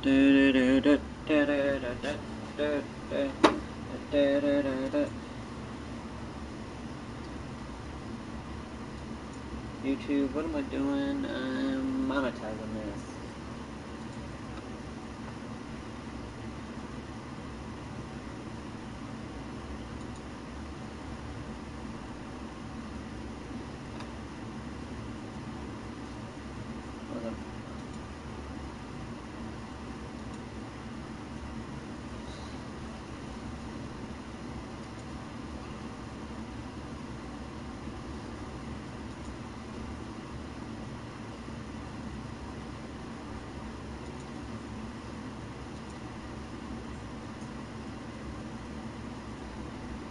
YouTube, what am I doing? I'm monetizing this.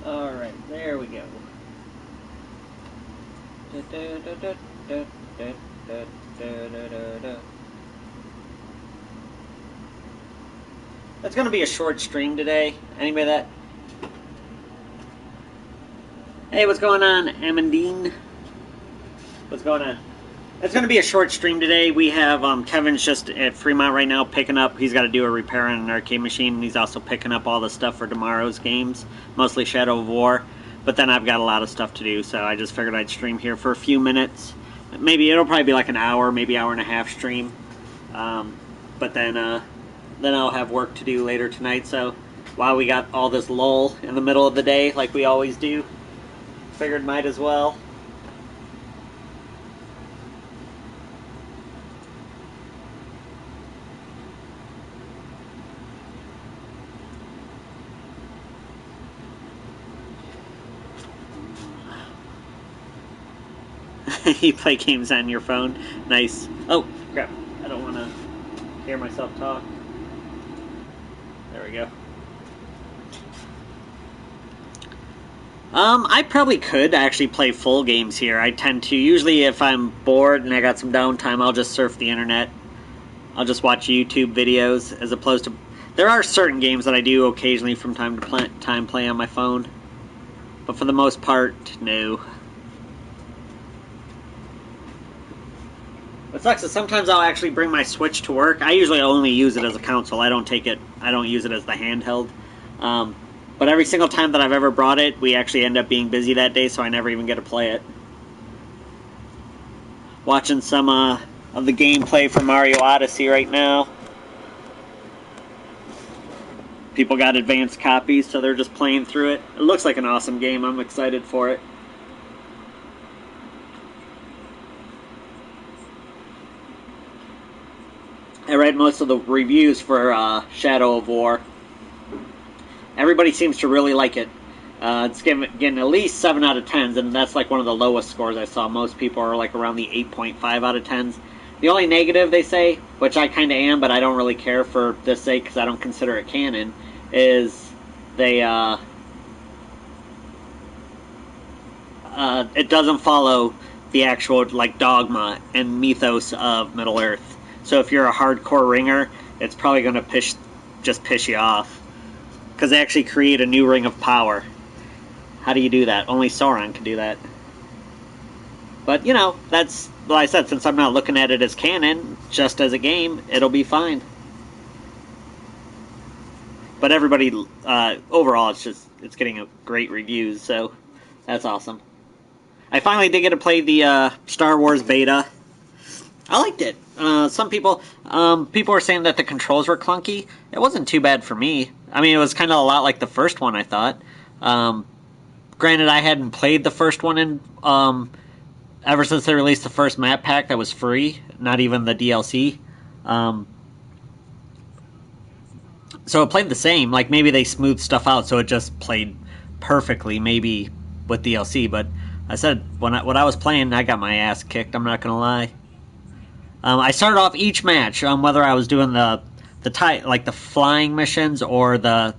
Alright, there we go. That's gonna be a short stream today. Anybody that? Hey, what's going on, Amandine? What's going on? It's going to be a short stream today. We have Kevin's just at Fremont right now picking up. He's got to do a repair on an arcade machine, and he's also picking up all the stuff for tomorrow's games, mostly Shadow of War. But then I've got a lot of stuff to do, so I just figured I'd stream here for a few minutes. Maybe it'll probably be like an hour, maybe hour and a half stream. But then I'll have work to do later tonight. So while we got all this lull in the middle of the day, like we always do, figured might as well. You play games on your phone? Nice. Oh, crap. I don't want to hear myself talk. There we go. I probably could actually play full games here. I tend to. Usually if I'm bored and I got some downtime, I'll just surf the internet. I'll just watch YouTube videos as opposed to... There are certain games that I do occasionally from time to time play on my phone. But for the most part, no. What sucks is sometimes I'll actually bring my Switch to work. I usually only use it as a console. I don't use it as the handheld. But every single time that I've ever brought it, we actually end up being busy that day, so I never even get to play it. Watching some of the gameplay for Mario Odyssey right now. People got advanced copies, so they're just playing through it. It looks like an awesome game. I'm excited for it. I read most of the reviews for Shadow of War. Everybody seems to really like it. It's getting at least 7 out of 10s, and that's like one of the lowest scores I saw. Most people are like around the 8.5 out of 10s. The only negative they say, which I kind of am, but I don't really care for this sake because I don't consider it canon, is they it doesn't follow the actual like dogma and mythos of Middle-earth. So if you're a hardcore ringer, it's probably going to piss you off. Because they actually create a new ring of power. How do you do that? Only Sauron can do that. But, you know, that's, like I said, since I'm not looking at it as canon, just as a game, it'll be fine. But everybody, overall, it's getting great reviews, so that's awesome. I finally did get to play the Star Wars beta. I liked it. Some people were saying that the controls were clunky. It wasn't too bad for me. I mean, it was kind of a lot like the first one, I thought. Granted, I hadn't played the first one in ever since they released the first map pack that was free, not even the DLC. So it played the same. Like, maybe they smoothed stuff out so it just played perfectly, maybe with DLC. But I said, when I was playing, I got my ass kicked, I'm not going to lie. I started off each match, whether I was doing the flying missions or the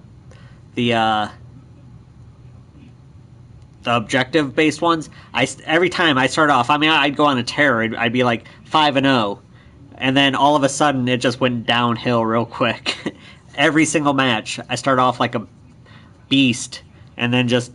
objective-based ones. Every time I started off, I mean, I'd go on a tear. I'd be like 5-0, and then all of a sudden it just went downhill real quick. Every single match, I started off like a beast, and then just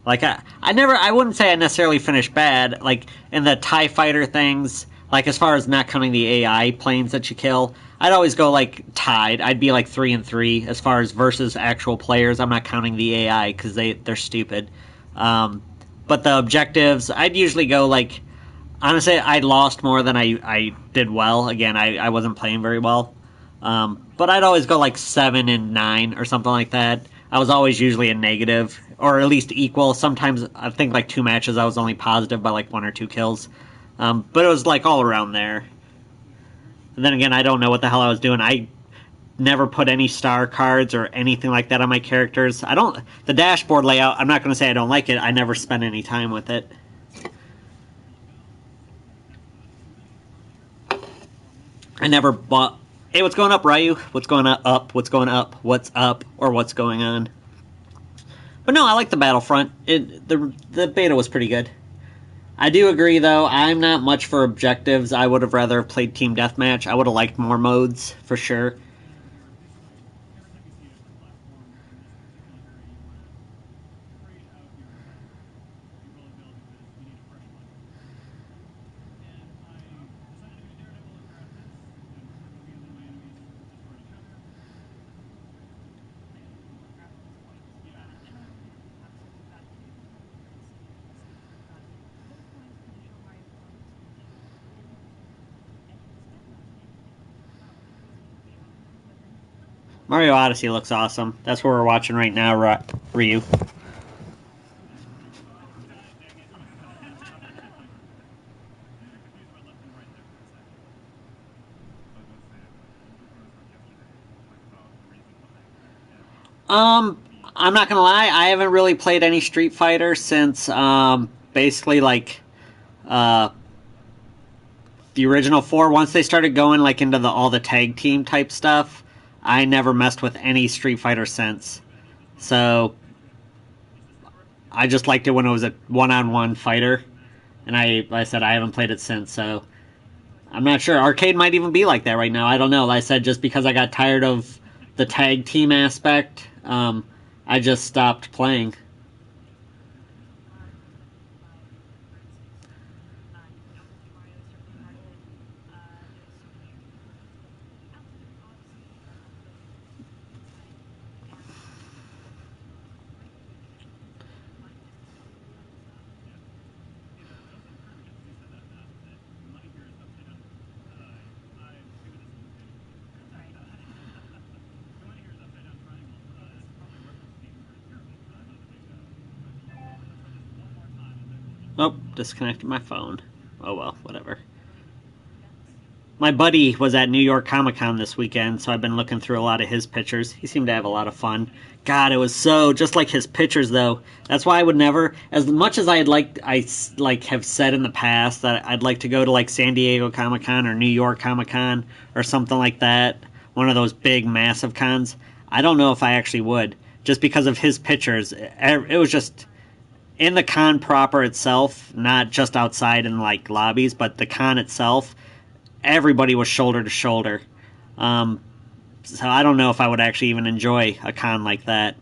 like I wouldn't say I necessarily finished bad. Like in the TIE fighter things, like as far as not counting the AI planes that you kill, I'd always go like tied. I'd be like 3-3 as far as versus actual players. I'm not counting the AI because they're stupid. But the objectives, I'd usually go like, honestly, I lost more than I did well. Again, I wasn't playing very well. But I'd always go like 7-9 or something like that. I was always usually a negative, or at least equal. Sometimes I think like 2 matches I was only positive by like 1 or 2 kills. But it was like all around there. And then again, I don't know what the hell I was doing. I never put any star cards or anything like that on my characters. The dashboard layout, I'm not going to say I don't like it. I never spent any time with it. I never bought. Hey, what's going up, Ryu? What's going up? What's going up? What's up? Or what's going on? But no, I like the Battlefront. The beta was pretty good. I do agree, though. I'm not much for objectives. I would have rather played Team Deathmatch. I would have liked more modes, for sure. Mario Odyssey looks awesome. That's what we're watching right now, Ryu. I'm not gonna lie, I haven't really played any Street Fighter since basically like the original 4. Once they started going like into all the tag team type stuff, I never messed with any Street Fighter since. So I just liked it when it was a one-on-one fighter, and I said I haven't played it since. So I'm not sure. Arcade might even be like that right now. I don't know. Like I said, just because I got tired of the tag team aspect, I just stopped playing. Oh, disconnected my phone. Oh well, whatever. My buddy was at New York Comic Con this weekend, so I've been looking through a lot of his pictures. He seemed to have a lot of fun. God, it was so just like his pictures, though. That's why I would never, as much as I have said in the past that I'd like to go to like San Diego Comic Con or New York Comic Con or something like that, one of those big massive cons. I don't know if I actually would, just because of his pictures. It was just in the con proper itself, not just outside in like lobbies, but the con itself. Everybody was shoulder to shoulder. So I don't know if I would actually even enjoy a con like that.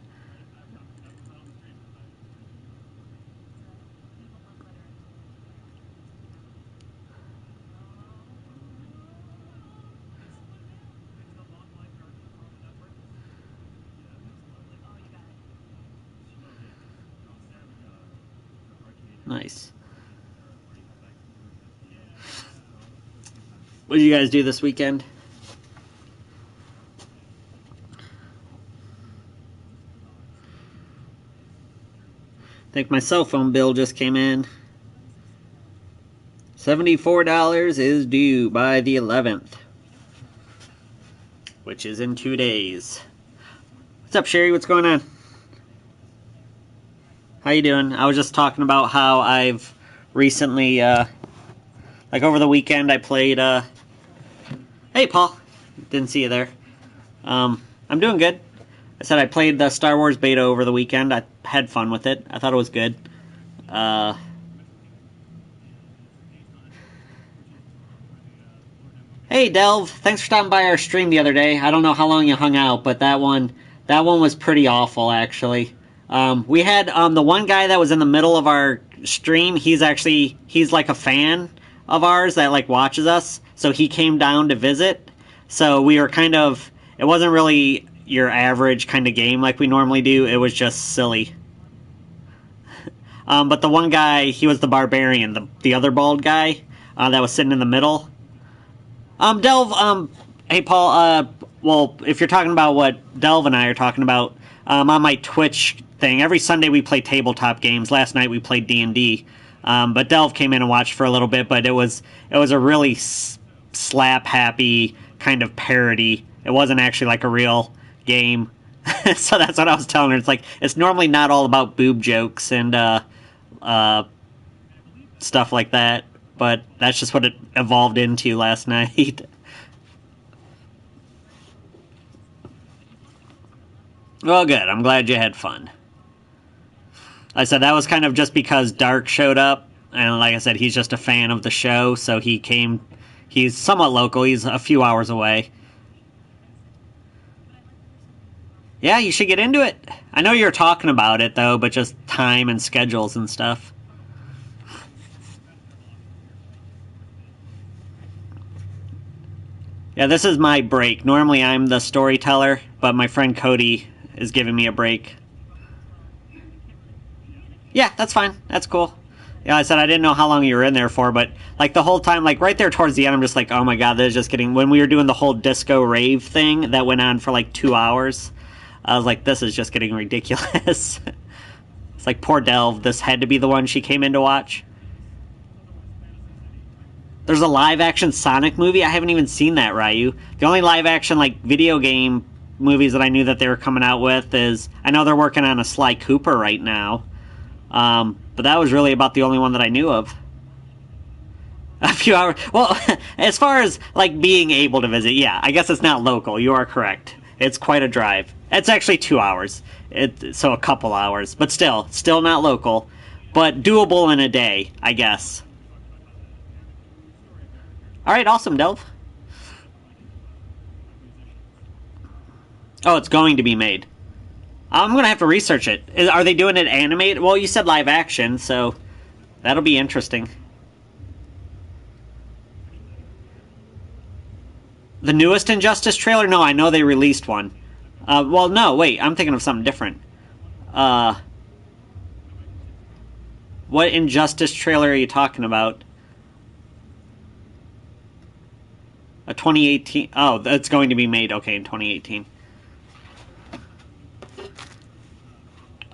Nice. What did you guys do this weekend? I think my cell phone bill just came in. $74 is due by the 11th, which is in 2 days. What's up, Sherry? What's going on? How you doing? I was just talking about how I've recently, like over the weekend, I played, hey, Paul. Didn't see you there. I'm doing good. I said I played the Star Wars beta over the weekend. I had fun with it. I thought it was good. Hey, Delve. Thanks for stopping by our stream the other day. I don't know how long you hung out, but that one was pretty awful, actually. We had the one guy that was in the middle of our stream. He's like a fan. of ours that like watches us, so he came down to visit. So we were kind of, it wasn't really your average kind of game like we normally do. It was just silly. But the one guy, he was the barbarian, the other bald guy that was sitting in the middle. Delv, hey Paul, well, if you're talking about what Delv and I are talking about, on my Twitch thing, every Sunday we play tabletop games. Last night we played D&D, but Delv came in and watched for a little bit, but it was a really slap-happy kind of parody. It wasn't actually like a real game. So that's what I was telling her. It's like, it's normally not all about boob jokes and stuff like that, but that's just what it evolved into last night. Well, good. I'm glad you had fun. I said that was kind of just because Dark showed up, and like I said, he's just a fan of the show, so he came. He's somewhat local. He's a few hours away. Yeah, you should get into it. I know you're talking about it, though, but just time and schedules and stuff. Yeah, this is my break. Normally I'm the storyteller, but my friend Cody is giving me a break. Yeah, that's fine. That's cool. Yeah, I said I didn't know how long you were in there for, but like the whole time, like right there towards the end, I'm just like, oh my god, this is just getting... When we were doing the whole disco rave thing that went on for like 2 hours, I was like, this is just getting ridiculous. It's like, poor Delv, this had to be the one she came in to watch. There's a live-action Sonic movie? I haven't even seen that, Ryu. The only live-action like video game movies that I knew that they were coming out with is... I know they're working on a Sly Cooper right now. But that was really about the only one that I knew of. A few hours... Well, as far as like being able to visit, yeah, I guess it's not local. You are correct. It's quite a drive. It's actually 2 hours. So a couple hours. But still not local. But doable in a day, I guess. Alright, awesome, Delv. Oh, it's going to be made. I'm going to have to research it. Are they doing it animated? Well, you said live action, so that'll be interesting. The newest Injustice trailer? No, I know they released one. Well, no, wait, I'm thinking of something different. What Injustice trailer are you talking about? A 2018... Oh, that's going to be made, okay, in 2018.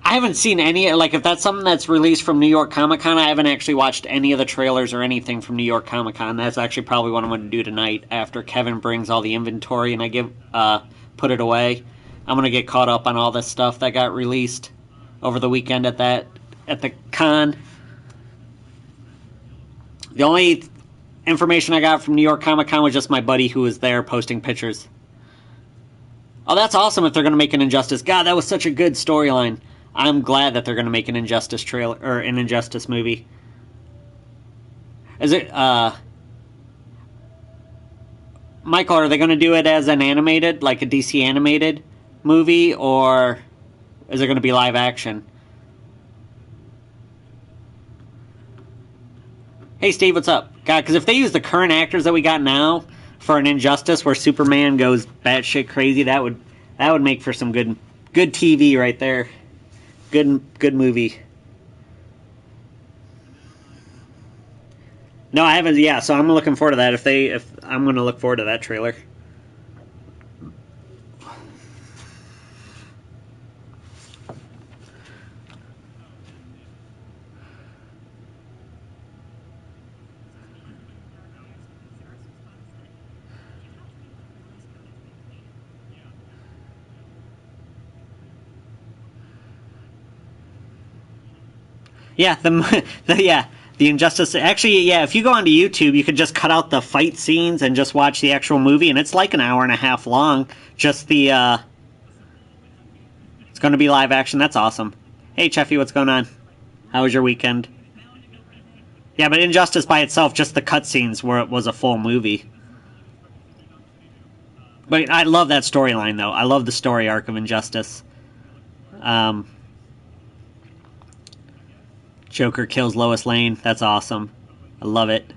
I haven't seen any, like, if that's something that's released from New York Comic Con, I haven't actually watched any of the trailers or anything from New York Comic Con. That's actually probably what I'm going to do tonight after Kevin brings all the inventory and I put it away. I'm going to get caught up on all this stuff that got released over the weekend at the con. The only information I got from New York Comic Con was just my buddy who was there posting pictures. Oh, that's awesome if they're going to make an Injustice. God, that was such a good storyline. I'm glad that they're going to make an Injustice trailer or an Injustice movie. Is it Michael, are they going to do it as an animated, like a DC animated movie, or is it going to be live action? Hey Steve, what's up? God, because if they use the current actors that we got now for an Injustice where Superman goes batshit crazy, that would make for some good TV right there. Good movie. No, I haven't. Yeah, so I'm looking forward to that. If I'm going to look forward to that trailer. Yeah, the Injustice. Actually, yeah, if you go onto YouTube, you could just cut out the fight scenes and just watch the actual movie, and it's like an hour and a half long. Just the, it's going to be live action. That's awesome. Hey, Cheffy, what's going on? How was your weekend? Yeah, but Injustice by itself, just the cutscenes where it was a full movie. But I love that storyline, though. I love the story arc of Injustice. Joker kills Lois Lane. That's awesome. I love it.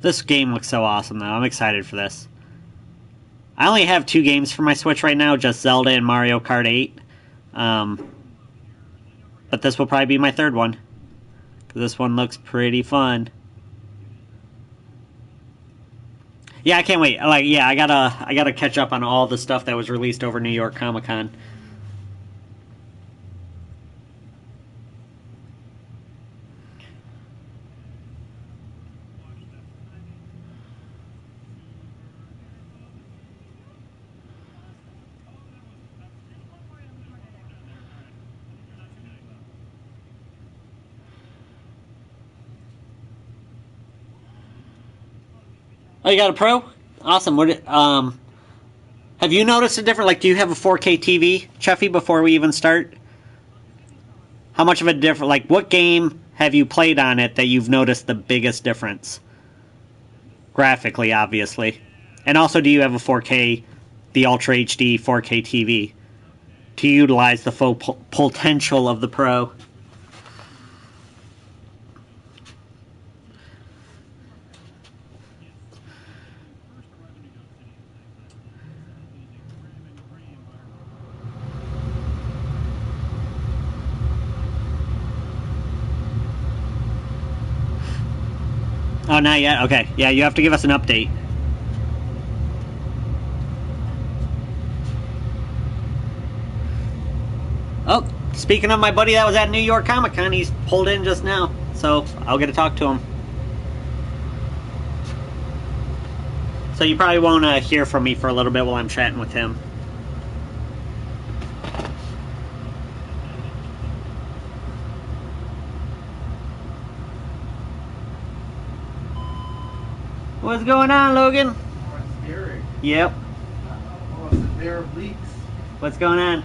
This game looks so awesome, though. I'm excited for this. I only have 2 games for my Switch right now, just Zelda and Mario Kart 8. But this will probably be my 3rd one. This one looks pretty fun. Yeah, I can't wait. Like, yeah, I gotta catch up on all the stuff that was released over New York Comic Con. Oh, you got a Pro? Awesome. Have you noticed a difference? Like, do you have a 4K TV, Cheffy, before we even start? How much of a difference? Like, what game have you played on it that you've noticed the biggest difference? Graphically, obviously. And also, do you have a 4K, the Ultra HD 4K TV to utilize the full potential of the Pro? Oh, not yet? Okay. Yeah, you have to give us an update. Oh, speaking of my buddy that was at New York Comic Con, he's pulled in just now. So, I'll get to talk to him. So you probably won't hear from me for a little bit while I'm chatting with him. What's going on, Logan? Oh, it's scary. Yep. Oh, it's a bear of leaks. What's going on?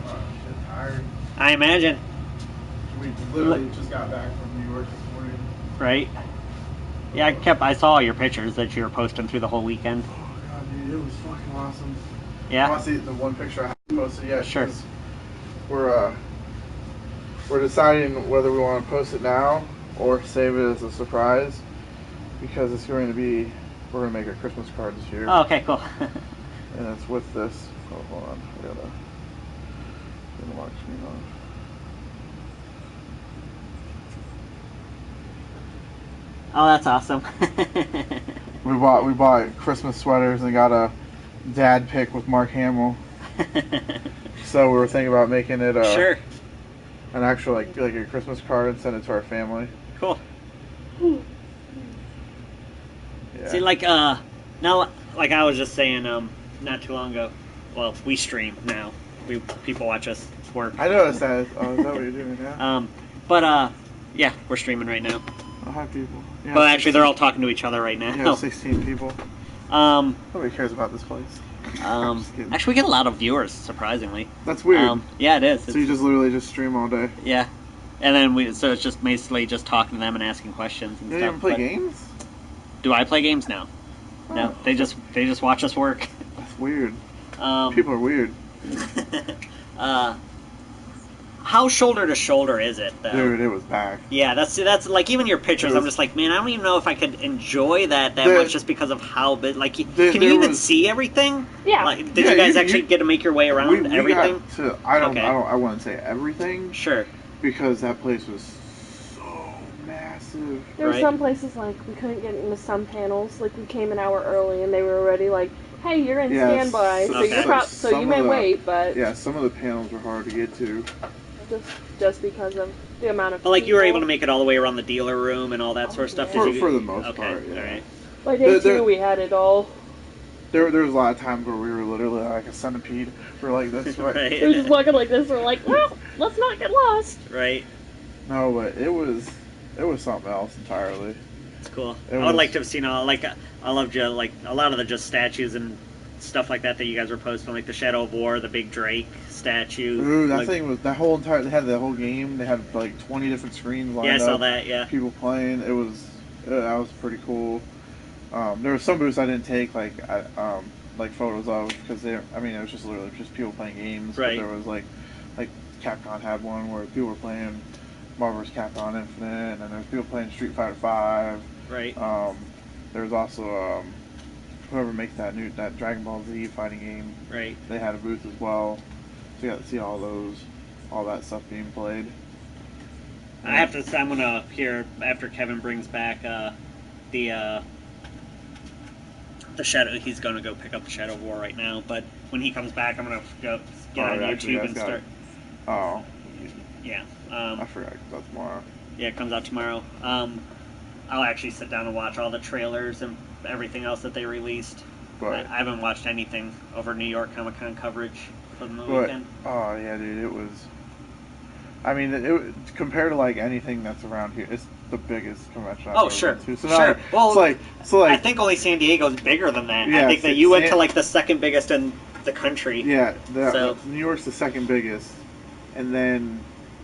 Oh, shit, tired. I imagine. We literally just got back from New York this morning. Right? Yeah, I saw all your pictures that you were posting through the whole weekend. Oh god, dude, it was fucking awesome. Yeah? I want to see the one picture I posted. Yeah, Sure. We're deciding whether we want to post it now or save it as a surprise, because it's going to be, we're going to make a Christmas card this year. Oh, okay, cool. And it's with this. Oh, hold on. I gotta get the lock screen on. Oh, that's awesome. We bought Christmas sweaters and got a dad pick with Mark Hamill. So we were thinking about making it Sure. an actual like a Christmas card and send it to our family. Cool. Yeah. See, like, now, like I was just saying, not too long ago, well, we stream now. People watch us work. I noticed that. Oh, is that what you're doing now? Yeah, we're streaming right now. Oh, hi, people. Yeah, But actually, they're all talking to each other right now. Yeah, 16 people. Nobody cares about this place. Actually, we get a lot of viewers, surprisingly. That's weird. Yeah, it is. So you just literally just stream all day? Yeah. And then so it's just basically just talking to them and asking questions and You stuff. don't even play games? Do I play games? No. No, they just watch us work. That's weird. People are weird. How shoulder to shoulder is it, though? Dude, it was back. Yeah, that's like, even your pictures, I'm just like, man, I don't even know if I could enjoy that much just because of how big. Like, can you even see everything? Yeah. Like, did you guys actually get to make your way around we everything? I wouldn't say everything. Sure. Because that place was so massive. There were Right. some places like we couldn't get into some panels. Like we came an hour early and they were already like, "Hey, you're in standby, so okay. you're so you may wait." But yeah, some of the panels were hard to get to. just because of the amount of. But like, you were people. able to make it all the way around the dealer room and all that sort of stuff. yeah. Did you? For the most Okay. part, yeah. All right. By day two, we had it all. There was a lot of times where we were literally like a centipede. We're like this way. Right. We were just walking like this. We're like, well, let's not get lost. Right. No, but it was something else entirely. It's cool. It I would was- like to have seen I loved you like a lot of the just statues and stuff like that you guys were posting, like the Shadow of War, the big Drake statue. Ooh, that like, thing was they had the whole game. They had like 20 different screens lined Yeah, I up. saw that. Yeah. People playing. It was that was pretty cool. There were some booths I didn't take like photos of because it was just literally just people playing games. Right. But there was like Capcom had one where people were playing Marvel vs. Capcom Infinite, and then there's people playing Street Fighter 5. Right. There's also whoever makes that Dragon Ball Z fighting game. Right. They had a booth as well, so you got to see all that stuff being played. I'm gonna hear after Kevin brings back the Shadow. He's gonna go pick up the Shadow of War right now, but when he comes back, I'm gonna go get on YouTube and start. Oh. Yeah. I forgot. That's tomorrow. Yeah, it comes out tomorrow. I'll actually sit down and watch all the trailers and everything else that they released. But I haven't watched anything over New York Comic Con coverage for the weekend. Oh yeah, dude, it was. I mean, compared to like anything that's around here, it's the biggest convention I've ever been to. So sure. Well, it's like I think only San Diego's bigger than that. Yeah, I think that you went to like the second biggest in the country. Yeah, so New York's the second biggest, and then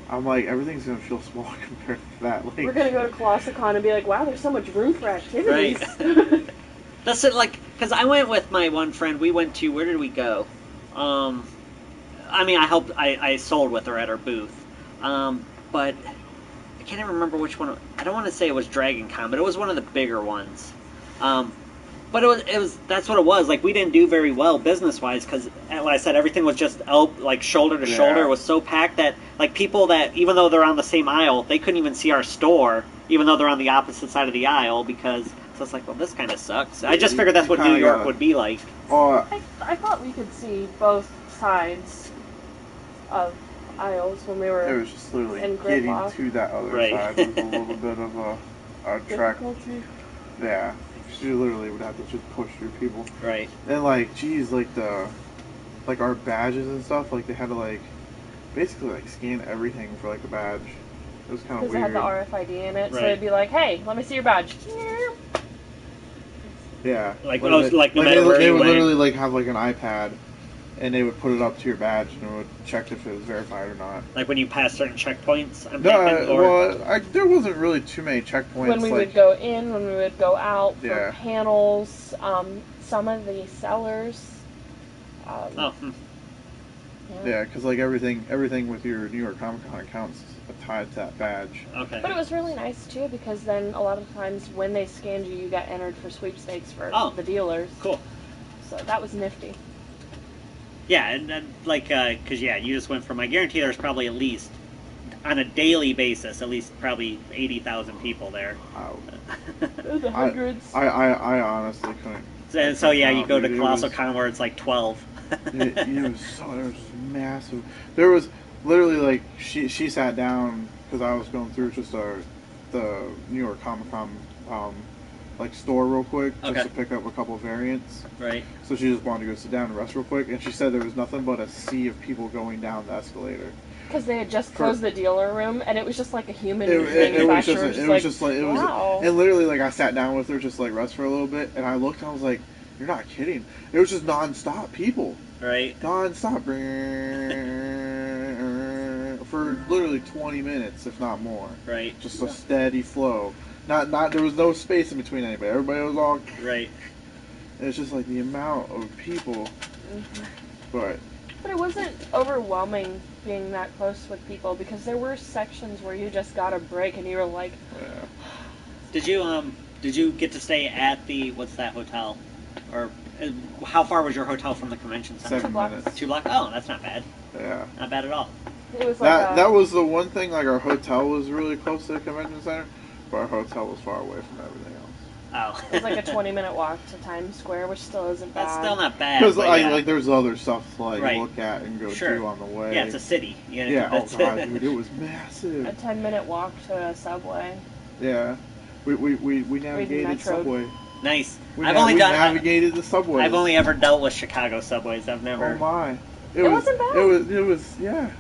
I'm like, everything's gonna feel small compared to that. Like, we're gonna go to ColossalCon and be like, wow, there's so much room for activities. Right. That's it. Like, because I went with my one friend. We went to, where did we go? I mean, I sold with her at our booth. But I can't even remember which one. I don't want to say it was Dragon Con, but it was one of the bigger ones. But it was that's what it was. Like, we didn't do very well business-wise because, like I said, everything was just like shoulder to shoulder. It was so packed that like people that, even though they're on the same aisle, they couldn't even see our store, even though they're on the opposite side of the aisle, because so it's like, well, this kind of sucks. I just figured that's what New York would be like. I thought we could see both sides of aisles when we were. It was just literally getting to that other side was a little bit of a trek. Yeah, you literally would have to just push through people. Right. And like, geez, like our badges and stuff, like they had to like basically like scan everything for like a badge. It was kind of weird. Because it had the RFID in it, so they'd be like, "Hey, let me see your badge." Yeah. Like no matter where they you would went. literally like have like an iPad, and they would put it up to your badge and it would check if it was verified or not. Like when you pass certain checkpoints. There wasn't really too many checkpoints. When we would go in, when we would go out for panels, some of the sellers. Yeah, because like everything with your New York Comic Con accounts tied to that badge. Okay. But it was really nice too, because then a lot of times when they scanned you, you got entered for sweepstakes for the dealers. Cool. So that was nifty. Yeah, and like, because you just went from, I guarantee there's probably at least, on a daily basis, at least probably 80,000 people there. The hundreds. I honestly couldn't. So you go to ColossalCon where it's like 12. it was massive. There was literally like she sat down because I was going through just the New York Comic Con like store real quick just to pick up a couple of variants. Right. So she just wanted to go sit down and rest real quick, and she said there was nothing but a sea of people going down the escalator. Because they had just closed the dealer room, and it was just like a human manufacturer. Wow. And literally, like, I sat down with her just like rest for a little bit, and I looked and I was like, "You're not kidding." It was just non-stop people. Right. Non-stop. For literally 20 minutes, if not more. Right. Just a steady flow. Not. There was no space in between anybody. Everybody was all. Right. And it's just like the amount of people. Mm-hmm. But it wasn't overwhelming being that close with people, because there were sections where you just got a break and you were like. Yeah. Did you get to stay at the, what's that hotel, or how far was your hotel from the convention center? 7 minutes. 2 blocks. Oh, that's not bad. Yeah. Not bad at all. It was like that was the one thing. Like, our hotel was really close to the convention center, but our hotel was far away from everything else. Oh. It was like a 20-minute walk to Times Square, which still isn't bad. That's still not bad. Because like there's other stuff to like right. look at and go to on the way. Yeah, it's a city. Yeah. Oh god, dude, it was massive. A 10-minute walk to a subway. Yeah. We navigated subway. Nice. We navigated the subway. I've only ever dealt with Chicago subways. I've never. Oh my. It wasn't bad. It was yeah.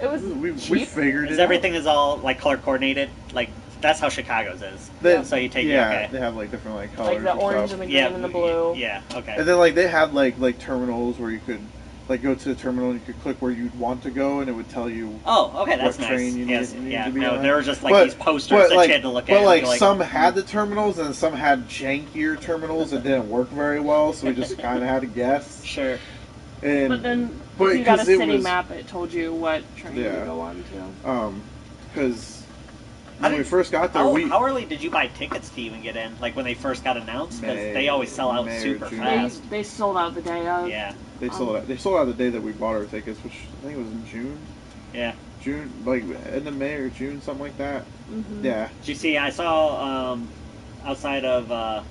It was we figured it out. Everything is all like color coordinated? Like that's how Chicago's is. So you take they have like different like colors. Like the orange and the green and the blue. Yeah, okay. And then like they had like terminals where you could like go to the terminal and you could click where you'd want to go and it would tell you. Oh, okay, that's what nice. Train you need to be on. There were just like these posters that you had to look at. But like some had the terminals and some had jankier terminals that didn't work very well, so we just kind of had to guess. Sure. And but then if you got a city map, it told you what train to go on to. Because When we first got there, how early did you buy tickets to even get in? Like when they first got announced? Because they always sell out super fast. They sold out the day of. Yeah. They sold out. They sold out the day that we bought our tickets, which I think it was in June. Yeah. June, like end of May or June, something like that. Mm-hmm. Yeah. Did you see? I saw outside of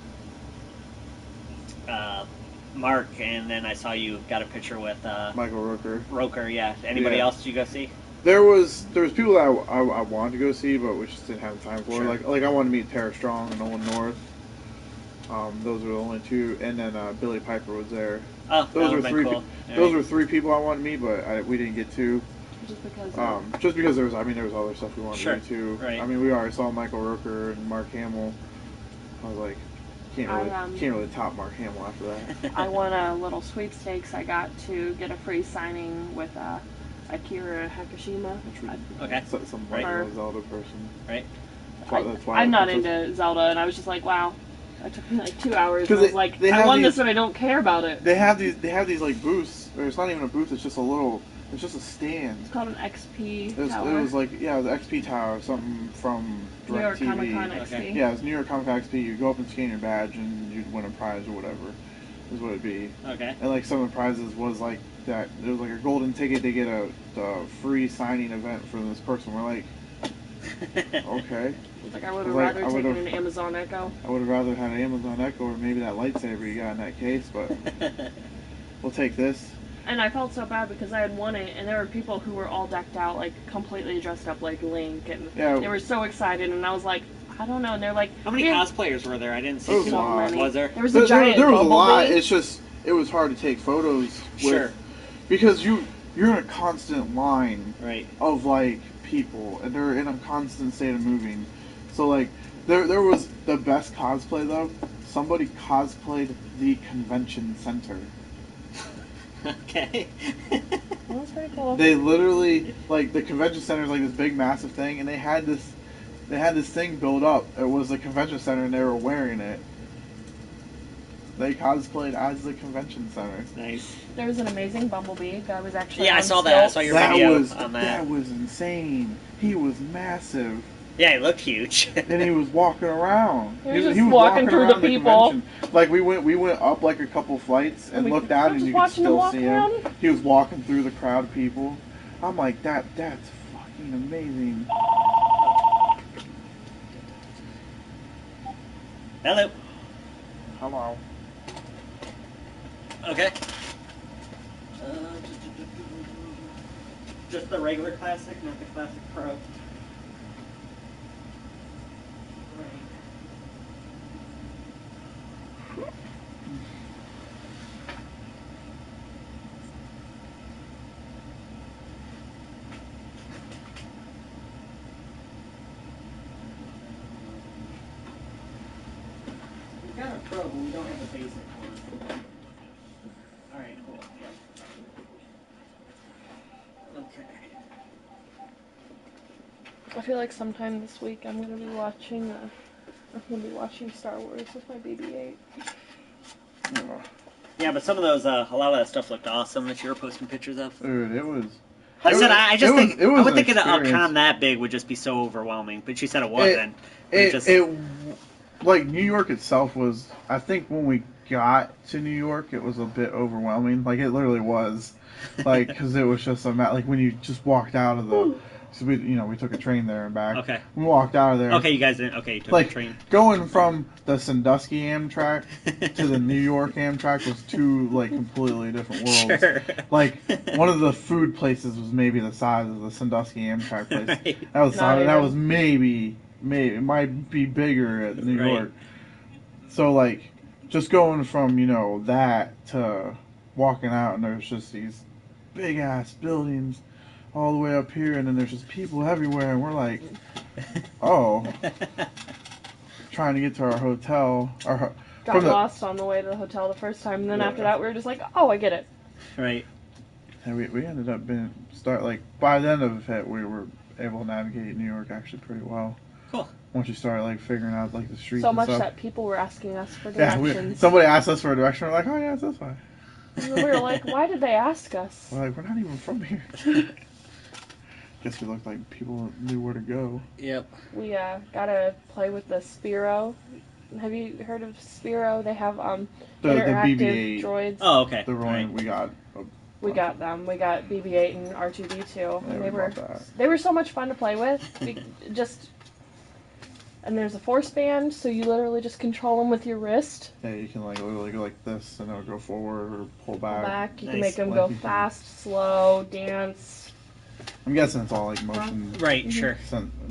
Mark, and then I saw you got a picture with Michael Rooker. Roker, yeah. Anybody else did you go see? There was people that I wanted to go see, but we just didn't have time for. Sure. Like I wanted to meet Tara Strong and Nolan North. Those were the only two, and then Billy Piper was there. Oh, those that were three. Cool. Those were 3 people I wanted to meet, but we didn't get to. Just because. there was other stuff we wanted to meet too. Right. I mean, we already saw Michael Rooker and Mark Hamill. I was like, can't really top Mark Hamill after that. I won a little sweepstakes. I got to get a free signing with Akira Hakashima. Okay. Some Zelda person. Right. That's why I'm not into Zelda, and I was just like, wow. It took me like 2 hours. And I was like, I won this, and I don't care about it. They have these like booths, or it's not even a booth. It's just a stand. It's called an XP tower. It was like the XP tower, something from New York DirecTV. Comic-Con XP. Okay. Yeah, it's New York Comic-Con XP. You go up and scan your badge, and you'd win a prize or whatever. Is what it'd be. Okay. And like some of the prizes was like that. There was like a golden ticket to get a free signing event for this person. We're like, okay. Like I would have rather taken an Amazon Echo. I would have rather had an Amazon Echo or maybe that lightsaber you got in that case, but we'll take this. And I felt so bad because I had won it, and there were people who were all decked out, like completely dressed up like Link, and they were so excited, and I was like, I don't know, and they're like, how many cosplayers were there? I didn't see so many. Was there? There was a giant there was a lot. Bumblebee. It's just it was hard to take photos with because you're in a constant line of like people, and they're in a constant state of moving. So like there was the best cosplay though. Somebody cosplayed the convention center. Okay. That's pretty cool. They literally like the convention center is like this big massive thing, and they had this thing built up. It was a convention center, and they were wearing it. They cosplayed as the convention center. Nice. There was an amazing Bumblebee that was actually. Yeah, I saw that. I saw your video on that. That was insane. He was massive. Yeah, he looked huge. And he was walking around. He was walking through the people. Like we went up like a couple flights and looked out, and you could still see him. He was walking through the crowd of people. I'm like, that's fucking amazing. Hello. Hello. Okay. Just the regular classic, not the classic pro. We got a pro, but we don't have a basic one. Alright, cool. Yeah. Okay. I feel like sometime this week I'm gonna be watching. Star Wars with my BB-8. Yeah, but some of those, a lot of that stuff looked awesome that you were posting pictures of. Dude, it was. I would think a con that big would just be so overwhelming, but she said it wasn't. Like New York itself was. I think when we got to New York, it was a bit overwhelming. Like it literally was, like because it was just like when you just walked out of the. So we took a train there and back. Okay. We walked out of there. Okay, you guys didn't. Okay, you took a train. Going from the Sandusky Amtrak to the New York Amtrak was two like completely different worlds. Sure. Like one of the food places was maybe the size of the Sandusky Amtrak place. Right. That was maybe it might be bigger at New York. So like just going from that to walking out, and there's just these big ass buildings all the way up here, and then there's just people everywhere, and we're like, oh, trying to get to our hotel. Got lost on the way to the hotel the first time, and then after that we were just like, oh, I get it. Right. And we ended up by the end of it, we were able to navigate New York actually pretty well. Cool. Once you start like figuring out like the streets. So much and stuff. that people were asking us for directions. Somebody asked us for a direction. We're like, oh yeah, it's this way. And we were like, why did they ask us? We're like, we're not even from here. guess we looked like people knew where to go. Yep. We got to play with the Spiro. Have you heard of Spiro? They have The interactive BB-8. droids. Oh, okay. The Ronin, we got. We got them. We got BB-8 and R2-D2. Yeah, And they were so much fun to play with. And there's a force band, so you literally just control them with your wrist. Yeah, you can like literally go like this, and it'll go forward or pull back. You Nice. can make them go fast, slow, dance. I'm guessing it's all like motion. Right. Sure.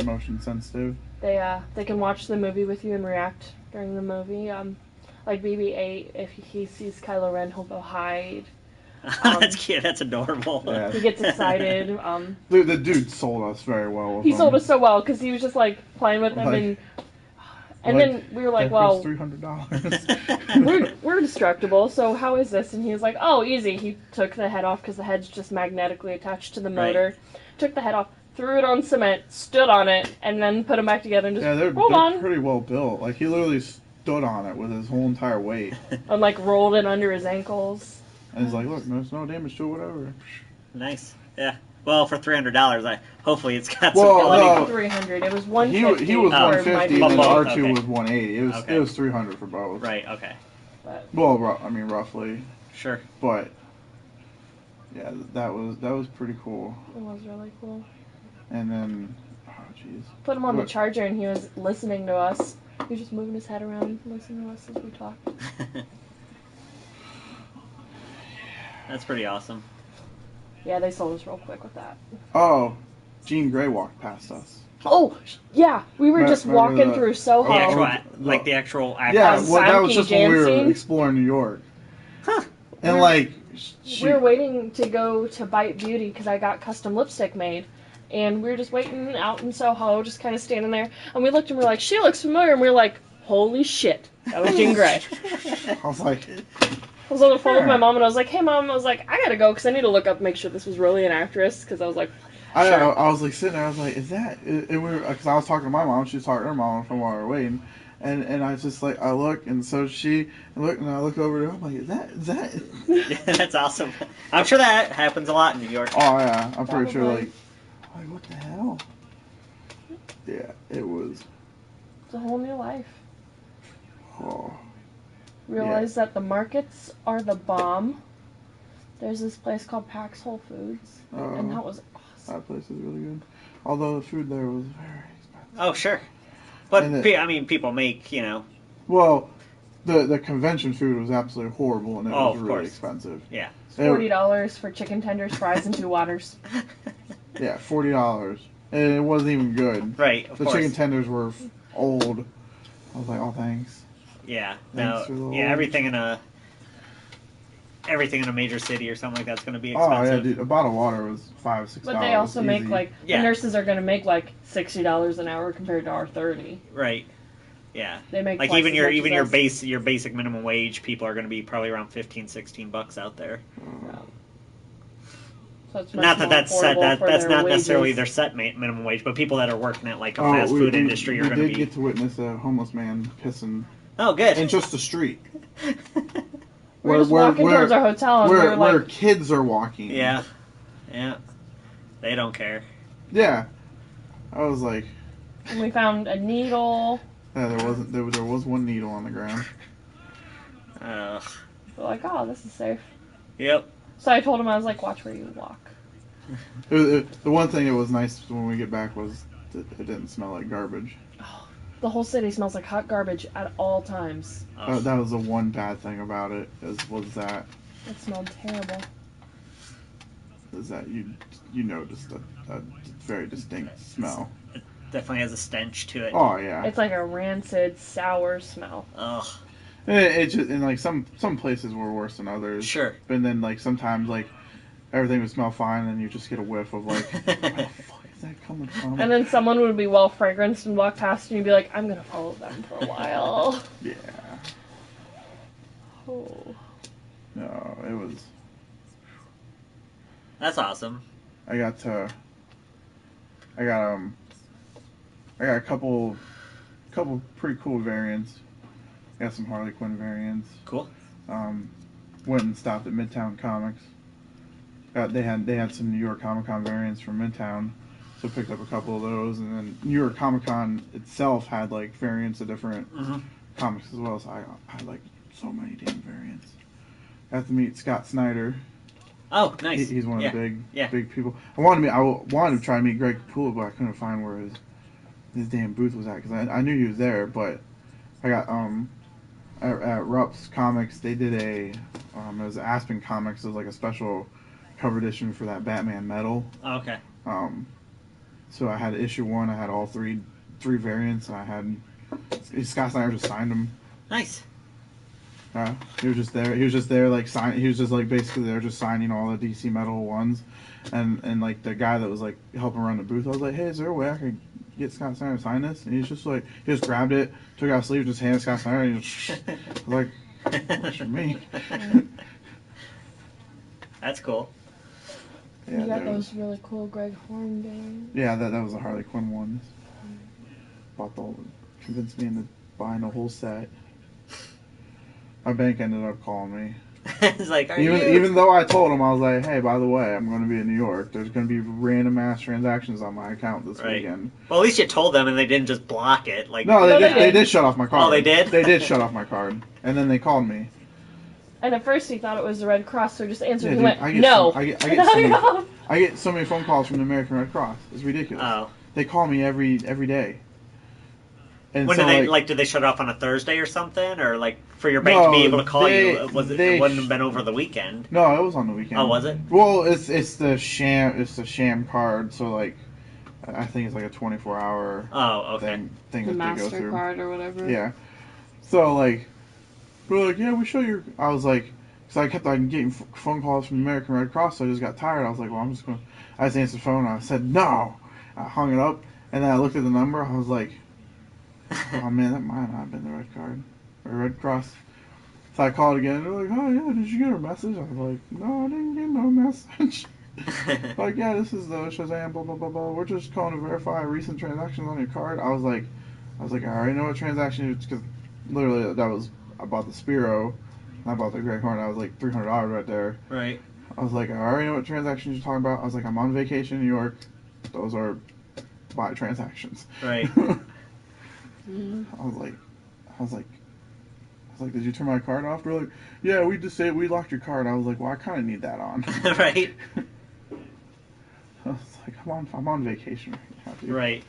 Motion sensitive. They can watch the movie with you and react during the movie. Like BB-8, if he sees Kylo Ren, he'll go hide. That's cute. That's adorable. Yeah. He gets excited. The dude sold us very well. He sold us so well because he was just like playing with them, and then we were like, well, $300. we're destructible. So how is this? And he was like, oh, easy. He took the head off because the head's just magnetically attached to the motor. Right. Took the head off, threw it on cement, stood on it, and then put them back together and just they're on. Pretty well built. Like he literally stood on it with his whole entire weight, and like rolled it under his ankles. And he's like, look, there's no damage to it, whatever. Nice. Yeah. Well, for $300, hopefully it's got some quality. $300. It was $150. He was $150, and then R2 was $180. It was $300 for both. Right. Okay. Well, I mean, roughly. Sure. But yeah, that was pretty cool. It was really cool. And then, oh jeez. Put him on the charger, and he was listening to us. He was just moving his head around, listening to us as we talked. That's pretty awesome. Yeah, they sold us real quick with that. Oh, Jean Grey walked past us. Oh, yeah. We were just walking through Soho. The actual Yeah, well, that was just when we were exploring New York. Huh. And we were waiting to go to Bite Beauty because I got custom lipstick made. And we were just waiting out in Soho, just kind of standing there. And we looked and we were like, she looks familiar. And we were like, holy shit. That was Jean Grey. I was like... I was on the phone with my mom, and I was like, hey, Mom, I was like, I gotta go, because I need to look up, make sure this was really an actress, because I was like, I was like sitting there, I was like, is that, because I was talking to my mom, she was talking to her mom from while we were waiting, and I was just like, I look, and so she, and I look over to her, I'm like, is that? Yeah, that's awesome. I'm sure that happens a lot in New York. Oh, yeah, I'm pretty sure, like, what the hell? Yeah, it was. It's a whole new life. Oh. Realize that the markets are the bomb. There's this place called Pax Whole Foods, and that was awesome. That place is really good. Although the food there was very expensive. Oh, sure. But, I mean, people make, Well, the convention food was absolutely horrible, and it was really expensive. Yeah. $40 for chicken tenders, fries, and 2 waters. Yeah, $40. And it wasn't even good. Right, of course. The chicken tenders were old. I was like, oh, thanks. Yeah, everything in a major city or something like that's going to be expensive. Oh yeah, dude, a bottle of water was $5-6. But they also make the nurses are going to make like $60 an hour compared to our $30. Right. Yeah. They make like even your basic minimum wage, people are going to be probably around $15-$16 out there. So it's not that's not necessarily their set minimum wage, but people that are working at like a fast food industry are going to be. We did get to witness a homeless man pissing. Oh, good. In just the street. We're just walking towards our hotel, and where kids are walking. Yeah, yeah, they don't care. Yeah, I was like. And we found a needle. Yeah, there was one needle on the ground. We're like, oh, this is safe. Yep. So I told him, I was like, watch where you walk. The one thing that was nice when we get back was that it didn't smell like garbage. Oh, the whole city smells like hot garbage at all times. That was the one bad thing about it. Was that it smelled terrible. Is that you noticed a very distinct smell. It definitely has a stench to it. Oh yeah. It's like a rancid, sour smell. Ugh. It just, and like some places were worse than others. Sure. But then like sometimes like everything would smell fine, and you just get a whiff of like, where the fuck is that coming from? And then someone would be well fragranced and walk past, and you'd be like, I'm gonna follow them for a while. Yeah. Oh. No, it was. That's awesome. I got a couple pretty cool variants. Got some Harley Quinn variants. Cool. Went and stopped at Midtown Comics. They had some New York Comic Con variants from Midtown. So I picked up a couple of those, and then New York Comic Con itself had like variants of different comics as well. So I had like so many damn variants. I got to meet Scott Snyder. Oh, nice. He's one of the big people. I wanted to try to meet Greg Capullo, but I couldn't find where his damn booth was at because I knew he was there. But I got at Rupp's Comics, they did it was Aspen Comics. It was like a special cover edition for that Batman metal. Oh, okay. So I had issue 1. I had all three variants. I had Scott Snyder just signed them. Nice. He was just there. He was just there, like He was just like basically there, just signing all the DC metal ones, and like the guy that was like helping run the booth. I was like, hey, is there a way I could get Scott Snyder to sign this? And he's just like, he just grabbed it, took out a sleeve, just handed Scott Snyder, and he just like, that's for me. That's cool. Yeah, you got those really cool Greg Horn games. Yeah, that was the Harley Quinn one. Convinced me into buying the whole set. My bank ended up calling me. It's like, even though I told him, I was like, hey, by the way, I'm going to be in New York. There's going to be random ass transactions on my account this weekend. Well, at least you told them, and they didn't just block it. Like, no, they did shut off my card. Oh, they did? They did shut off my card, and then they called me. And at first he thought it was the Red Cross, so he just answered. Yeah, He went, no. I get so many phone calls from the American Red Cross. It's ridiculous. Oh. They call me every day. And when so, did they did they shut it off on a Thursday or something, or like for your bank to be able to call you? It wouldn't have been over the weekend? No, it was on the weekend. Oh, was it? Well, it's the sham card, so like I think it's like a 24-hour thing the that they go through. MasterCard or whatever. Yeah. So like we're like, yeah, we show your. I was like, because I kept getting phone calls from the American Red Cross, so I just got tired. I was like, well, I'm just going. I just answered the phone. And I said no. I hung it up, and then I looked at the number. I was like, oh man, that might not have been the Red Cross. So I called again, and they're like, oh yeah, did you get our message? I was like, no, I didn't get no message. Like, yeah, this is the Shazam, blah blah blah blah. We're just calling to verify recent transactions on your card. I was like, I already know what transaction it is, because literally that was I bought the Spiro, I bought the Grey Hornet. I was like $300 right there. Right. I was like, I already know what transactions you're talking about. I was like, I'm on vacation in New York. Those are my transactions. Right. I was like, did you turn my card off? They're like, yeah, we locked your card. I was like, well, I kind of need that on. Right. I was like, I'm on vacation right now, dude. Right.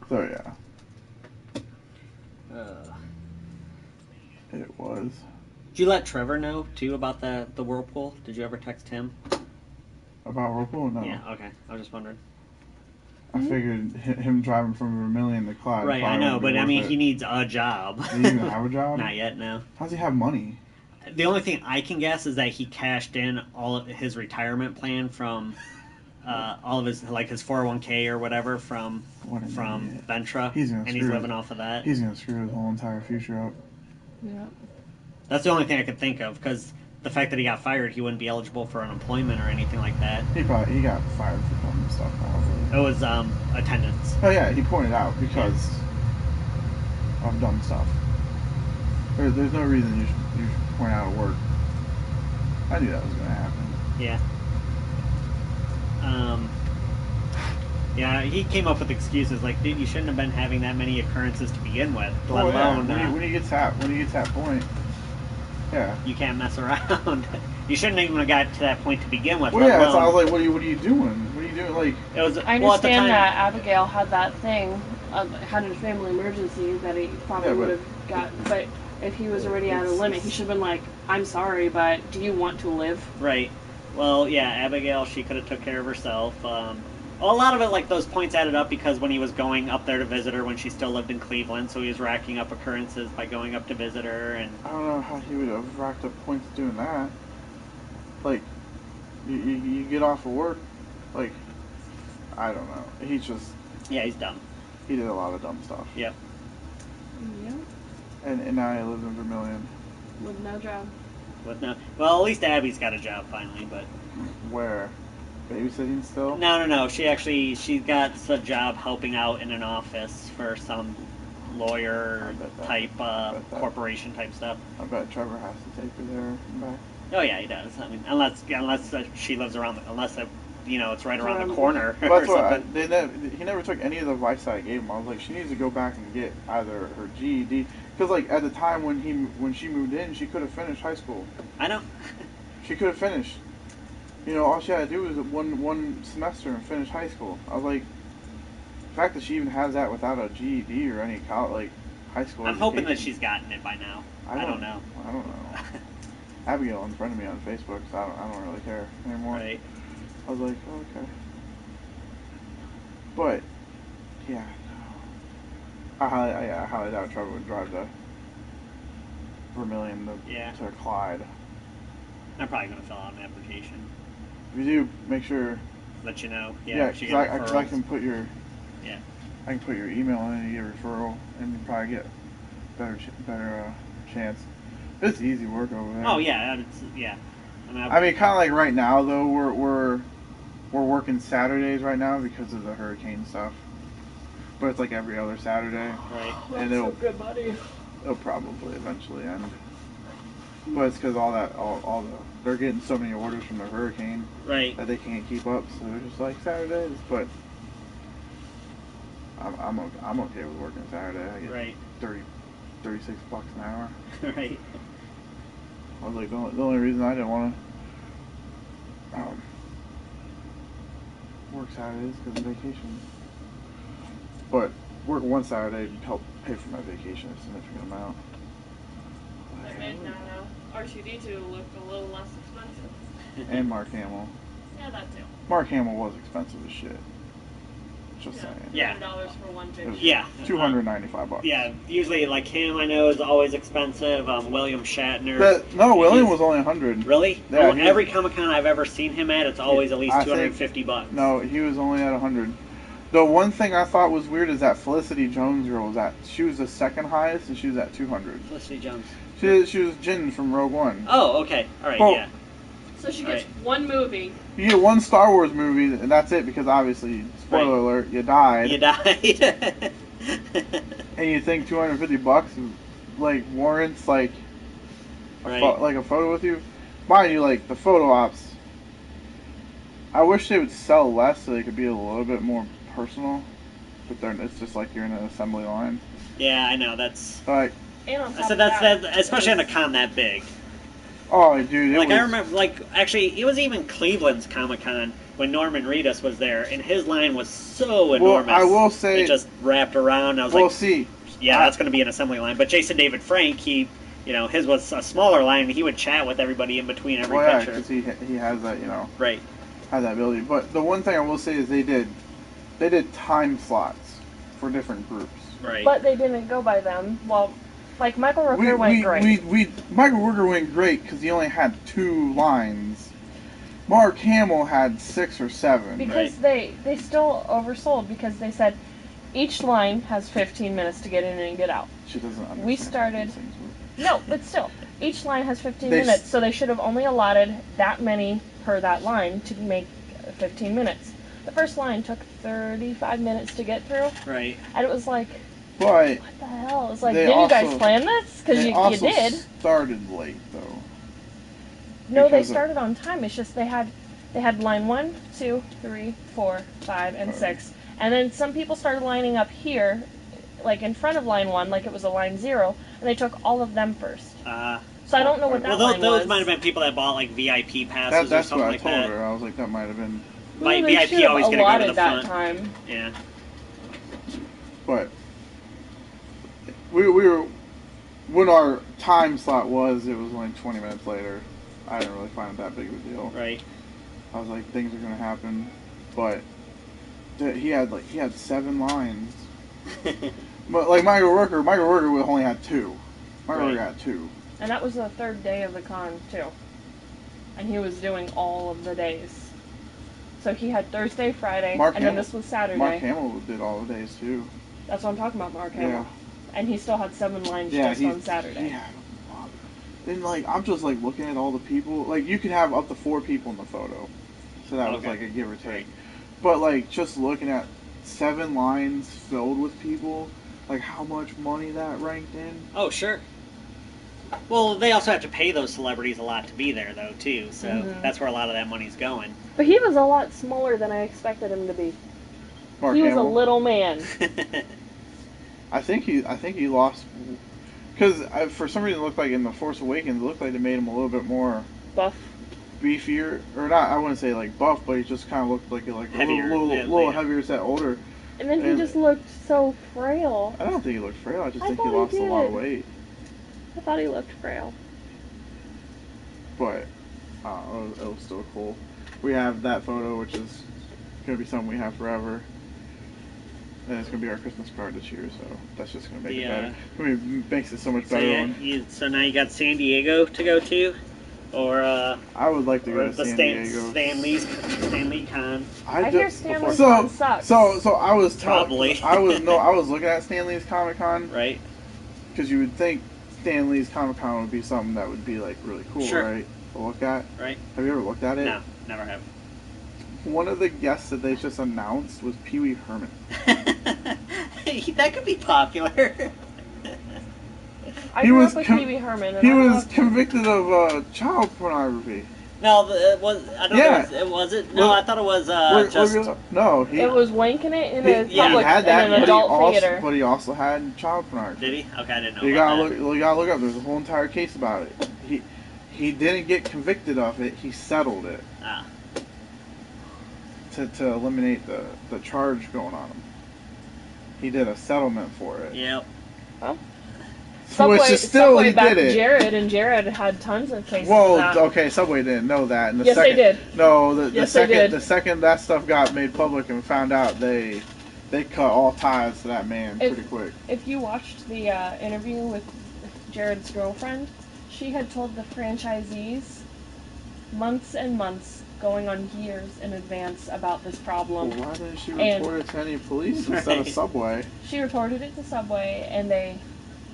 So yeah. It was. Did you let Trevor know too about the Whirlpool? Did you ever text him? About Whirlpool? No. Yeah. Okay. I was just wondering. I figured him driving from Vermilion to Clyde. Right, I know, but I mean, he needs a job. Does he even have a job? Not yet, no. How does he have money? The only thing I can guess is that he cashed in all of his retirement plan from all of his, like his 401k or whatever from Ventra, he's living off of that. He's gonna screw his whole entire future up. Yeah. That's the only thing I could think of, because the fact that he got fired, he wouldn't be eligible for unemployment or anything like that. He got fired for dumb stuff, probably. It was attendance. Oh yeah, he pointed out because of dumb stuff. There's no reason you should point out at work. I knew that was going to happen. Yeah. Yeah, he came up with excuses like, dude, you shouldn't have been having that many occurrences to begin with, let alone... When he gets that point, yeah. You can't mess around. You shouldn't even have got to that point to begin with. Well, yeah, so I was like, what are you doing? What are you doing? Like, it was, I understand that Abigail had that thing, had a family emergency that he probably would have gotten, but if he was already at a limit, he should have been like, I'm sorry, but do you want to live? Right. Well, yeah, Abigail, she could have took care of herself. A lot of it, like, those points added up because when he was going up there to visit her when she still lived in Cleveland, so he was racking up occurrences by going up to visit her. And I don't know how he would have racked up points doing that. Like, you get off of work, like, I don't know. He's just... Yeah, he's dumb. He did a lot of dumb stuff. Yep. Yep. And now he lives in Vermilion. With no job. Well, at least Abby's got a job finally, but... Where? Babysitting still? No. She got a job helping out in an office for some lawyer type corporation type stuff. I bet Trevor has to take her there and back. Oh yeah, he does. I mean, unless she lives around, unless it's right around the Around- corner But or that's what something. he never took any of the advice that I gave him. I was like, she needs to go back and get either her GED, because like at the time when she moved in, she could have finished high school. I know. She could have finished. All she had to do was one semester and finish high school. I was like, the fact that she even has that without a GED or any college, high school. I'm hoping that she's gotten it by now. I don't know. I don't know. Abigail unfriended me on Facebook, so I don't really care anymore. Right. I was like, oh, okay. But yeah, I highly doubt Trevor would drive to Vermilion to Clyde. I'm probably gonna fill out an application. If you do, make sure. Let you know. Yeah, because I can put your. Yeah. I can put your email in and get a referral, and you probably get better chance. It's easy work over there. Oh yeah, yeah. I mean, kind of like right now though, we're working Saturdays right now because of the hurricane stuff. But it's like every other Saturday. Right. And That's so good, buddy. It'll probably eventually end. But it's because they're getting so many orders from the hurricane. Right. That they can't keep up, so they're just like Saturdays. But I'm okay with working Saturday. I get 36 bucks an hour. Right. I was like, the only reason I didn't want to work Saturdays because of vacation. But work one Saturday would help pay for my vacation a significant amount. That made R2D2 look a little less expensive. And Mark Hamill. Yeah, that too. Mark Hamill was expensive as shit. Just saying. Yeah. $10 for one picture. Yeah. $295. Yeah, usually like him I know is always expensive. William Shatner. William was only $100. Really? Yeah, every Comic Con I've ever seen him at, it's always at least $250. No, he was only at $100. The one thing I thought was weird is that Felicity Jones girl she was the second highest, and she was at $200. Felicity Jones. She was Jin from Rogue One. Oh, okay. All right, yeah. So she gets one movie. You get one Star Wars movie, and that's it, because obviously, spoiler alert, you died. You died. And you think $250 like warrants like a photo with you? Mind you, like the photo ops, I wish they would sell less so they could be a little bit more personal. But it's just like you're in an assembly line. Yeah, I know. That's. Like. So that's especially on a con that big. Oh, dude! I remember, actually, it was even Cleveland's Comic-Con when Norman Reedus was there, and his line was so enormous. Well, I will say it just wrapped around. I was that's going to be an assembly line. But Jason David Frank, his was a smaller line, and he would chat with everybody in between every picture. because he has that, right, has that ability. But the one thing I will say is they did time slots for different groups. Right. But they didn't go by them. Well. Like, Michael Rooker went great. Michael Rooker went great because he only had 2 lines. Mark Hamill had 6 or 7. Because they still oversold, because they said each line has 15 minutes to get in and get out. She doesn't understand. We started... No, but still. Each line has 15 minutes, so they should have only allotted that many per that line to make 15 minutes. The first line took 35 minutes to get through. Right. And it was like... But what the hell? It's like, did you guys plan this? Because you did. Started late though. No, they started on time. It's just they had line 1, 2, 3, 4, 5, and 6, and then some people started lining up here, like in front of line 1, like it was a line 0, and they took all of them first. So I don't know what that line was. Well, those might have been people that bought like VIP passes or something like that. That's what I told her. I was like, that might have been. Well, VIP always going to go to the front. That time. Yeah. But. We were, when our time slot was, it was only 20 minutes later. I didn't really find it that big of a deal. Right. I was like, things are gonna happen, but he had 7 lines. But like Michael Rooker only had 2. Michael Rooker had 2. And that was the 3rd day of the con too. And he was doing all of the days. So he had Thursday, Friday, then this was Saturday. Mark Hamill did all the days too. That's what I'm talking about, Mark Hamill. Yeah. And he still had 7 lines just on Saturday. Yeah. Then I'm just looking at all the people. Like you could have up to 4 people in the photo, so that was like a give or take. But just looking at 7 lines filled with people, how much money that ranked in. Oh sure. Well, they also have to pay those celebrities a lot to be there, though, too. So that's where a lot of that money's going. But he was a lot smaller than I expected him to be. Mark He was Hamill. a little man. I think he lost because for some reason it looked like in the Force Awakens it looked like they made him a little bit more Buff. beefier, or not. I wouldn't say like buff, but he just kind of looked like Heavier, a little heavier, set older. And then he just looked so frail. I don't think he looked frail. I just think he lost a lot of weight. I thought he looked frail. But it was still cool. We have that photo, which is gonna be something we have forever. And it's going to be our Christmas card this year, so that's just going to make it better. I mean, it makes it so much better. So now you got San Diego to go to? Or, I would like to go to San Diego. Stan Lee Con. I hear Stan Lee Con sucks. So I was probably. I was looking at Stan Lee's Comic Con. Right. Because you would think Stan Lee's Comic Con would be something that would be like really cool, right? To look at. Right. Have you ever looked at it? No, never have. One of the guests that they just announced was Pee Wee Herman. That could be popular. I grew up with Pee Wee Herman. He was convicted of child pornography. No, it was. I don't know. It was it. No, I thought it was just. No, it was wanking it in a public, had that, in an adult theater. But he also had child pornography. Did he? Okay, I didn't know. You gotta look up. There's a whole entire case about it. He didn't get convicted of it. He settled it. Ah. To eliminate the charge going on him. He did a settlement for it. Yep. Well, which is still Subway he did it. Jared had tons of cases. Whoa, of that. okay, Subway didn't know that. And yes, they did. No, the second that stuff got made public and found out, they cut all ties to that man pretty quick. If you watched the interview with Jared's girlfriend, she had told the franchisees months and months, going on years in advance about this problem. Well, why didn't she report it to any police instead of Subway? She reported it to Subway, and they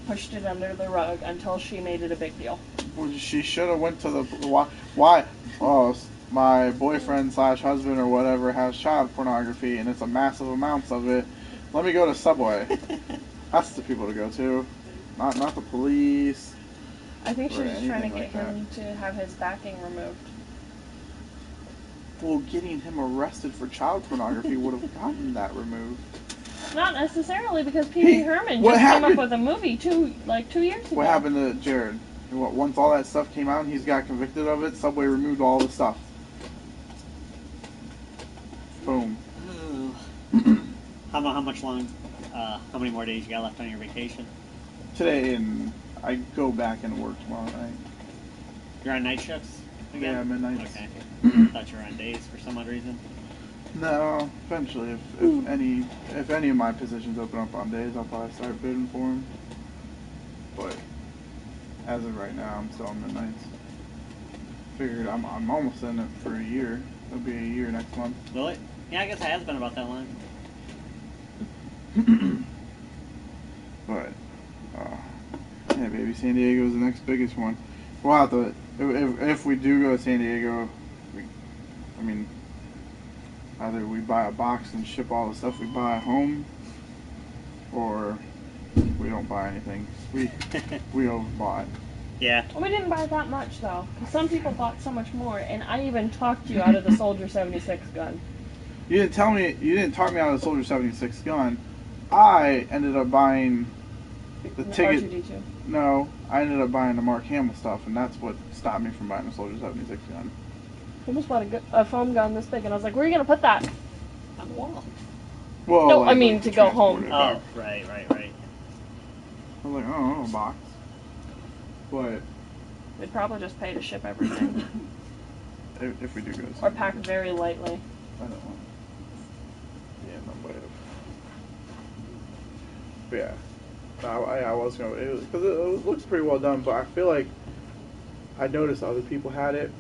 pushed it under the rug until she made it a big deal. Well, she should have went to the... Why? Oh, my boyfriend / husband or whatever has child pornography, and it's a massive amounts of it. Let me go to Subway. That's the people to go to. Not the police. I think she was trying to get him to have his backing removed. Well, getting him arrested for child pornography would have gotten that removed. Not necessarily, because Pee Wee Herman just came up with a movie 2 years ago. What happened to Jared? Once all that stuff came out and he's got convicted of it, Subway removed all the stuff. Boom. How many more days you got left on your vacation? Today, and I go back and work tomorrow night. You're on night shifts again? Yeah, midnight. Okay. I thought you were on days for some odd reason. No, eventually, if any of my positions open up on days, I'll probably start bidding for them. But as of right now, I'm still on midnights. Figured I'm almost in it for a year. It'll be a year next month. Will it? Yeah, I guess it has been about that long. But yeah, baby, San Diego is the next biggest one. We'll have to, if we do go to San Diego, either we buy a box and ship all the stuff we buy home, or we don't buy anything. We overbought. Yeah. Well, we didn't buy that much though. Some people bought so much more, and I even talked you out of the Soldier 76 gun. You didn't talk me out of the Soldier 76 gun. I ended up buying the ticket. R2-D2. No, I ended up buying the Mark Hamill stuff, and that's what stopped me from buying the Soldier 76 gun. I almost bought a foam gun this big, and I was like, where are you going to put that? On the wall. Well, no, I mean to go home. Oh, right. I was like, oh, a box. But we'd probably just pay to ship everything. if we do go. Or pack very lightly. I don't want. Yeah, no way. But yeah. I was going to, because it looks pretty well done, but I feel like I noticed other people had it.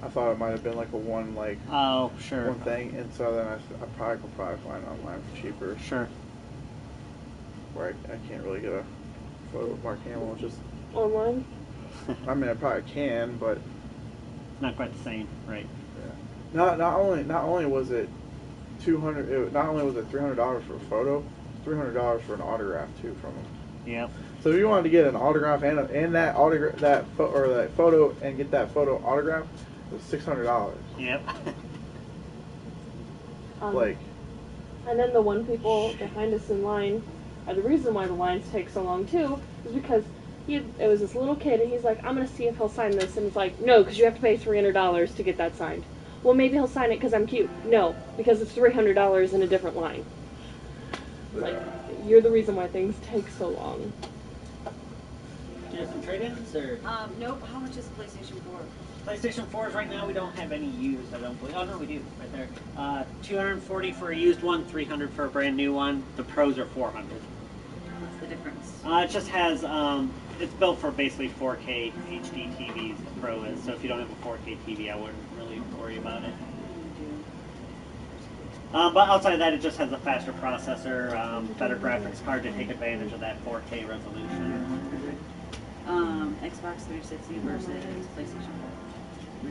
I thought it might have been like a one thing, and so then I probably could find it online for cheaper. Sure. Where I can't really get a photo of Mark Hamill, just online. I mean, I probably can, but not quite the same, right? Yeah. Not only was it $200. Not only was it $300 for a photo, $300 for an autograph too from him. Yep. So if you wanted to get an autograph and that photo and get that photo autograph, it was $600. Yep. Like. And then the one people behind us in line, the reason why the lines take so long too, is because it was this little kid, and he's like, I'm going to see if he'll sign this. And it's like, no, because you have to pay $300 to get that signed. Well, maybe he'll sign it because I'm cute. No, because it's $300 in a different line. Like, you're the reason why things take so long. Do you have some trade-ins, or? Nope. How much is the PlayStation 4? PlayStation 4s right now, we don't have any used, I don't believe. Oh, no, we do, right there. $240 for a used one, $300 for a brand new one. The Pros are $400. What's the difference? It just has, it's built for basically 4K HD TVs, the Pro is. So if you don't have a 4K TV, I wouldn't really worry about it. But outside of that, it just has a faster processor, better graphics card to take advantage of that 4K resolution. Xbox 360 versus PlayStation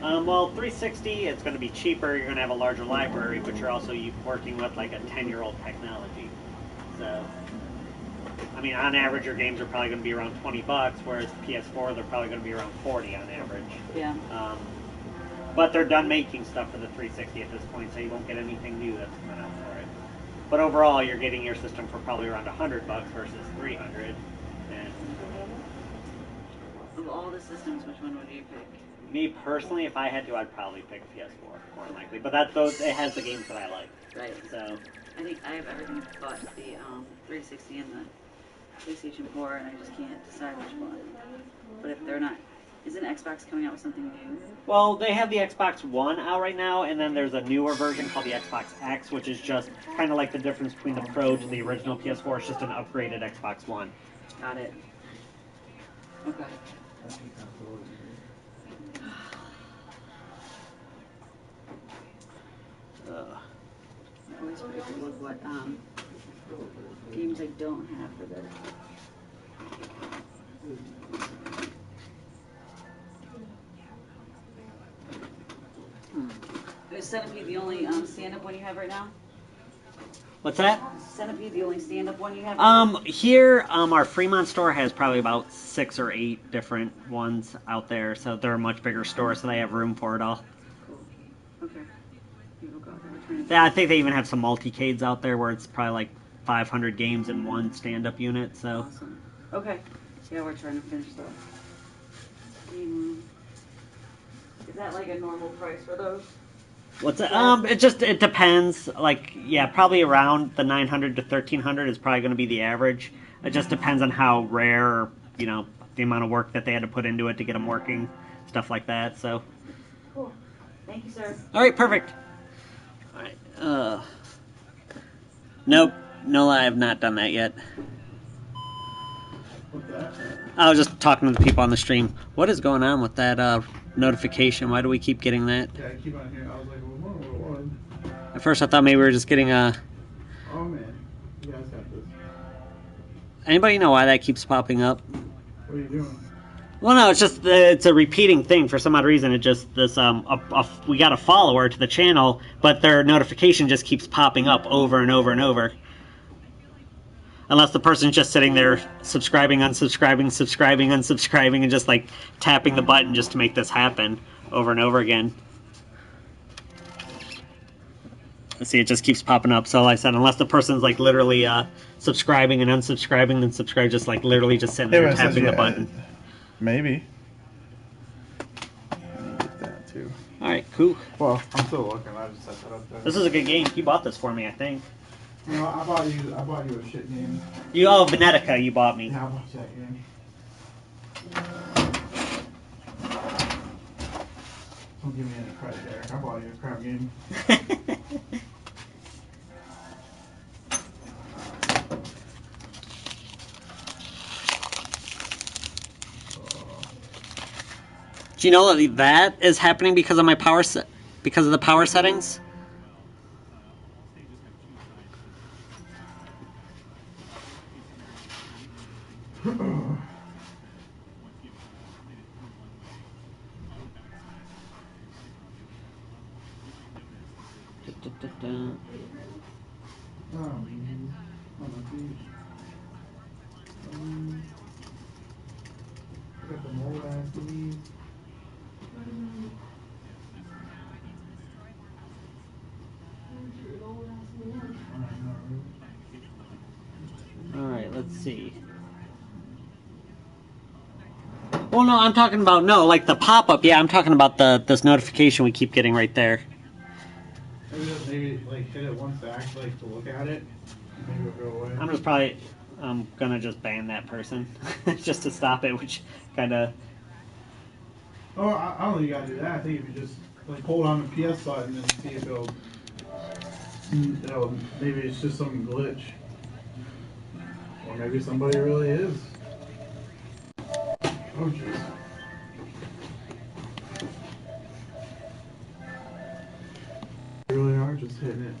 4. Well, 360, it's going to be cheaper. You're going to have a larger library, but you're also working with like a 10-year-old technology. So, I mean, on average, your games are probably going to be around $20, whereas PS4, they're probably going to be around 40 on average. Yeah. But they're done making stuff for the 360 at this point, so you won't get anything new that's coming out for it. But overall, you're getting your system for probably around $100 versus $300. And Of all the systems, which one would you pick? me personally, if I had to, I'd probably pick PS4 more than likely. But it has the games that I like. Right. So I think I have everything but the 360 and the PlayStation 4, and I just can't decide which one. But if they're not, isn't Xbox coming out with something new? well, they have the Xbox One out right now, and then there's a newer version called the Xbox X, which is just kind of like the difference between the Pro to the original PS4. It's just an upgraded Xbox One. Got it. Okay. I always forget to look what games I don't have for this. Is Centipede the only stand-up one you have right now? What's that? Centipede the only stand-up one you have right now? Here, our Fremont store has probably about 6 or 8 different ones out there, so they're a much bigger store, so they have room for it all. Cool. Okay. Yeah, I think they even have some multicades out there where it's probably like 500 games in one stand-up unit, so. Awesome. Okay. Yeah, we're trying to finish that. Is that like a normal price for those? What's that? It depends. Like, yeah, probably around the 900 to 1300 is probably going to be the average. It just depends on how rare, or, you know, the amount of work that they had to put into it to get them working, stuff like that. So. Cool. Thank you, sir. All right, perfect. All right. Nope. No, I have not done that yet. I was just talking to the people on the stream. What is going on with that notification? Why do we keep getting that? Yeah, I keep on hearing. I was like, well, what? At first, I thought maybe we were just getting a. Oh man, you guys got this. Anybody know why that keeps popping up? What are you doing? Well, no, it's just it's a repeating thing for some odd reason. It just this we got a follower to the channel, but their notification just keeps popping up over and over and over. Unless the person's just sitting there subscribing, unsubscribing, subscribing, unsubscribing, and just like tapping the button just to make this happen over and over again. See, it just keeps popping up. So like I said, unless the person's like literally subscribing and unsubscribing, then subscribe, just like literally just sitting there tapping the button. Maybe. I need to get that too. All right, cool. Well, I'm still looking. I just set that up there. This is a good game. You bought this for me, I think. No, I bought you a shit game. Venetica, you bought me. Yeah, I bought you that game. Don't give me any credit, Derek. I bought you a crap game. Do you know that is happening because of my because of the power settings? see. Well, no, I'm talking about, no, like the pop-up. Yeah, I'm talking about this notification we keep getting right there. Maybe like hit it once to actually to look at it. Maybe it'll go away. I'm just probably gonna just ban that person just to stop it, which kind of. Oh, I don't think you gotta do that. I think if you just like hold on the PS button and see if it'll maybe it's just some glitch, or maybe somebody really is. Oh jeez. They really are just hitting it.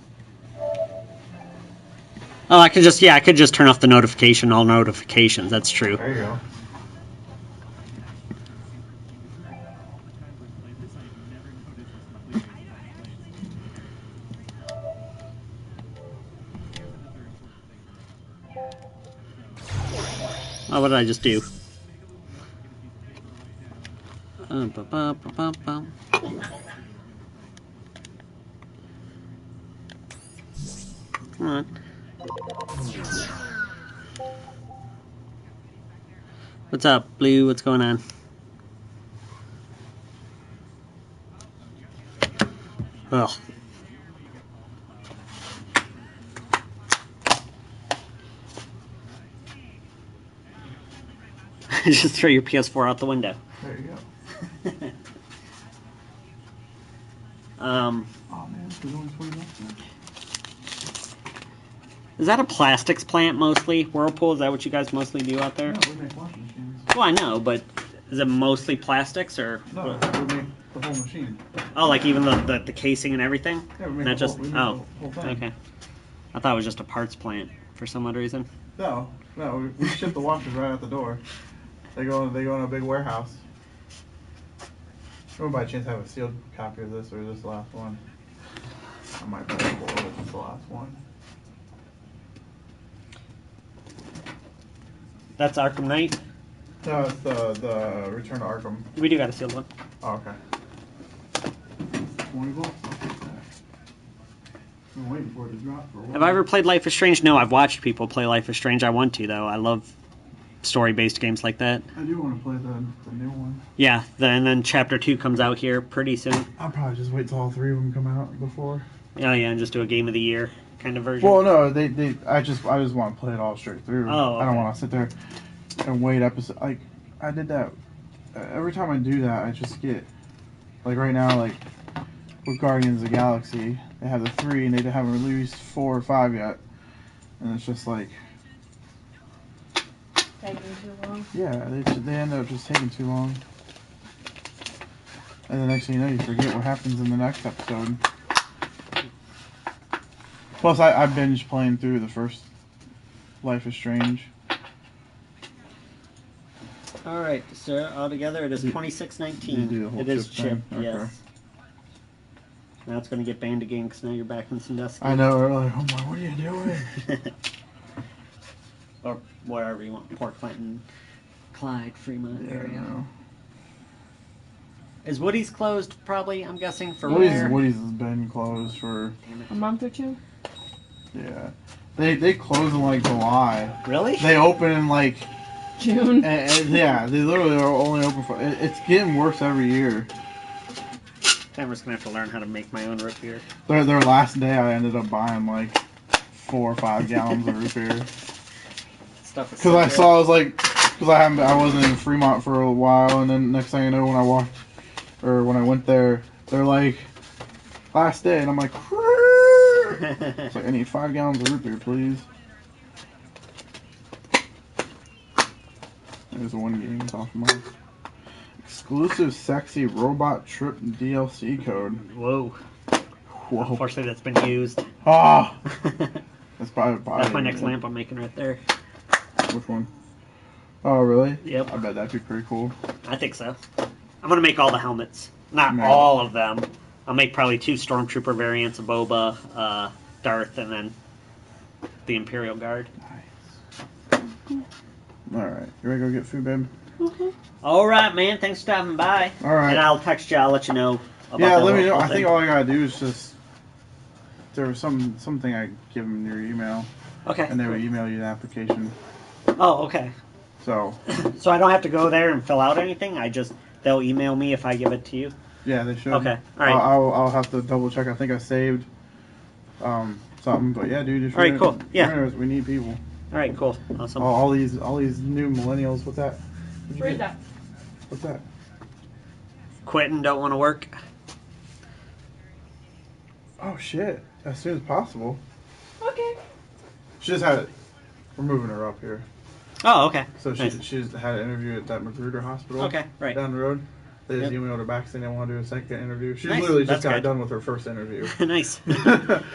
Oh, I could just turn off the notification, all notifications. That's true. There you go. Oh, what did I just do? Come on. What's up, Blue? What's going on? Ugh. Just throw your PS4 out the window. There you go. Oh man, there's only 20 bucks now. Is that a plastics plant mostly? Whirlpool, is that what you guys mostly do out there? No, we make washing machines. Well, I know, but is it mostly plastics or? No, we make the whole machine. Oh, like even the casing and everything? Yeah, we make Not the just whole, we make oh, the whole thing. okay. I thought it was just a parts plant for some odd reason. No, we ship the washers right out the door. They go in a big warehouse. I by chance have a sealed copy of this, or is this the last one? I might buy it if it's the last one. That's Arkham Knight? No, it's the Return to Arkham. We do got a sealed one. Oh, okay. 20 bucks? I'll take that. I'm waiting for it to drop for a while. Have I ever played Life is Strange? No, I've watched people play Life is Strange. I want to, though. I love story-based games like that. I do want to play the new one. Yeah, and then Chapter 2 comes out here pretty soon. I'll probably just wait till all three of them come out before. Oh, yeah, and just do a Game of the Year kind of version. Well, no, I just want to play it all straight through. Oh, okay. I don't want to sit there and wait episode. Like, I did that. Every time I do that, I just get, like right now, like with Guardians of the Galaxy, they have the 3 and they haven't released 4 or 5 yet, and it's just like, Taking too long. yeah, they end up just taking too long, and the next thing you know, you forget what happens in the next episode. Plus, I binged playing through the first Life is Strange. All right, sir. Altogether, it is $26.19. It is chip, okay. yes. Now it's going to get banned again because now you're back in Sandusky. I know. We're like, oh my, what are you doing? Or wherever you want. Port Clinton, Clyde, Fremont area. No. Is Woody's closed? Probably. I'm guessing for where? Woody's has been closed for a month or two. Yeah, they close in like July. Really? They open in like June. And yeah, they literally are only open for. It's getting worse every year. I'm just gonna have to learn how to make my own root beer. Their last day, I ended up buying like 4 or 5 gallons of root beer. Stuff. Because I saw, I was like, because I wasn't in Fremont for a while, and then next thing I know, when I walked or when I went there, they're like, last day, and I'm like, it's like, I need 5 gallons of root beer, please. There's one game off my exclusive sexy robot trip DLC code. Whoa. Whoa. Unfortunately, that's been used. Ah! That's probably That's my next lamp I'm making right there. Which one? Oh, really? Yep. I bet that'd be pretty cool. I think so. I'm gonna make all the helmets. Not No. all of them. I'll make probably 2 Stormtrooper variants of Boba, Darth, and then the Imperial Guard. Nice. Alright. You ready to go get food, babe? Alright, man. Thanks for stopping by. Alright. And I'll text you. I'll let you know about Yeah, that let me know. whole I think thing. all I gotta do is just... There was something I give them your email, Okay. and they would email you the application. Oh, okay. So. So I don't have to go there and fill out anything. They'll email me if I give it to you. Yeah, they should. Okay. All right. I'll have to double check. I think I saved something, but yeah, dude. All right. Cool. Yeah. We need people. All right. Cool. Awesome. All these new millennials. What's that? Read that. What's that? Quitting. Don't want to work. Oh shit! As soon as possible. Okay. She just had it. We're moving her up here. Oh, okay. So Nice. she just had an interview at that Magruder Hospital. Okay. Right. Down the road. They just Yep. emailed her back saying they want to do a second interview. She Nice. literally That's just got good. done with her first interview. Nice.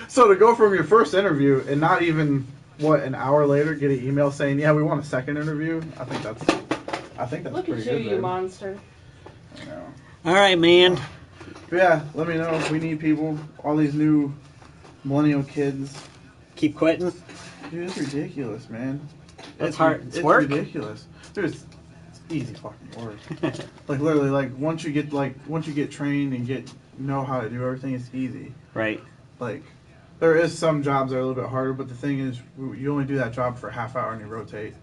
So to go from your first interview and not even an hour later get an email saying, yeah, we want a second interview. I think that's Look pretty at you, good. you man. monster. I know. All right, man. But yeah, let me know. We need people. All these new millennial kids. Keep quitting. Dude, it's ridiculous, man. It's hard. It's work. Ridiculous. Dude, it's easy fucking work. Like literally, like once you get trained and know how to do everything, it's easy. Right. Like there is some jobs that are a little bit harder, but the thing is, you only do that job for a half hour and you rotate.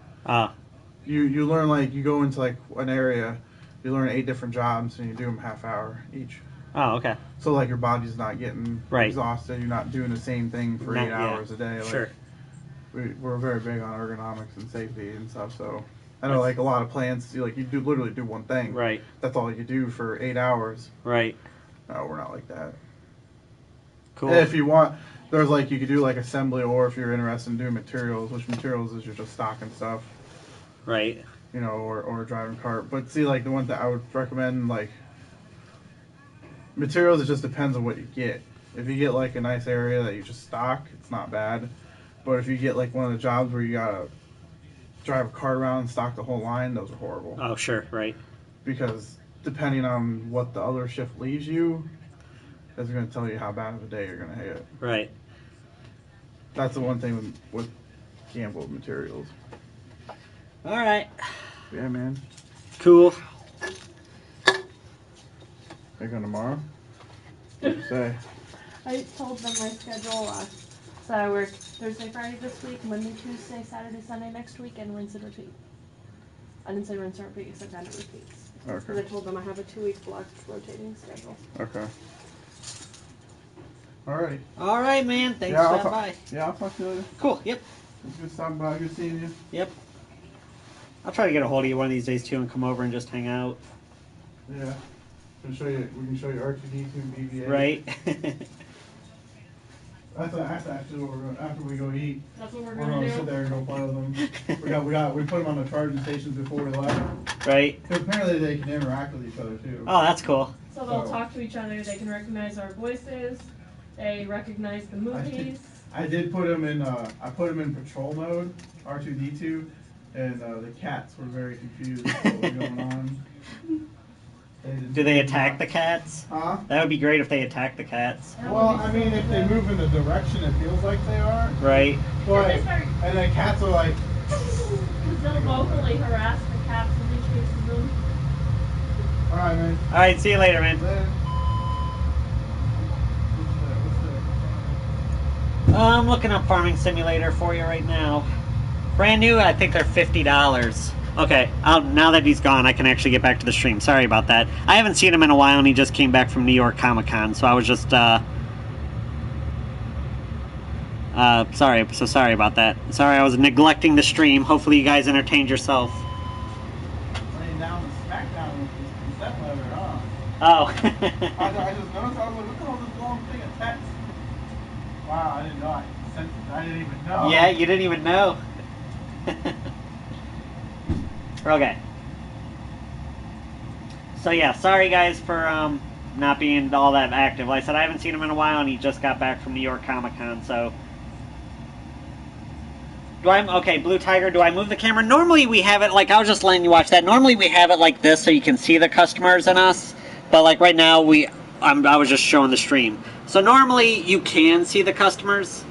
You learn, like you go into like an area, you learn 8 different jobs and you do them half hour each. Oh, okay. So like your body's not getting Right. exhausted. You're not doing the same thing for 8 hours a day. Like, Sure. We're very big on ergonomics and safety and stuff. So I know like a lot of plants, you literally do one thing. Right. That's all you do for 8 hours. Right. No, we're not like that. Cool. And if you want, there's like you could do like assembly, or if you're interested in doing materials, which materials is you're just stocking stuff. Right. You know, or driving cart. But see, like the one that I would recommend, like materials, it just depends on what you get. If you get like a nice area that you just stock, it's not bad. But if you get like one of the jobs where you gotta drive a cart around and stock the whole line, those are horrible. Oh, sure. Right. Because depending on what the other shift leaves you, that's going to tell you how bad of a day you're going to hit. Right. That's the one thing with gamble materials. All right. Yeah, man. Cool. Are you going tomorrow? What'd you say? I told them my schedule. So I work Thursday, Friday this week, Monday, Tuesday, Saturday, Sunday next week, and rinse and repeat. I didn't say rinse and repeat, I said that it repeats. Because I Okay. told them I have a 2-week blocked rotating schedule. Okay. Alrighty. All right, man. Thanks Yeah, for I'll stopping by. Yeah, I'll talk to you later. Cool. Yep. It's good stopping by. Good seeing you. Yep. I'll try to get a hold of you one of these days too, and come over and just hang out. Yeah. We can show you R2D2 BVA. Right. That's actually what we're going after we go eat. That's what we're We're going gonna to sit do. there and go play with them. We put them on the charging stations before we left. Right. 'Cause apparently they can interact with each other too. Oh, that's cool. So they'll So- talk to each other, they can recognize our voices, they recognize the movies. I did put them in. I put them in patrol mode, R2D2, and the cats were very confused with what was going on. Do they attack the cats? Huh? That would be great if they attack the cats. Well, I mean, if they move in the direction it feels like they are, Right. but If they start- and then cats are like, Because they'll vocally harass the cats when they chase them. all right, man. All right. See you later, man. Later. I'm looking up Farming Simulator for you right now. Brand new. I think they're $50. Okay. Now that he's gone, I can actually get back to the stream. Sorry about that. I haven't seen him in a while, and he just came back from New York Comic Con, so I was just sorry. So sorry about that. Sorry, I was neglecting the stream. Hopefully, you guys entertained yourself. Laying down the SmackDown with this cassette leather, huh? Oh. I just noticed. I was like, look at all this long thing of text. Wow, I didn't know. I didn't even know. Yeah, you didn't even know. Okay. So yeah, sorry guys for not being all that active. Like I said, I haven't seen him in a while, and he just got back from New York Comic Con. So, okay, Blue Tiger? Do I move the camera? Normally we have it like I was just letting you watch that. Normally we have it like this, so you can see the customers and us. But like right now, I was just showing the stream. So normally you can see the customers.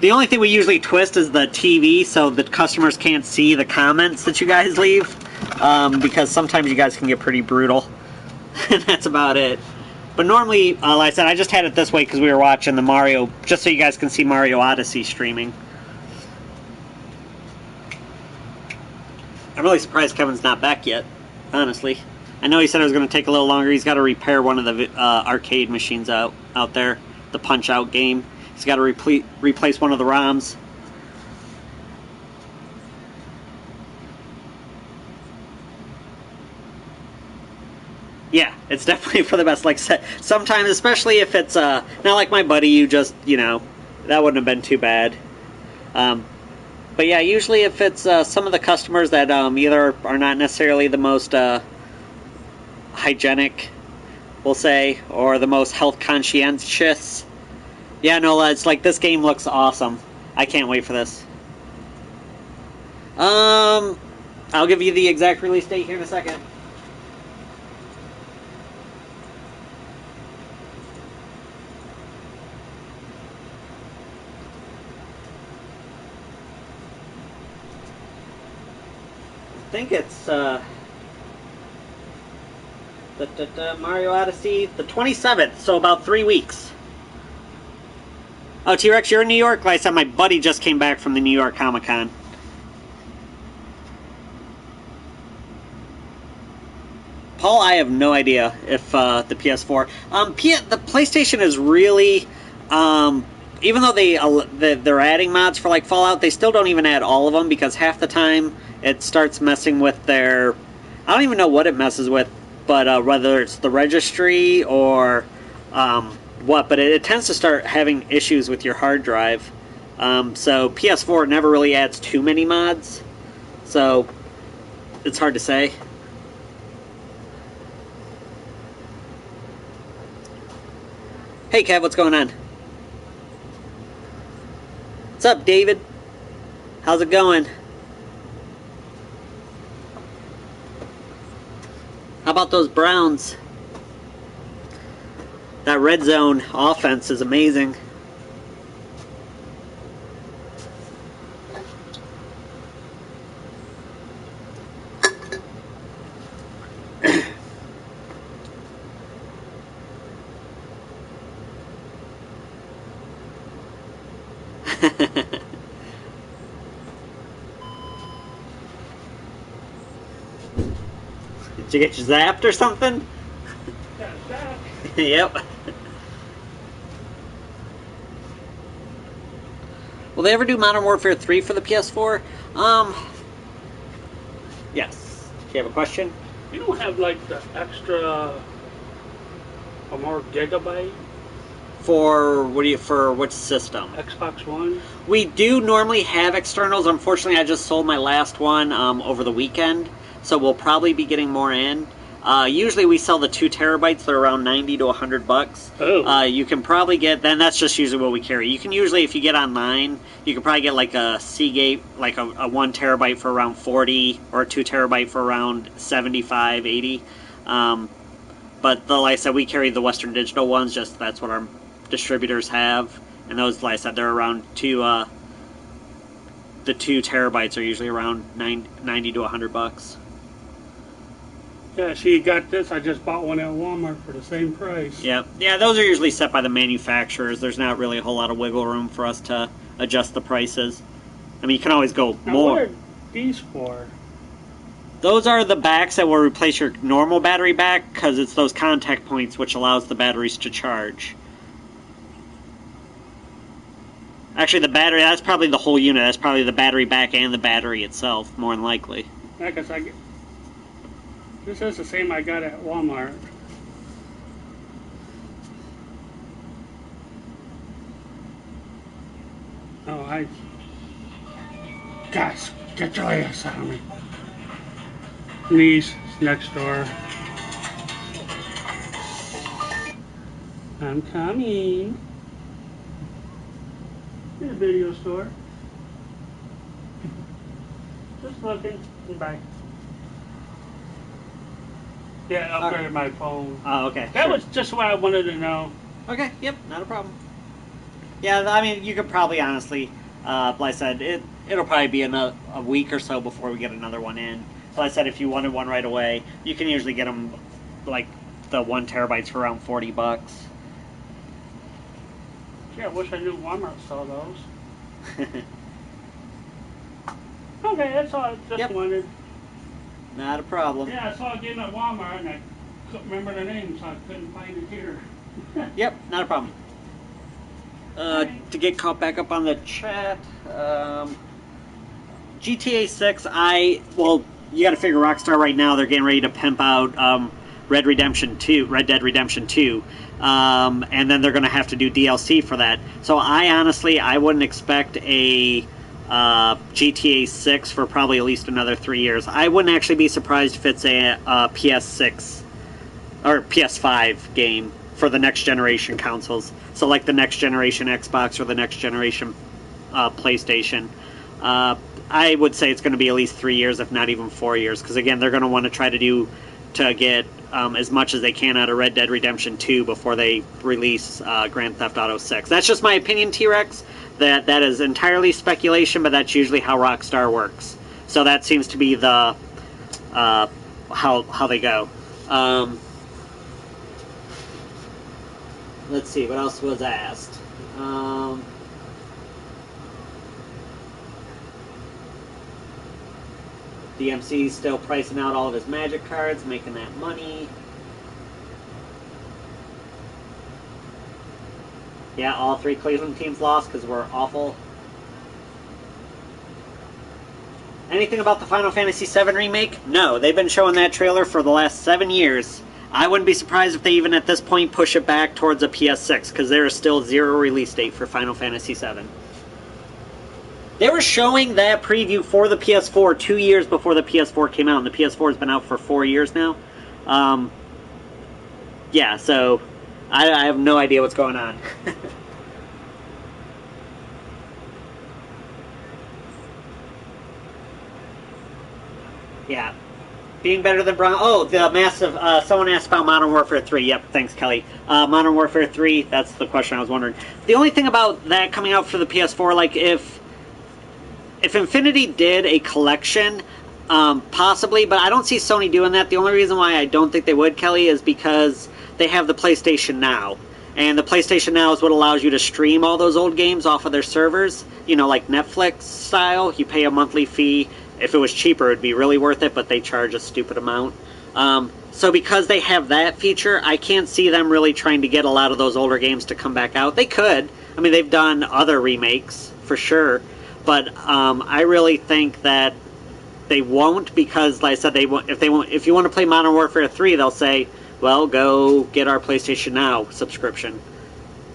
The only thing we usually twist is the TV so the customers can't see the comments that you guys leave, because sometimes you guys can get pretty brutal, and that's about it. But normally, like I said, I just had it this way because we were watching the Mario, just so you guys can see Mario Odyssey streaming. I'm really surprised Kevin's not back yet, honestly. I know he said it was going to take a little longer. He's got to repair one of the arcade machines out there, the Punch-Out game. He's got to replace one of the ROMs. Yeah, it's definitely for the best. Like, sometimes, especially if it's not like my buddy, you just, that wouldn't have been too bad. But yeah, usually if it's some of the customers that either are not necessarily the most hygienic, we'll say, or the most health conscientious. Yeah, no, it's like, this game looks awesome. I can't wait for this. I'll give you the exact release date here in a second. I think it's Mario Odyssey, the 27th, so about 3 weeks. Oh, T-Rex, you're in New York? Like I said, my buddy just came back from the New York Comic-Con. Paul, I have no idea if the PS4... the PlayStation is really... even though they're adding mods for like Fallout, they still don't even add all of them, because half the time it starts messing with their... I don't even know what it messes with, but whether it's the registry or what, but it tends to start having issues with your hard drive. So PS4 never really adds too many mods, so it's hard to say. Hey Kev, what's going on? What's up, David? How's it going? How about those Browns? That red zone offense is amazing. Did you get zapped or something? Yep. Will they ever do Modern Warfare 3 for the PS4? Yes. Do you have a question? You don't have like the extra or more gigabyte? For which system? Xbox One? We do normally have externals. Unfortunately, I just sold my last one over the weekend, so we'll probably be getting more in. Usually we sell the 2 terabytes. They're around $90 to $100. Oh. You can probably get, then that's just usually what we carry. You can usually, if you get online, you can probably get like a Seagate, like a 1 terabyte for around 40, or a 2 terabyte for around 75, 80. But like I said, we carry the Western Digital ones, just that's what our distributors have. And those, like I said, they're around the 2 terabytes are usually around $90 to $100. Yeah, see, you got this. I just bought one at Walmart for the same price. Yeah, those are usually set by the manufacturers. There's not really a whole lot of wiggle room for us to adjust the prices. I mean, you can always go Now, more. what are these for? Those are the backs that will replace your normal battery back, because it's those contact points which allows the batteries to charge. Actually, the battery, that's probably the whole unit. That's probably the battery back and the battery itself, more than likely. I guess this is the same I got at Walmart. Oh, Guys, get your ass out of me. Niece, next door. I'm coming. In the video store. Just looking. Bye. Yeah, I upgraded my phone. Oh, okay. That sure. was just what I wanted to know. Okay, yep, not a problem. Yeah, I mean, you could probably honestly, like I said, it'll probably be a week or so before we get another one in. Like I said, if you wanted one right away, you can usually get them, like, the 1 terabytes for around $40. Yeah, I wish I knew Walmart saw those. Okay, that's all I just wanted. Not a problem. Yeah, I saw it again at Walmart, and I couldn't remember the name, so I couldn't find it here. Yep, not a problem. To get caught back up on the chat, GTA 6, well, you gotta figure Rockstar right now, they're getting ready to pimp out Red Dead Redemption 2, and then they're gonna have to do DLC for that. So I wouldn't expect a GTA 6 for probably at least another 3 years. I wouldn't actually be surprised if it's a PS6 or PS5 game for the next generation consoles. So like the next generation Xbox or the next generation PlayStation. I would say it's going to be at least 3 years, if not even 4 years, because again, they're going to want to try to get as much as they can out of Red Dead Redemption 2 before they release Grand Theft Auto 6. That's just my opinion, T-Rex. That is entirely speculation, but that's usually how Rockstar works. So that seems to be the how they go. Let's see, what else was asked? DMC's still pricing out all of his Magic cards, making that money. Yeah, all 3 Cleveland teams lost because we're awful. Anything about the Final Fantasy VII Remake? No, they've been showing that trailer for the last 7 years. I wouldn't be surprised if they even at this point push it back towards a PS6, because there is still 0 release date for Final Fantasy VII. They were showing that preview for the PS4 2 years before the PS4 came out, and the PS4 has been out for 4 years now. Yeah, so I have no idea what's going on. Yeah. Being better than Brown. Oh, the massive. Someone asked about Modern Warfare 3. Yep, thanks, Kelly. Modern Warfare 3, that's the question I was wondering. The only thing about that coming out for the PS4, like if Infinity did a collection, possibly, but I don't see Sony doing that. The only reason why I don't think they would, Kelly, is because they have the PlayStation Now. And the PlayStation Now is what allows you to stream all those old games off of their servers. You know, like Netflix style. You pay a monthly fee. If it was cheaper, it would be really worth it, but they charge a stupid amount. So because they have that feature, I can't see them really trying to get a lot of those older games to come back out. They could. I mean, they've done other remakes, for sure. But I really think that they won't, because, like I said, if you want to play Modern Warfare 3, they'll say, well, go get our PlayStation Now subscription.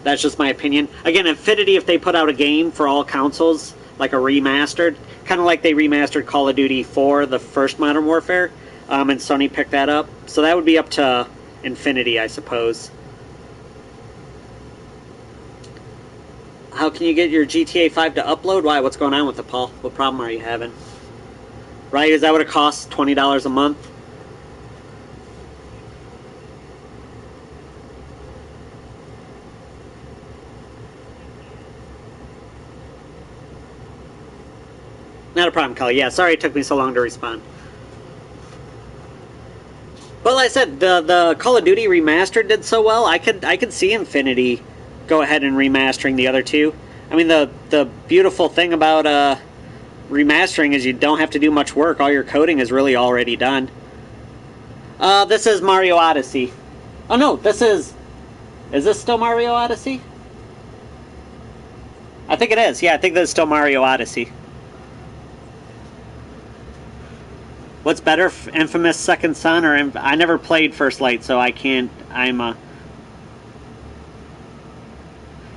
That's just my opinion. Again, Infinity, if they put out a game for all consoles, like a remastered, kind of like they remastered Call of Duty 4, the first Modern Warfare, and Sony picked that up. So that would be up to Infinity, I suppose. How can you get your GTA 5 to upload? Why? What's going on with it, Paul? What problem are you having? Right? Is that what it costs? $20 a month? Not a problem, Kelly. Yeah, sorry it took me so long to respond. But like I said, the Call of Duty remastered did so well. I could see Infinity go ahead and remastering the other two. I mean, the beautiful thing about remastering is you don't have to do much work. All your coding is really already done. This is Mario Odyssey. Oh no, this is this still Mario Odyssey? I think it is. Yeah, I think this is still Mario Odyssey. What's better, Infamous Second Son or I never played First Light, so I can't.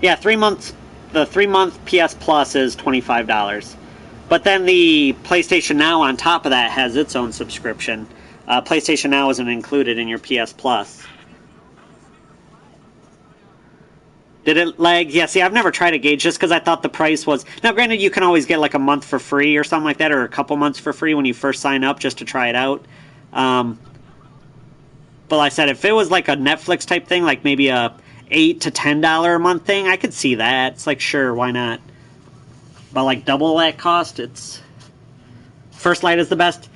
Yeah, 3 months. The 3-month PS Plus is $25, but then the PlayStation Now on top of that has its own subscription. PlayStation Now isn't included in your PS Plus. Did it lag? Yeah, see, I've never tried to gauge just because I thought the price was... Now, granted, you can always get like a month for free or something like that, or a couple months for free when you first sign up just to try it out. But like I said, if it was like a Netflix type thing, like maybe a $8 to $10 a month thing, I could see that. It's like, sure, why not? But like double that cost, it's... First Light is the best.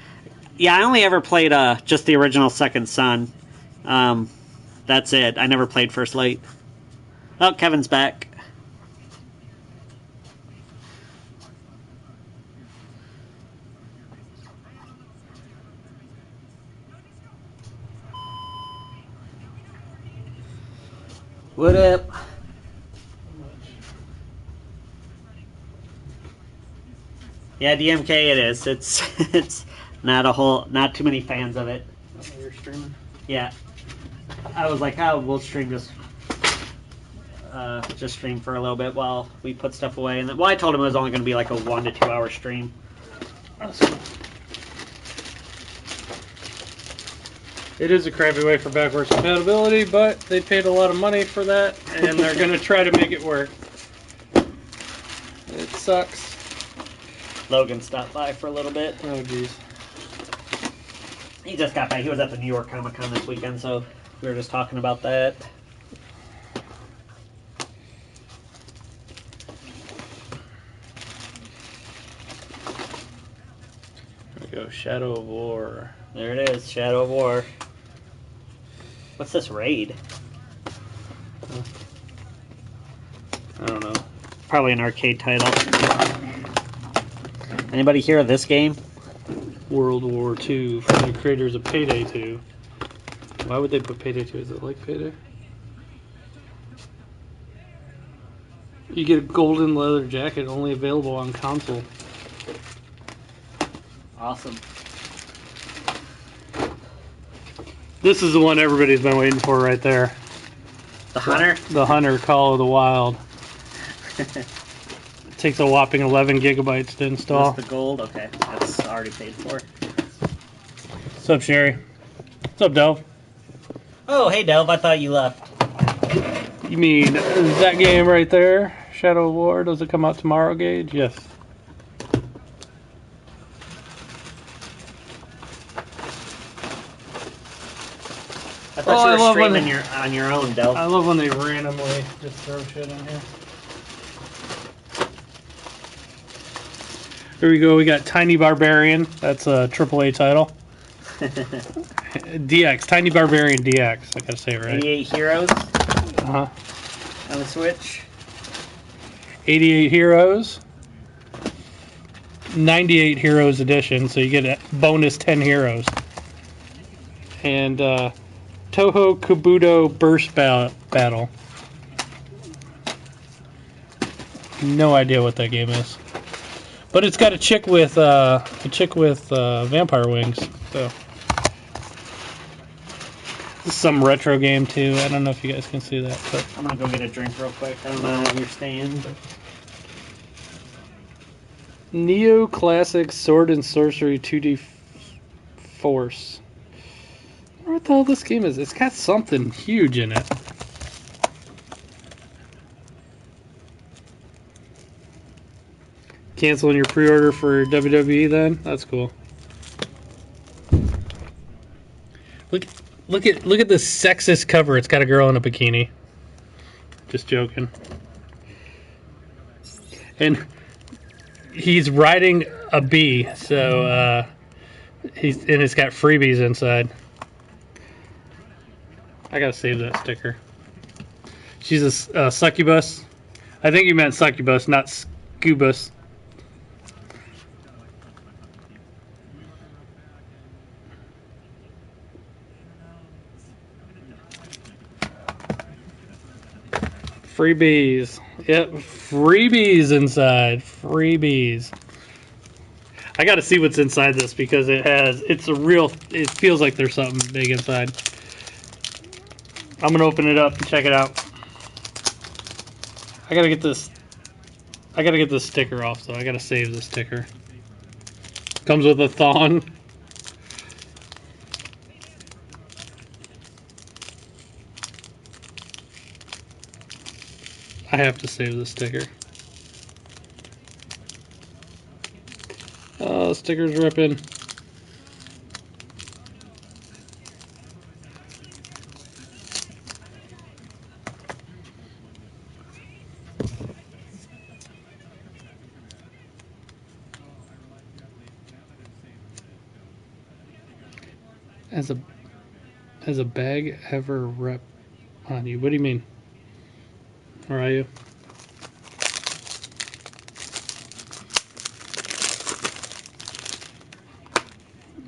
Yeah, I only ever played just the original Second Son. That's it. I never played First Light. Oh, Kevin's back. What up? Yeah, DMK it is. It's not too many fans of it. Oh, you're streaming? Yeah. I was like, oh, we'll stream just stream for a little bit while we put stuff away. And then, well, I told him it was only going to be like a 1 to 2 hour stream. That's cool. It is a crappy way for backwards compatibility, but they paid a lot of money for that, and they're going to try to make it work. It sucks. Logan stopped by for a little bit. Oh, jeez. He just got back. He was at the New York Comic Con this weekend, so we were just talking about that. There we go, Shadow of War. There it is, Shadow of War. What's this raid? I don't know. Probably an arcade title. Anybody hear of this game? World War II from the creators of Payday 2. Why would they put Payday 2? Is it like Payday? You get a golden leather jacket only available on console. Awesome. This is the one everybody's been waiting for right there. The Hunter? The Hunter Call of the Wild. It takes a whopping 11 gigabytes to install. That's the gold? Okay, that's already paid for. What's up, Sherry? What's up, Delv? Oh, hey, Delv, I thought you left. You mean that game right there? Shadow of War? Does it come out tomorrow, Gage? Yes. I thought you were streaming on your own, Delv. I love when they randomly just throw shit in here. Here we go. We got Tiny Barbarian. That's a AAA title. DX. Tiny Barbarian DX. I gotta say it right. 88 Heroes Uh-huh. on the Switch. 88 Heroes. 98 Heroes Edition. So you get a bonus 10 heroes. And Toho Kabuto Burst Battle. No idea what that game is. But it's got a chick with vampire wings. So this is some retro game too. I don't know if you guys can see that, but I'm gonna go get a drink real quick. I don't know where you're staying. Neo Classic Sword and Sorcery 2D Force. I don't know what the hell this game is. It's got something huge in it. Canceling your pre-order for WWE then? That's cool. Look at this sexist cover. It's got a girl in a bikini. Just joking. And he's riding a bee, so it's got freebies inside. I gotta save that sticker. She's a succubus. I think you meant succubus, not scubus. Freebies. Yep, freebies inside. Freebies. I gotta see what's inside this because it feels like there's something big inside. I'm gonna open it up and check it out. I gotta get this sticker off, so I gotta save the sticker. Comes with a thong. I have to save the sticker. Oh, the sticker's ripping. Has a bag ever rep on you? What do you mean? Where are you?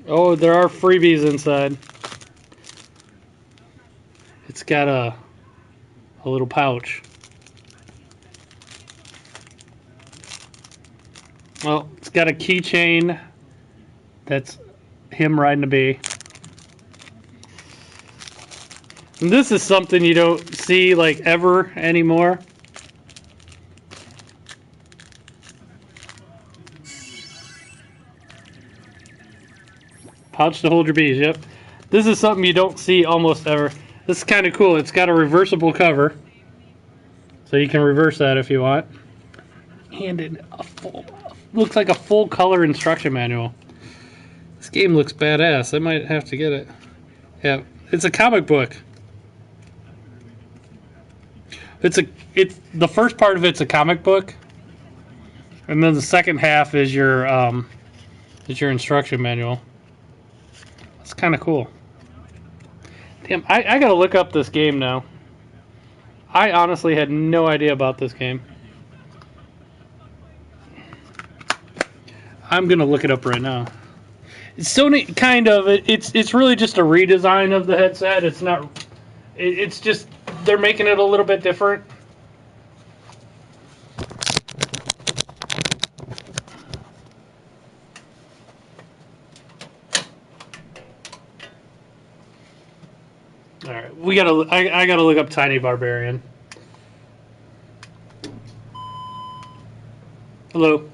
Oh, there are freebies inside. It's got a a little pouch. Well, it's got a keychain that's him riding a bee. And this is something you don't see like ever anymore. Pouch to hold your bees, yep. This is something you don't see almost ever. This is kind of cool. It's got a reversible cover. So you can reverse that if you want. And looks like a full color instruction manual. This game looks badass. I might have to get it. Yeah, it's a comic book. It's the first part of it's a comic book, and then the second half is your instruction manual. It's kind of cool. Damn, I gotta look up this game now. I honestly had no idea about this game. I'm gonna look it up right now. Sony kind of it's really just a redesign of the headset. It's not. It's just they're making it a little bit different. All right, we gotta. I gotta look up Tiny Barbarian. Hello.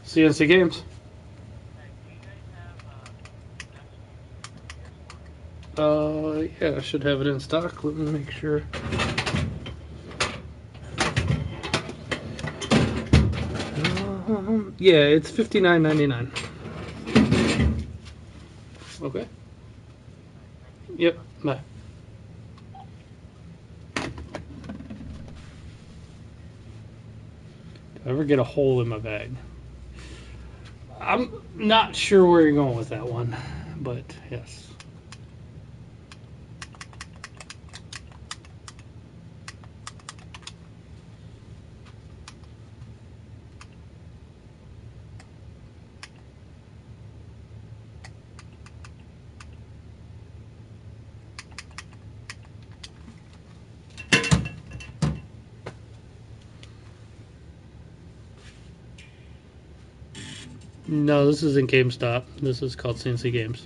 CNC Games. Yeah, I should have it in stock. Let me make sure. Yeah, it's $59.99. Okay. Yep. Bye. Do I ever get a hole in my bag? I'm not sure where you're going with that one, but yes. No, this isn't GameStop. This is called CNC Games.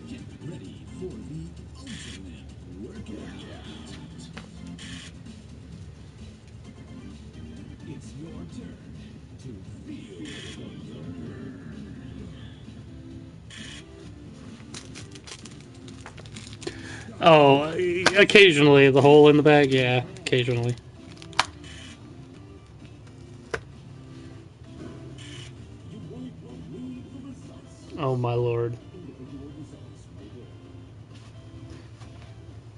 Oh, occasionally the hole in the bag. Yeah, occasionally. Oh my lord.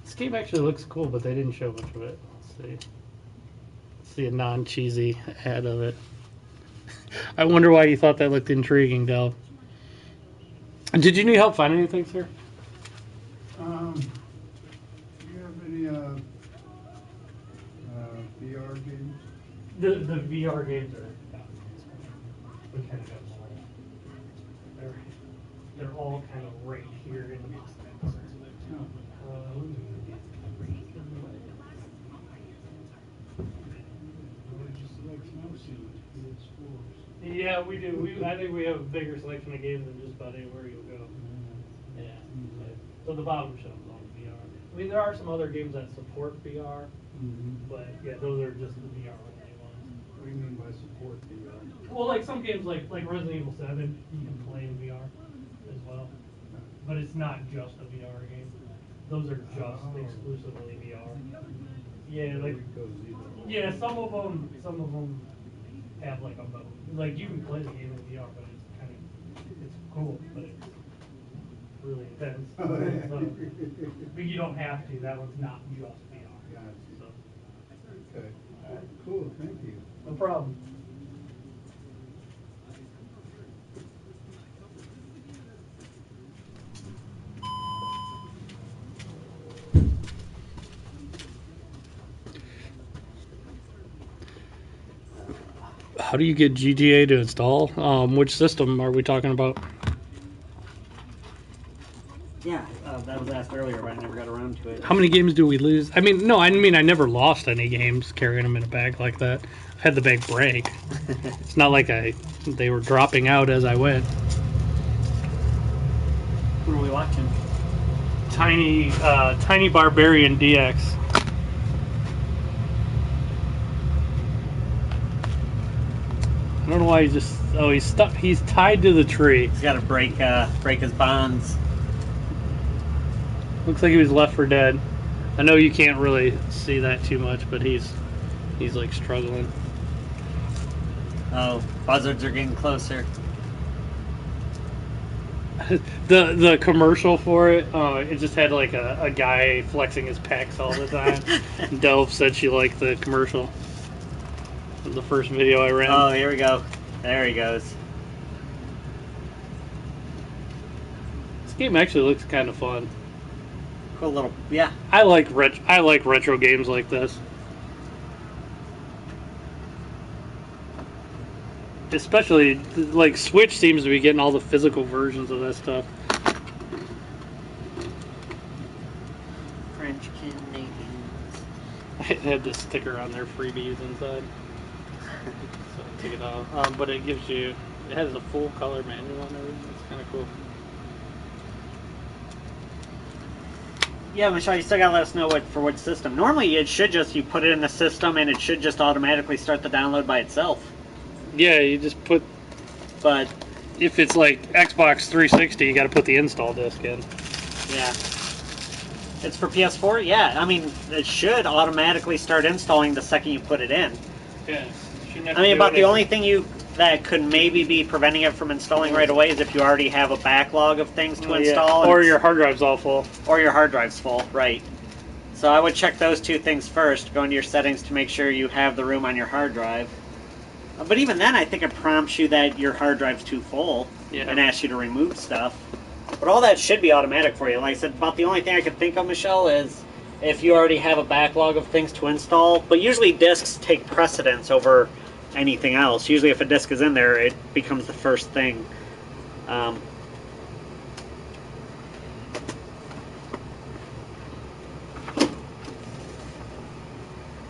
This game actually looks cool, but they didn't show much of it. Let's see. Let's see a non-cheesy ad of it. I wonder why you thought that looked intriguing, Del. Did you need help finding anything, sir? Do you have any VR games? The VR games are. We kind of got them all. They're all kind of right here in the box. Yeah, we do. I think we have a bigger selection of games than just about anywhere you'll go. Yeah. So the bottom shelf is all VR. I mean, there are some other games that support VR, but yeah, those are just the VR only ones. What do you mean by support VR? Well, like some games, like Resident Evil 7, you can play in VR as well, but it's not just a VR game. Those are just exclusively VR. Yeah, like yeah, some of them have like a mode. Like you can play the game in VR, but it's cool, but it's really intense. So, but you don't have to. That one's not just VR. Gotcha. So. Okay. All right. Cool. Thank you. No problem. How do you get GTA to install? Which system are we talking about? Yeah, that was asked earlier, but I never got around to it. How many games do we lose? I mean, no, I never lost any games carrying them in a bag like that. I had the bag break. It's not like they were dropping out as I went. What are we watching? Tiny Barbarian DX. I don't know why he's stuck. He's tied to the tree. He's got to break his bonds. Looks like he was left for dead. I know you can't really see that too much, but he's like struggling. Oh, buzzards are getting closer. The commercial for it, it just had like a guy flexing his pecs all the time. Delve said she liked the commercial. The first video I ran. Oh, here we go. There he goes. This game actually looks kind of fun. Cool little, yeah. I like retro games like this. Especially, like, Switch seems to be getting all the physical versions of that stuff. French Canadians. It had this sticker on there, freebies inside. So I took it off. But it gives you, it has a full color manual and everything. It's kind of cool. Yeah, Michelle, you still gotta let us know for which system. Normally, it should just, you put it in the system and it should just automatically start the download by itself. Yeah, you just put, But, if it's like Xbox 360, you gotta put the install disc in. yeah. It's for PS4? Yeah, I mean, it should automatically start installing the second you put it in. Yeah. I mean, about the only thing that could maybe be preventing it from installing right away is if you already have a backlog of things to install. Or your hard drive's all full. Or your hard drive's full, right. So I would check those two things first. Go into your settings to make sure you have the room on your hard drive. But even then, I think it prompts you that your hard drive's too full and asks you to remove stuff. But all that should be automatic for you. Like I said, about the only thing I could think of, Michelle, is if you already have a backlog of things to install. But usually discs take precedence over anything else. Usually if a disc is in there, it becomes the first thing.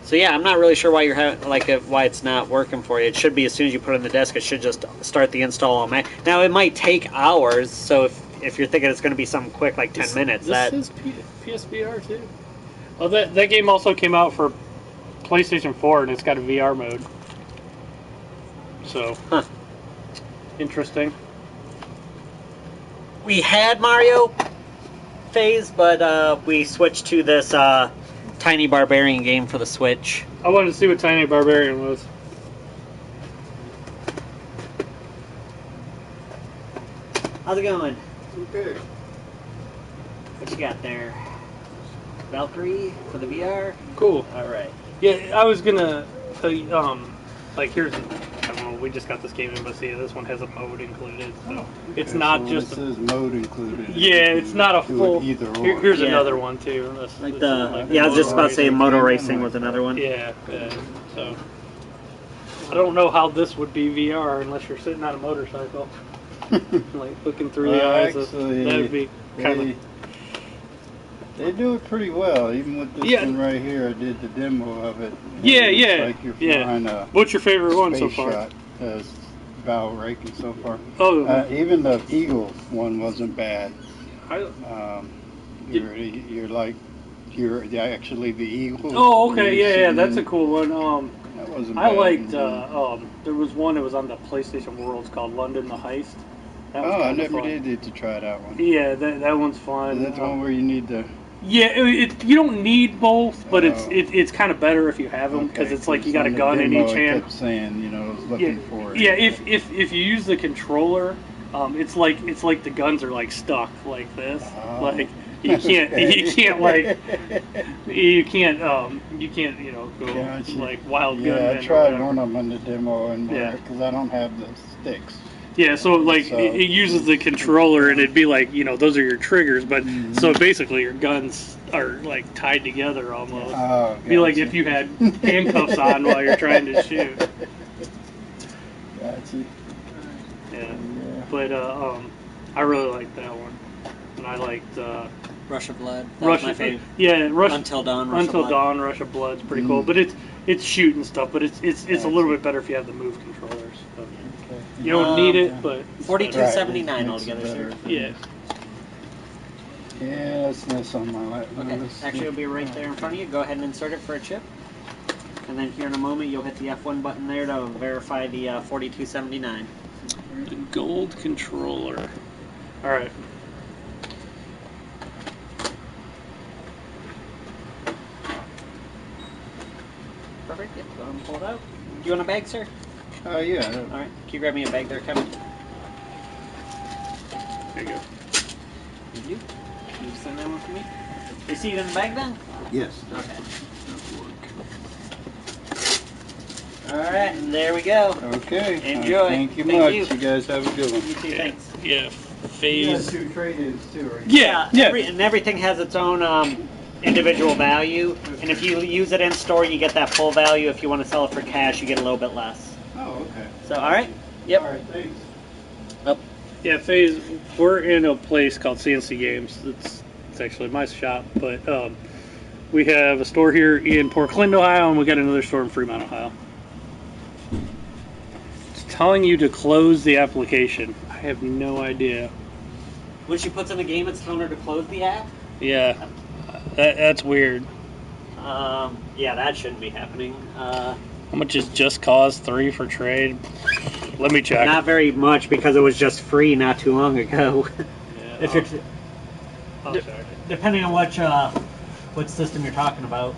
So yeah, I'm not really sure why you're why it's not working for you. It should be as soon as you put it in the disk, it should just start the install on Mac. Now it might take hours, so if you're thinking it's going to be something quick, like 10 minutes, this is PSVR too. Oh, that game also came out for PlayStation 4, and it's got a VR mode. So, interesting. We had Mario phase, but we switched to this Tiny Barbarian game for the Switch. I wanted to see what Tiny Barbarian was. How's it going? Okay. What you got there? Valkyrie for the VR? Cool. Alright. Yeah, I was gonna tell you, like, here's, I don't know, we just got this game in, but see, this one has a mode included, so it's not so just it says mode included. Yeah, it's not a Do it full. either or. Here's Yeah. another one too. Like yeah, I was just about to say Moto Racing was another one. Yeah, so I don't know how this would be VR unless you're sitting on a motorcycle, like looking through the eyes. Actually, That would be kind of. They do it pretty well, even with this one right here. I did the demo of it. Yeah, It's yeah, like you're yeah. flying a What's your favorite one so space far? shot. About raking so far. Oh, Even the Eagle one wasn't bad. I, You're actually the Eagle. oh, okay, yeah, that's a cool one. That wasn't I bad. liked. There was one that was on the PlayStation Worlds called London the Heist. That was Oh, I kinda never fun. did to try that one. Yeah, that one's fun. That's one where you need to. Yeah, you don't need both, but Oh. it's kind of better if you have them because it's like you got a gun in each I hand. kept saying, I was looking for it. Yeah, if you use the controller, it's like the guns are like stuck like this. Oh. Like you can't go Gotcha. like wild Yeah, gunman I or tried whatever. one of them in the demo, and Yeah. because I don't have the sticks. Yeah, so like So- it uses the controller, and it'd be like those are your triggers, but so basically your guns are like tied together almost. Oh, Be like gotcha. if you had handcuffs on while you're trying to shoot. Yeah. But I really liked that one, and I liked Rush of Blood. That was my favorite. Yeah, Until Dawn. Rush of Blood's pretty cool, but it's shooting stuff. But it's a little bit better if you have the move controllers. So. You don't need it, but $42.79 altogether, sir. Yeah. Yeah, that's nice on my lap. Okay, actually it'll be right there in front of you. Go ahead and insert it for a chip. And then here in a moment you'll hit the F1 button there to verify the $42.79. The gold controller. Alright. Perfect, yep, go ahead and pull it out. Do you want a bag, sir? Yeah. Alright, can you grab me a bag there, Kevin? There you go. Thank you. Can you send that one for me? Receipt in the bag then? Yes. Okay. Alright, and there we go. Okay. Enjoy. Thank you much. You guys have a good one. You too, thanks. Yeah, phase. You got 2 trade-ins too, right? Yeah. And everything has its own individual value. And if you use it in store, you get that full value. If you want to sell it for cash, you get a little bit less. Oh, okay. So, alright? Yep. All right, thanks. Yeah, phase. We're in a place called CNC Games. It's actually my shop, but we have a store here in Port Clinton, Ohio, and we got another store in Fremont, Ohio. It's telling you to close the application. I have no idea. When she puts in a game, it's telling her to close the app? Yeah, that's weird. Yeah, that shouldn't be happening. How much is Just Cause 3 for trade? Let me check. Not very much because it was just free not too long ago. Yeah, If you're depending on what system you're talking about.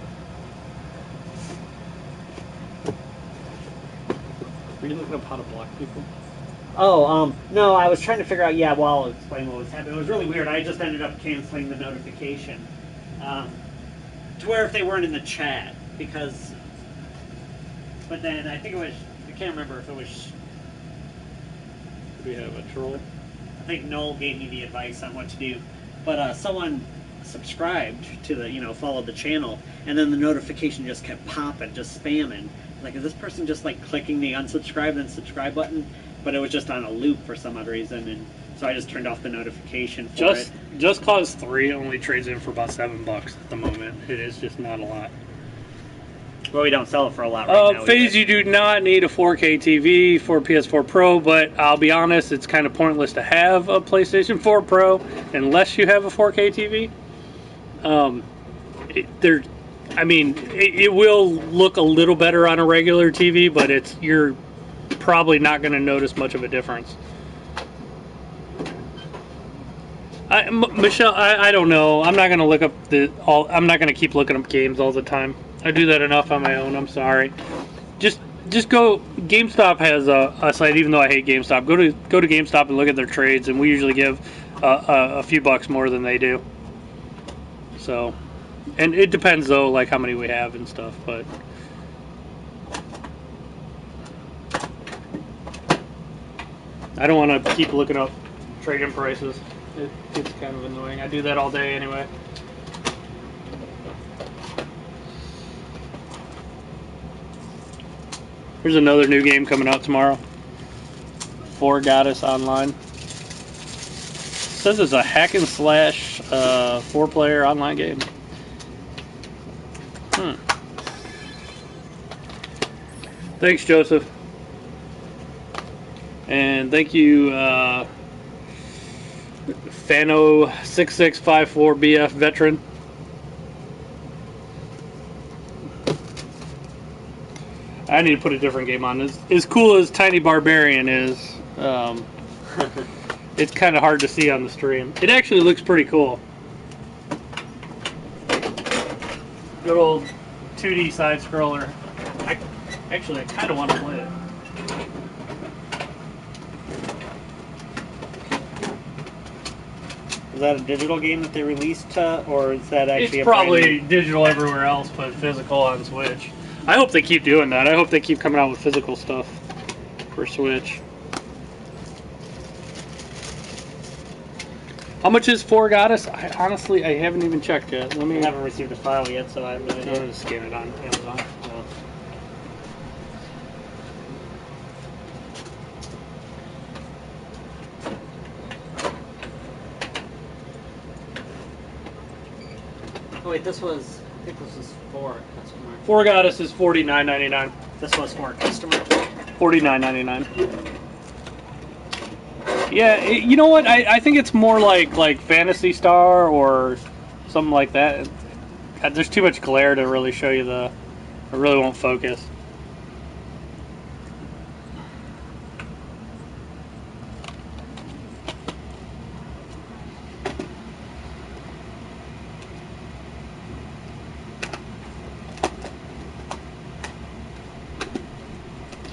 Are you looking up how to block people? Oh, no, I was trying to figure out, while I'll explain what was happening. It was really weird. I just ended up canceling the notification. To where if they weren't in the chat, because... But then I think it was... I can't remember if it was... Do we have a troll? I think Noel gave me the advice on what to do. But someone subscribed to the, followed the channel, and then the notification just kept popping, just spamming. Like, is this person just, like, clicking the unsubscribe and subscribe button? But it was just on a loop for some odd reason, and so I just turned off the notification for it. Just Cause 3 only trades in for about $7 at the moment. It is just not a lot. Well, we don't sell it for a lot right now. Phase, you do not need a 4K TV for PS4 Pro, but I'll be honest, it's kind of pointless to have a PlayStation 4 Pro unless you have a 4K TV. It will look a little better on a regular TV, but you're probably not going to notice much of a difference. Michelle, I don't know. I'm not going to look up I'm not going to keep looking up games all the time. I do that enough on my own. I'm sorry. Just go. GameStop has a site. Even though I hate GameStop, go to GameStop and look at their trades, and we usually give a few bucks more than they do. So, and it depends though, like how many we have and stuff. But I don't want to keep looking up trade-in prices. It's kind of annoying. I do that all day anyway. Here's another new game coming out tomorrow. 4 Goddess Online. It says it's a hack and slash 4-player online game. Thanks, Joseph. And thank you, Fano6654BF veteran. I need to put a different game on. As cool as Tiny Barbarian is, it's kind of hard to see on the stream. It actually looks pretty cool. Good old 2D side scroller. I kind of want to play it. Is that a digital game that they released, or is that actually It's probably digital everywhere else, but physical on Switch. I hope they keep doing that. I hope they keep coming out with physical stuff for Switch. How much is 4 Goddess? I haven't even checked yet. I haven't received a file yet, so I have no idea. I'm going to scan it on Amazon. Oh wait, this was. I think this was for a customer. For Goddess is $49.99. This was for a customer. $49.99. Yeah, you know what? I think it's more like Phantasy Star or something like that. God, there's too much glare to really show you the. I really won't focus.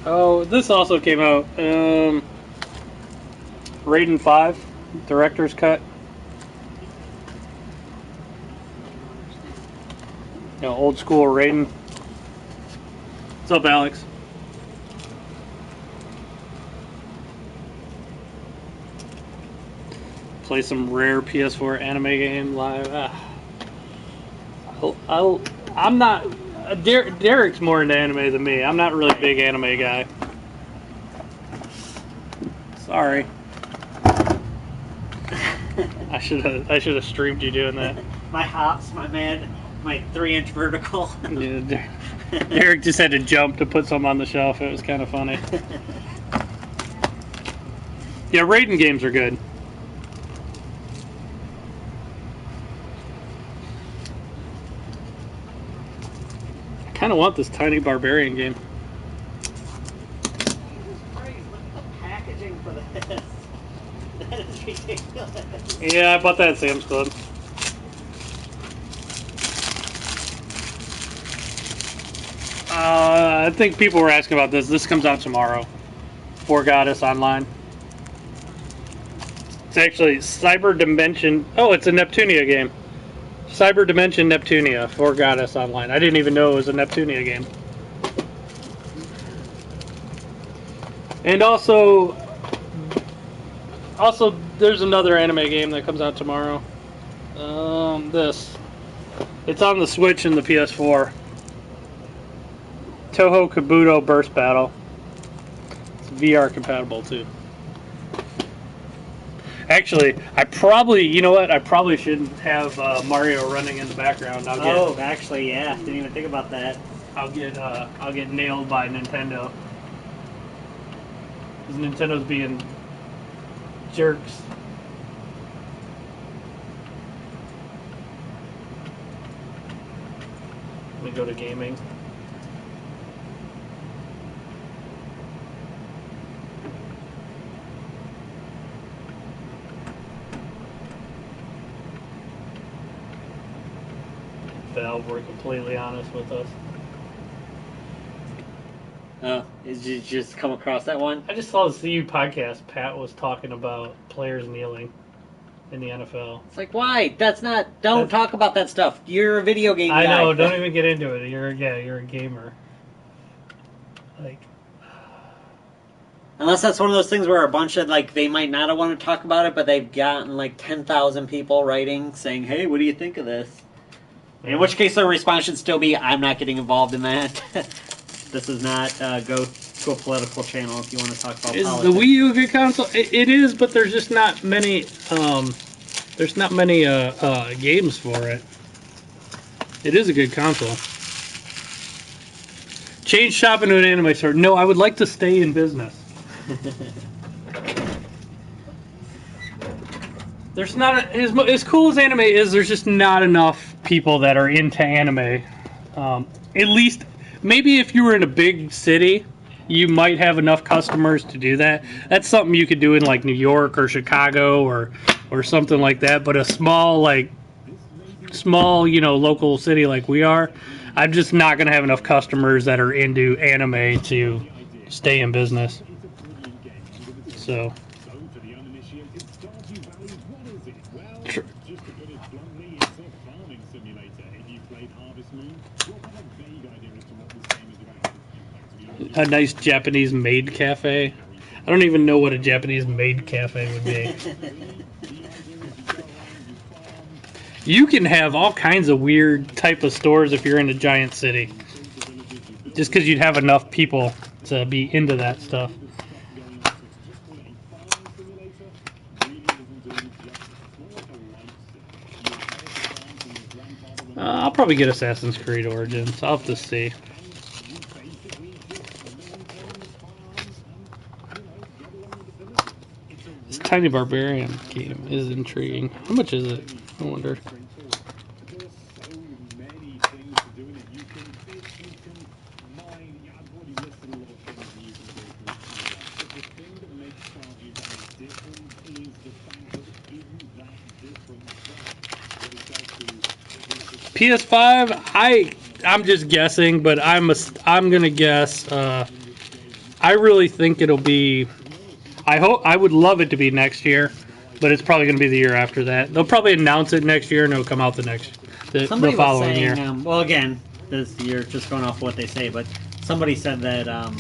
Oh, this also came out. Raiden 5, Director's Cut. You know, old school Raiden. What's up, Alex? Play some rare PS4 anime game live. I'm not. Derek's more into anime than me. I'm not really a big anime guy. Sorry. I should have streamed you doing that. My hops, my man, my 3-inch vertical. Yeah, Derek just had to jump to put something on the shelf. It was kind of funny. Yeah, Raiden games are good. I kind of want this tiny barbarian game. Jesus Christ, look at the packaging for this. That is ridiculous. Yeah, I bought that at Sam's Club. I think people were asking about this. This comes out tomorrow. For Goddess Online. It's actually Cyber Dimension. Oh, it's a Neptunia game. Cyber Dimension Neptunia for Goddess Online. I didn't even know it was a Neptunia game. And also, there's another anime game that comes out tomorrow. This. It's on the Switch and the PS4. Toho Kabuto Burst Battle. It's VR compatible too. Actually, you know what? I probably shouldn't have Mario running in the background. Actually, yeah. Didn't even think about that. I'll get nailed by Nintendo. Because Nintendo's being jerks. Let me go to gaming. Valve were completely honest with us. Oh, did you just come across that one? I just saw the CU podcast. Pat was talking about players kneeling in the NFL. It's like, why? Don't talk about that stuff. You're a video game guy. I know, don't even get into it. You're a gamer. Like, unless that's one of those things where a bunch of, they might not have wanted to talk about it, but they've gotten 10,000 people writing saying, hey, what do you think of this? In which case, their response should still be, I'm not getting involved in that. This is not go to a political channel if you want to talk about politics. Is the Wii U a good console? It is, but there's just not many. Games for it. It is a good console. Change shop into an anime store. No, I would like to stay in business. There's not as cool as anime is. There's just not enough people that are into anime. At least, maybe if you were in a big city, you might have enough customers to do that. That's something you could do in New York or Chicago or something like that. But a small local city like we are, I'm just not going to have enough customers that are into anime to stay in business. So. A nice Japanese maid cafe. I don't even know what a Japanese maid cafe would be. You can have all kinds of weird type of stores if you're in a giant city. Just because you'd have enough people to be into that stuff. probably get Assassin's Creed Origins. I'll have to see. This Tiny Barbarian game is intriguing. How much is it? I wonder. PS5, I'm just guessing, but I'm gonna guess. I really think it'll be. I would love it to be next year, but it's probably gonna be the year after that. They'll probably announce it next year, and it'll come out the following year. Well, again, this year just going off what they say, but somebody said that. Of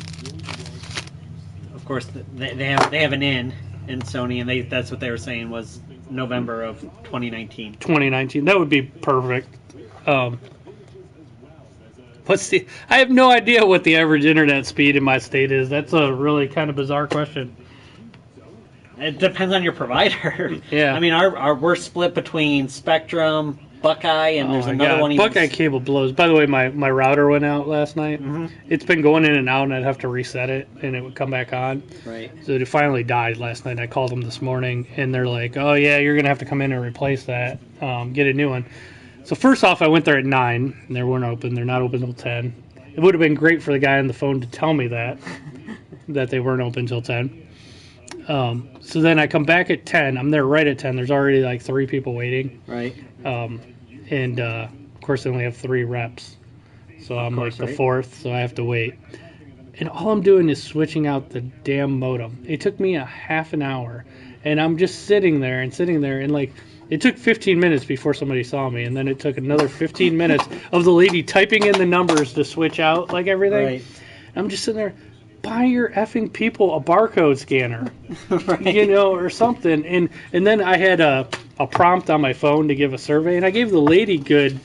course, they have an in Sony, and that's what they were saying was November of 2019. 2019, that would be perfect. I have no idea what the average internet speed in my state is. That's a really kind of bizarre question. It depends on your provider. Yeah. I mean, we're split between Spectrum, Buckeye, and there's another one. Buckeye cable blows. By the way, my router went out last night. Mm-hmm. It's been going in and out, and I'd have to reset it, and it would come back on. Right. So it finally died last night. I called them this morning, and they're like, "Oh yeah, you're gonna have to come in and replace that. Get a new one." So first off, I went there at 9, and they weren't open. They're not open until 10. It would have been great for the guy on the phone to tell me that they weren't open until 10. So then I come back at 10. I'm there right at 10. There's already like 3 people waiting. Right. And of course, they only have 3 reps. So I'm like the 4th, so I have to wait. And all I'm doing is switching out the damn modem. It took me a half an hour. And I'm just sitting there, and like, it took 15 minutes before somebody saw me. And then it took another 15 minutes of the lady typing in the numbers to switch out like everything. Right. I'm just sitting there. Buy your effing people a barcode scanner, right. Or something. And then I had a prompt on my phone to give a survey, and I gave the lady good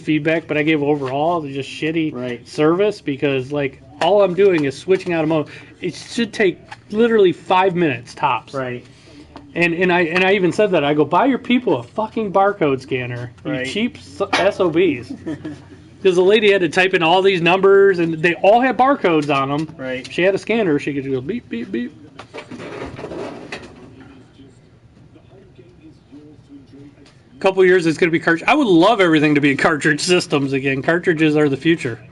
feedback, but I gave overall just shitty service because like all I'm doing is switching out a modem. It should take literally 5 minutes tops. Right. And I even said that. I go, buy your people a fucking barcode scanner, you cheap SOBs. Because the lady had to type in all these numbers, and they all had barcodes on them. Right. She had a scanner. She could go beep, beep, beep. A couple years, it's going to be cartridge. I would love everything to be cartridge systems again. Cartridges are the future.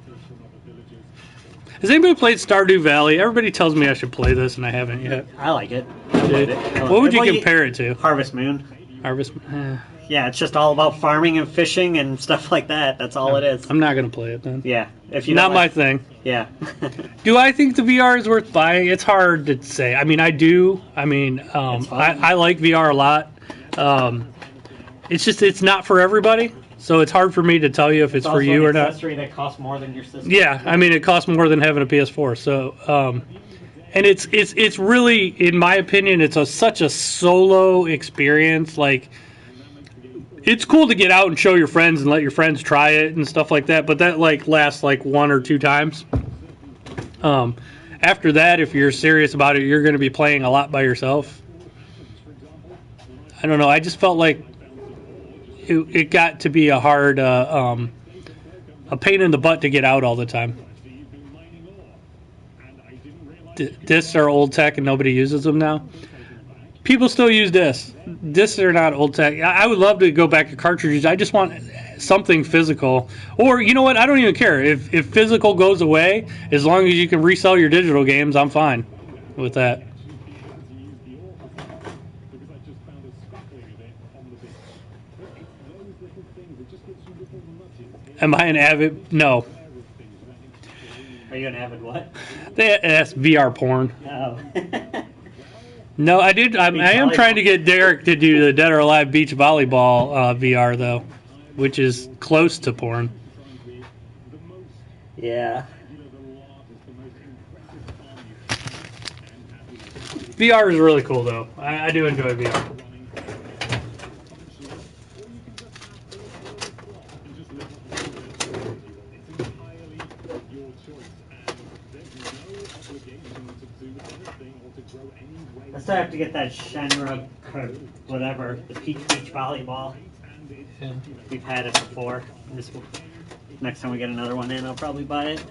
Has anybody played Stardew Valley? Everybody tells me I should play this, and I haven't yet. I like it. What would you compare it to? Harvest Moon. Harvest. Yeah, it's just all about farming and fishing and stuff like that. That's all it is. I'm not going to play it then. Yeah. If you Not my thing. Yeah. Do I think the VR is worth buying? It's hard to say. I mean, I do. I mean, I like VR a lot. It's just, it's not for everybody. So it's hard for me to tell you if it's for you or not. It's accessory that costs more than your system. Yeah, I mean, it costs more than having a PS4. So, and it's really, in my opinion, it's such a solo experience. Like, it's cool to get out and show your friends and let your friends try it and stuff like that, but that like lasts like 1 or 2 times. After that, if you're serious about it, you're going to be playing a lot by yourself. I don't know. I just felt like it got to be a hard, a pain in the butt to get out all the time. Discs are old tech and nobody uses them now. People still use discs. Discs are not old tech. I would love to go back to cartridges. I just want something physical. Or, you know what? I don't even care. If physical goes away, as long as you can resell your digital games, I'm fine with that. Am I an avid? No. Are you an avid what? That's VR porn. Oh. No, I did. I am trying to get Derek to do the Dead or Alive beach volleyball VR though, which is close to porn. Yeah. VR is really cool though. I do enjoy VR. I still have to get that Shenmue, whatever, the beach volleyball. Yeah. We've had it before. Next time we get another one in, I'll probably buy it.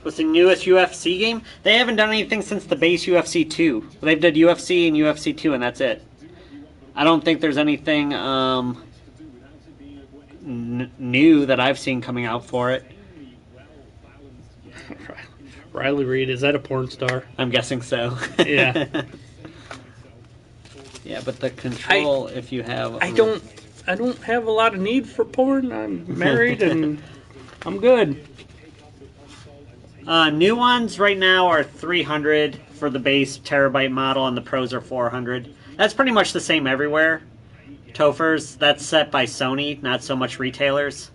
What's the newest UFC game? They haven't done anything since the base UFC 2. They've done UFC and UFC 2, and that's it. I don't think there's anything new that I've seen coming out for it. Riley Reid, is that a porn star? I'm guessing so. Yeah. Yeah, but the control, if you have... I don't have a lot of need for porn. I'm married and I'm good. New ones right now are 300 for the base terabyte model, and the pros are 400. That's pretty much the same everywhere. Tophers, that's set by Sony, not so much retailers.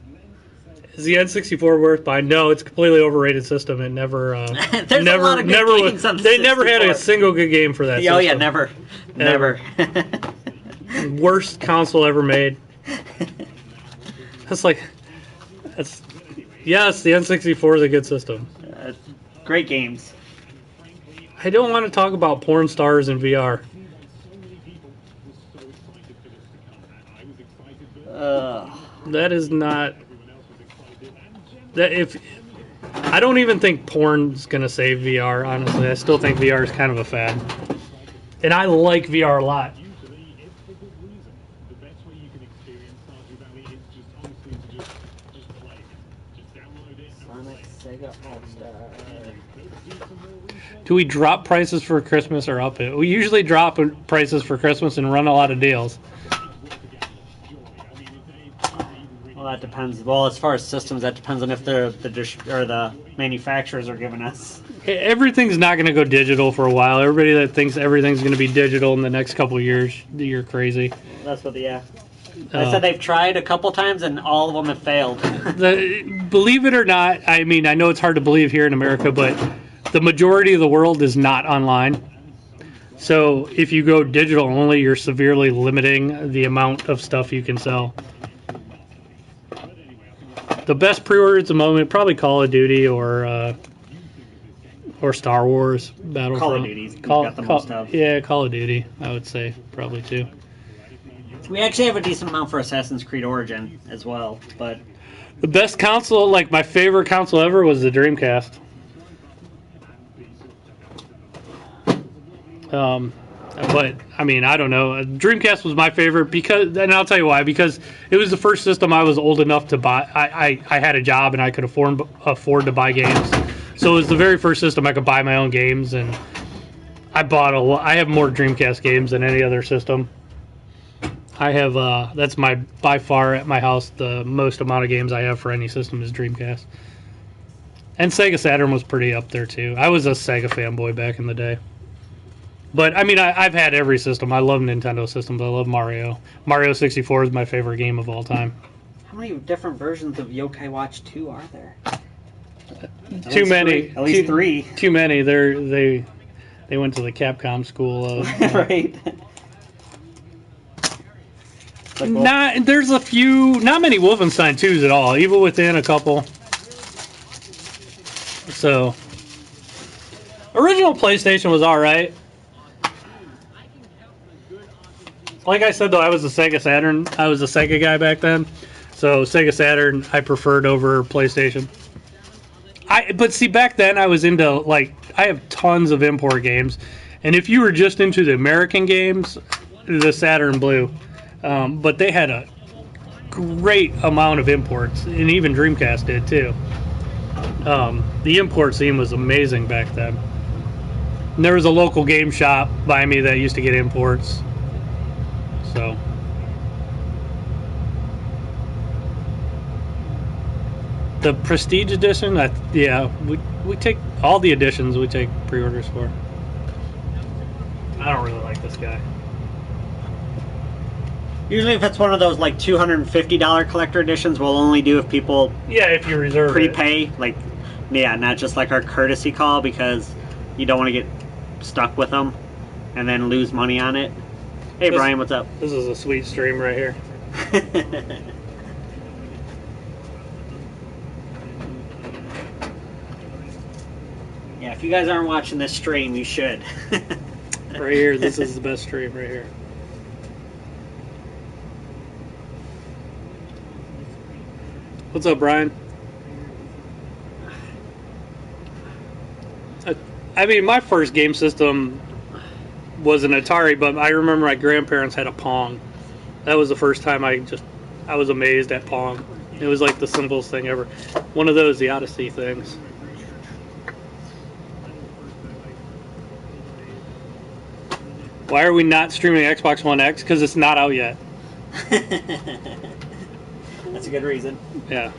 Is the N64 worth buying? No, it's a completely overrated system. It never, There's a lot of good games on the They never had 64. a single good game for that. Oh system. yeah, never. Worst console ever made. Yes, the N64 is a good system. Great games. I don't want to talk about porn stars in VR. That is not. I don't even think porn's gonna save VR. Honestly, I still think VR is kind of a fad, and I like VR a lot. Do we drop prices for Christmas or up it? We usually drop prices for Christmas and run a lot of deals. Well, that depends. Well, as far as systems, that depends on if the manufacturers are giving us. Everything's not going to go digital for a while. Everybody that thinks everything's going to be digital in the next couple of years, you're crazy. That's what I said they've tried a couple times and all of them have failed. Believe it or not, I mean, I know it's hard to believe here in America, but the majority of the world is not online. So if you go digital only, you're severely limiting the amount of stuff you can sell. The best pre-orders at the moment, probably Call of Duty or Star Wars Battlefront. Call of Duty's got the most of. Yeah, Call of Duty, I would say, probably too. We actually have a decent amount for Assassin's Creed Origin as well, but... The best console, like my favorite console ever, was the Dreamcast. But I mean, I don't know. Dreamcast was my favorite because, and I'll tell you why. Because it was the first system I was old enough to buy. I had a job and I could afford to buy games. So it was the very first system I could buy my own games, and I bought I have more Dreamcast games than any other system. I have that's by far at my house the most amount of games I have for any system is Dreamcast. And Sega Saturn was pretty up there too. I was a Sega fanboy back in the day. But, I mean, I've had every system. I love Nintendo systems. I love Mario. Mario 64 is my favorite game of all time. How many different versions of Yokai Watch 2 are there? Too many. At least three. Too many. They went to the Capcom school of... Right. There's a few... Not many Wolfenstein 2s at all. Evil Within, a couple. So... Original PlayStation was alright. Like I said, though, I was a Sega Saturn. I was a Sega guy back then. So Sega Saturn, I preferred over PlayStation. But see, back then I was into, like, I have tons of import games. And if you were just into the American games, the Saturn blew. But they had a great amount of imports. And even Dreamcast did, too. The import scene was amazing back then. And there was a local game shop by me that used to get imports. So, the Prestige Edition, we take all the editions. We take pre-orders for. I don't really like this guy. Usually, if it's one of those like $250 collector editions, we'll only do if people if you reserve prepay. Not just like our courtesy call because you don't want to get stuck with them and then lose money on it. Hey, Brian, what's up? This is a sweet stream right here. If you guys aren't watching this stream, you should. Right here, this is the best stream right here. What's up, Brian? I mean, my first game system was an Atari, but I remember my grandparents had a Pong. That was the first time I was amazed at Pong. It was like the simplest thing ever. One of those, the Odyssey things. Why are we not streaming Xbox One X? Because it's not out yet. That's a good reason. Yeah.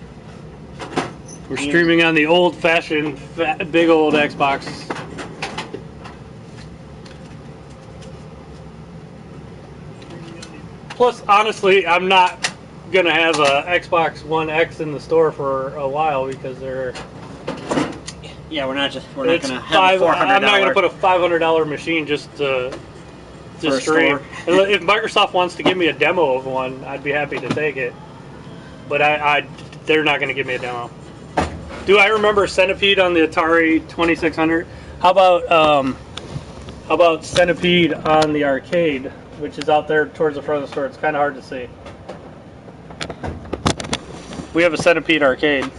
We're streaming on the old-fashioned, big old Xbox. Plus, honestly, I'm not going to have a Xbox One X in the store for a while because they're... Yeah, we're not going to have a $400. I'm not going to put a $500 machine just to stream. If Microsoft wants to give me a demo of one, I'd be happy to take it. But they're not going to give me a demo. Do I remember Centipede on the Atari 2600? How about Centipede on the arcade, which is out there towards the front of the store? It's kind of hard to see. We have a Centipede arcade.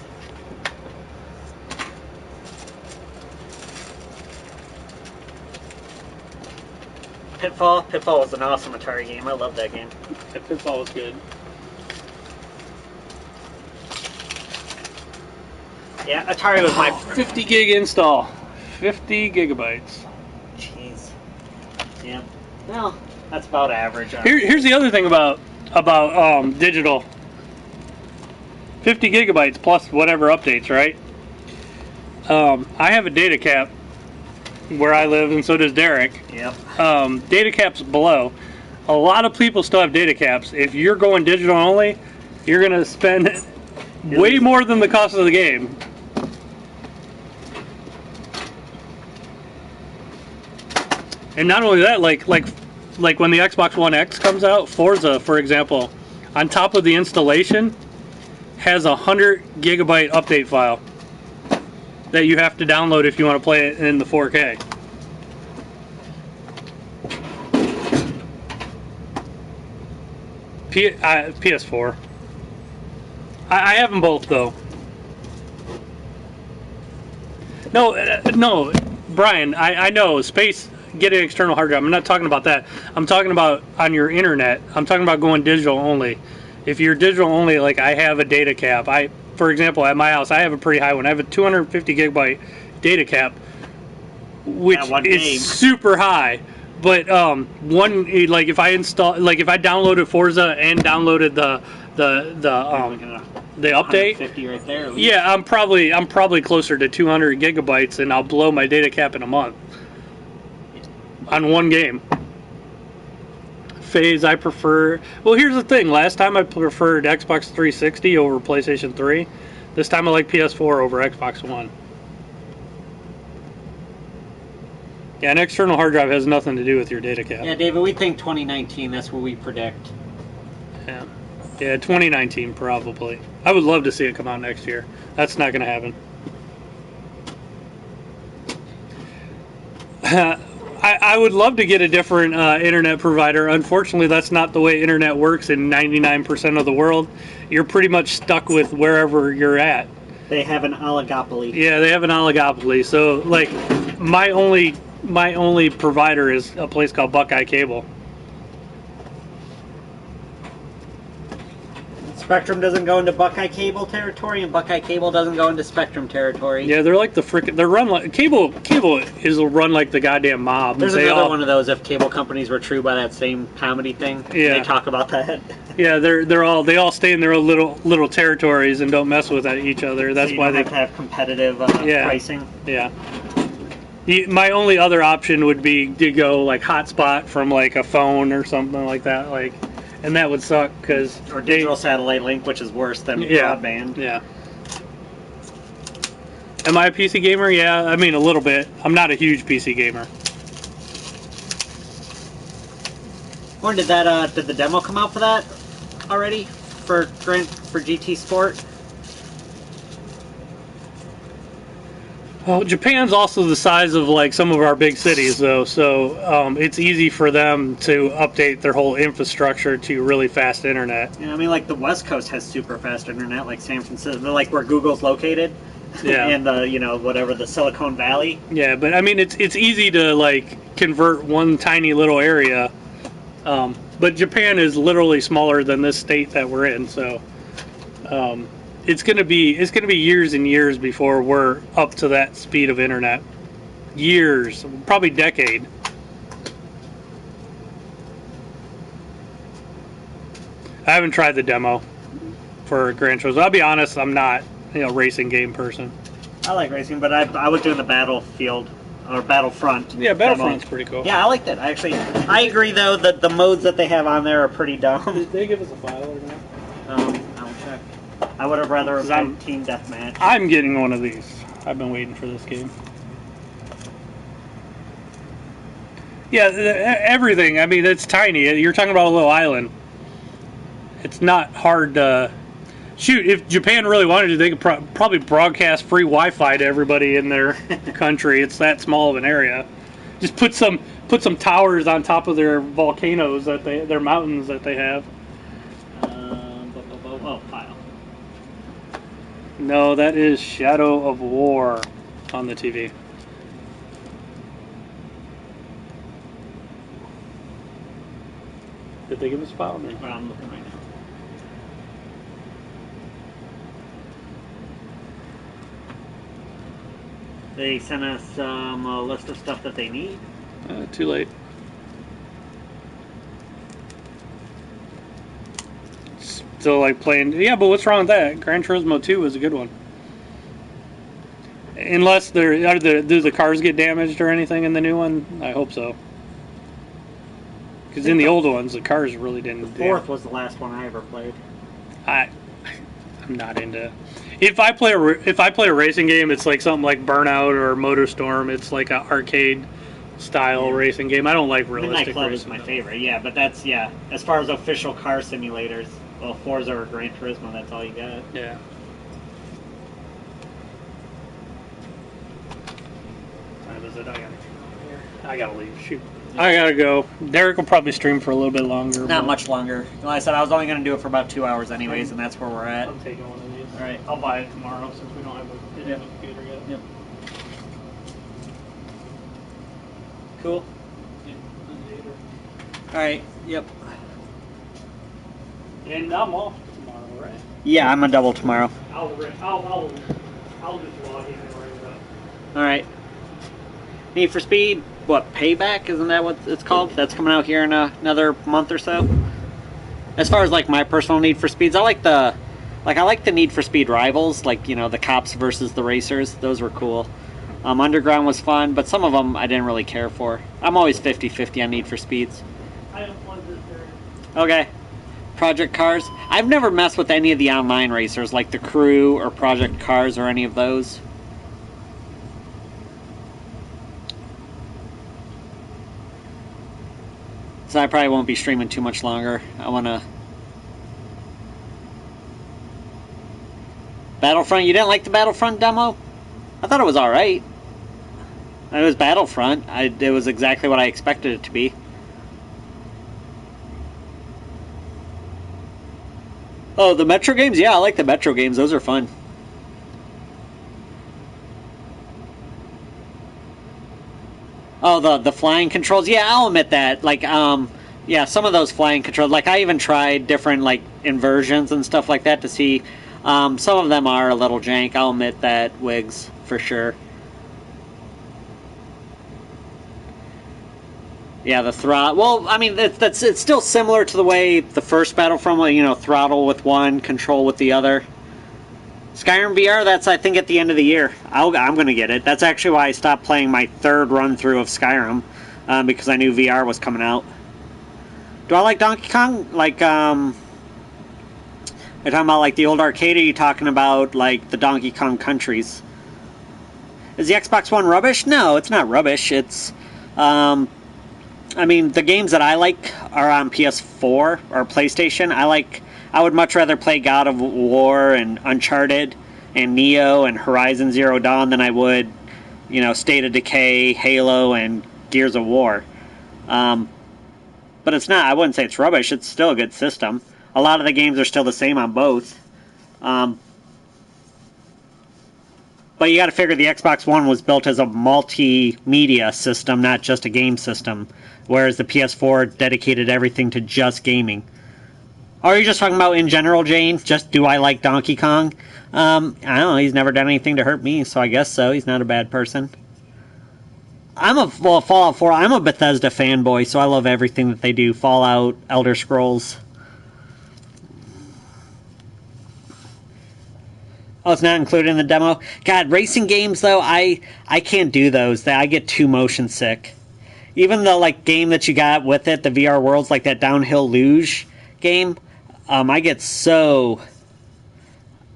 Pitfall? Pitfall was an awesome Atari game. I love that game. Yeah, Pitfall was good. Yeah, Atari was my... 50 gig install. 50 gigabytes. Jeez. Yeah. Well, that's about average. Here's the other thing about digital. 50 gigabytes plus whatever updates, right? I have a data cap where I live, and so does Derek. Yep. Data caps below. A lot of people still have data caps. If you're going digital only, you're going to spend way more than the cost of the game. And not only that, like when the Xbox One X comes out, Forza, for example, on top of the installation, has a 100 gigabyte update file that you have to download if you want to play it in the 4K. PS4. I have them both though. No, Brian. I know space. Get an external hard drive. I'm not talking about that. I'm talking about on your internet. I'm talking about going digital only. If you're digital only, like I have a data cap. For example, at my house, I have a pretty high one. I have a 250 gigabyte data cap, which is super high. But if I downloaded Forza and downloaded the update, 50 right there. Yeah, I'm probably closer to 200 gigabytes, and I'll blow my data cap in a month on one game. Phase, I prefer. Well, here's the thing. Last time I preferred Xbox 360 over PlayStation 3. This time I like PS4 over Xbox One. Yeah, an external hard drive has nothing to do with your data cap. Yeah, David, we think 2019. That's what we predict. Yeah, 2019 probably. I would love to see it come out next year. That's not going to happen. I would love to get a different internet provider. Unfortunately, that's not the way internet works in 99% of the world. You're pretty much stuck with wherever you're at. They have an oligopoly. Yeah, they have an oligopoly. So, like, my only provider is a place called Buckeye Cable. Spectrum doesn't go into Buckeye Cable territory, and Buckeye Cable doesn't go into Spectrum territory. Yeah, they're like the frickin'. They're run like Cable is run like the goddamn mob. There's another one of those. If cable companies were true by that same comedy thing, yeah, they talk about that. Yeah, they all stay in their own little territories and don't mess with each other. That's so why they have to have competitive pricing. Yeah. My only other option would be to go like hotspot from like a phone or something like that, like. And that would suck because... Or digital satellite link, which is worse than broadband. Yeah. Am I a PC gamer? Yeah, I mean a little bit. I'm not a huge PC gamer. When did that? Did the demo come out for that already? For GT Sport? Well, Japan's also the size of like some of our big cities, though, so it's easy for them to update their whole infrastructure to really fast internet. Yeah, I mean, like the West Coast has super fast internet, like San Francisco, like where Google's located. Yeah. And you know, whatever, the Silicon Valley. Yeah, but I mean, it's easy to like convert one tiny little area, but Japan is literally smaller than this state that we're in, so it's gonna be years and years before we're up to that speed of internet. Years, probably decade. I haven't tried the demo for Gran Turismo. I'll be honest, I'm not a racing game person. I like racing, but I was doing the Battlefield or Battlefront. Yeah, Battlefront's pretty cool. Yeah, I liked it. I agree though that the modes that they have on there are pretty dumb. Did they give us a file or not? I'll check. I would have rather have had Team Deathmatch. I'm getting one of these. I've been waiting for this game. Yeah, everything. I mean, it's tiny. You're talking about a little island. It's not hard to... Shoot, if Japan really wanted to, they could probably broadcast free Wi-Fi to everybody in their country. It's that small of an area. Just put some towers on top of their volcanoes their mountains that they have. Oh, file. No, that is Shadow of War on the TV. Did they give us a file? No. Well, I'm looking right now. They sent us a list of stuff that they need. Too late. Still like playing. Yeah, but what's wrong with that? Gran Turismo 2 was a good one. Unless do the cars get damaged or anything in the new one? I hope so. Because in the older ones, the cars really didn't. The fourth was the last one I ever played. I'm not into. If I play a racing game, it's like something like Burnout or MotorStorm. It's like an arcade style racing game. I don't like realistic Midnight Club racing. is my favorite. Yeah, but that's as far as official car simulators. Well, Forza or Gran Turismo, that's all you got. Yeah. I gotta leave. Shoot. I gotta go. Derek will probably stream for a little bit longer. Not much longer. Like I said, I was only going to do it for about 2 hours anyways, and that's where we're at. I'm taking one of these. All right. I'll buy it tomorrow since we don't have a digital computer yet. Yep. Cool. All right. Yep. And I'm off tomorrow, right? Yeah, I'm a double tomorrow. I'll just log in and worry about. All right. Need for Speed. What, Payback? Isn't that what it's called? That's coming out here in another month or so. As far as like my personal Need for Speeds, I like the Need for Speed Rivals, like, you know, the cops versus the racers. Those were cool. Underground was fun, but some of them I didn't really care for. I'm always 50-50 on Need for Speeds. I don't want this Okay. Project Cars. I've never messed with any of the online racers, like the Crew or Project Cars or any of those. So I probably won't be streaming too much longer. I want to... Battlefront? You didn't like the Battlefront demo? I thought it was alright. It was Battlefront. It was exactly what I expected it to be. Oh, the Metro games? Yeah, I like the Metro games. Those are fun. Oh, the flying controls. Yeah, I'll admit that. Like, yeah, some of those flying controls. Like, I even tried different like inversions and stuff like that to see. Some of them are a little jank. I'll admit that, Wiggs, for sure. Yeah, the throttle. Well, I mean, it's still similar to the way the first Battlefront, you know, throttle with one, control with the other. Skyrim VR, that's, I think, at the end of the year. I'm going to get it. That's actually why I stopped playing my third run-through of Skyrim, because I knew VR was coming out. Do I like Donkey Kong? Like, are you talking about, like, the old arcade, or are you talking about, like, the Donkey Kong countries? Is the Xbox One rubbish? No, it's not rubbish. It's, I mean, the games that I like are on PS4 or PlayStation. I would much rather play God of War and Uncharted and Neo and Horizon Zero Dawn than I would you know, State of Decay, Halo, and Gears of War. But it's not. I wouldn't say it's rubbish. It's still a good system. A lot of the games are still the same on both. But you got to figure the Xbox One was built as a multimedia system, not just a game system, whereas the PS4 dedicated everything to just gaming. Or are you just talking about in general, Jane? Just do I like Donkey Kong? I don't know. He's never done anything to hurt me, so I guess so. He's not a bad person. Fallout 4, I'm a Bethesda fanboy, so I love everything that they do. Fallout, Elder Scrolls. Oh, it's not included in the demo? God, racing games, though, I can't do those. I get too motion sick. Even the, like, game that you got with it, the VR Worlds, like that downhill luge game, I get so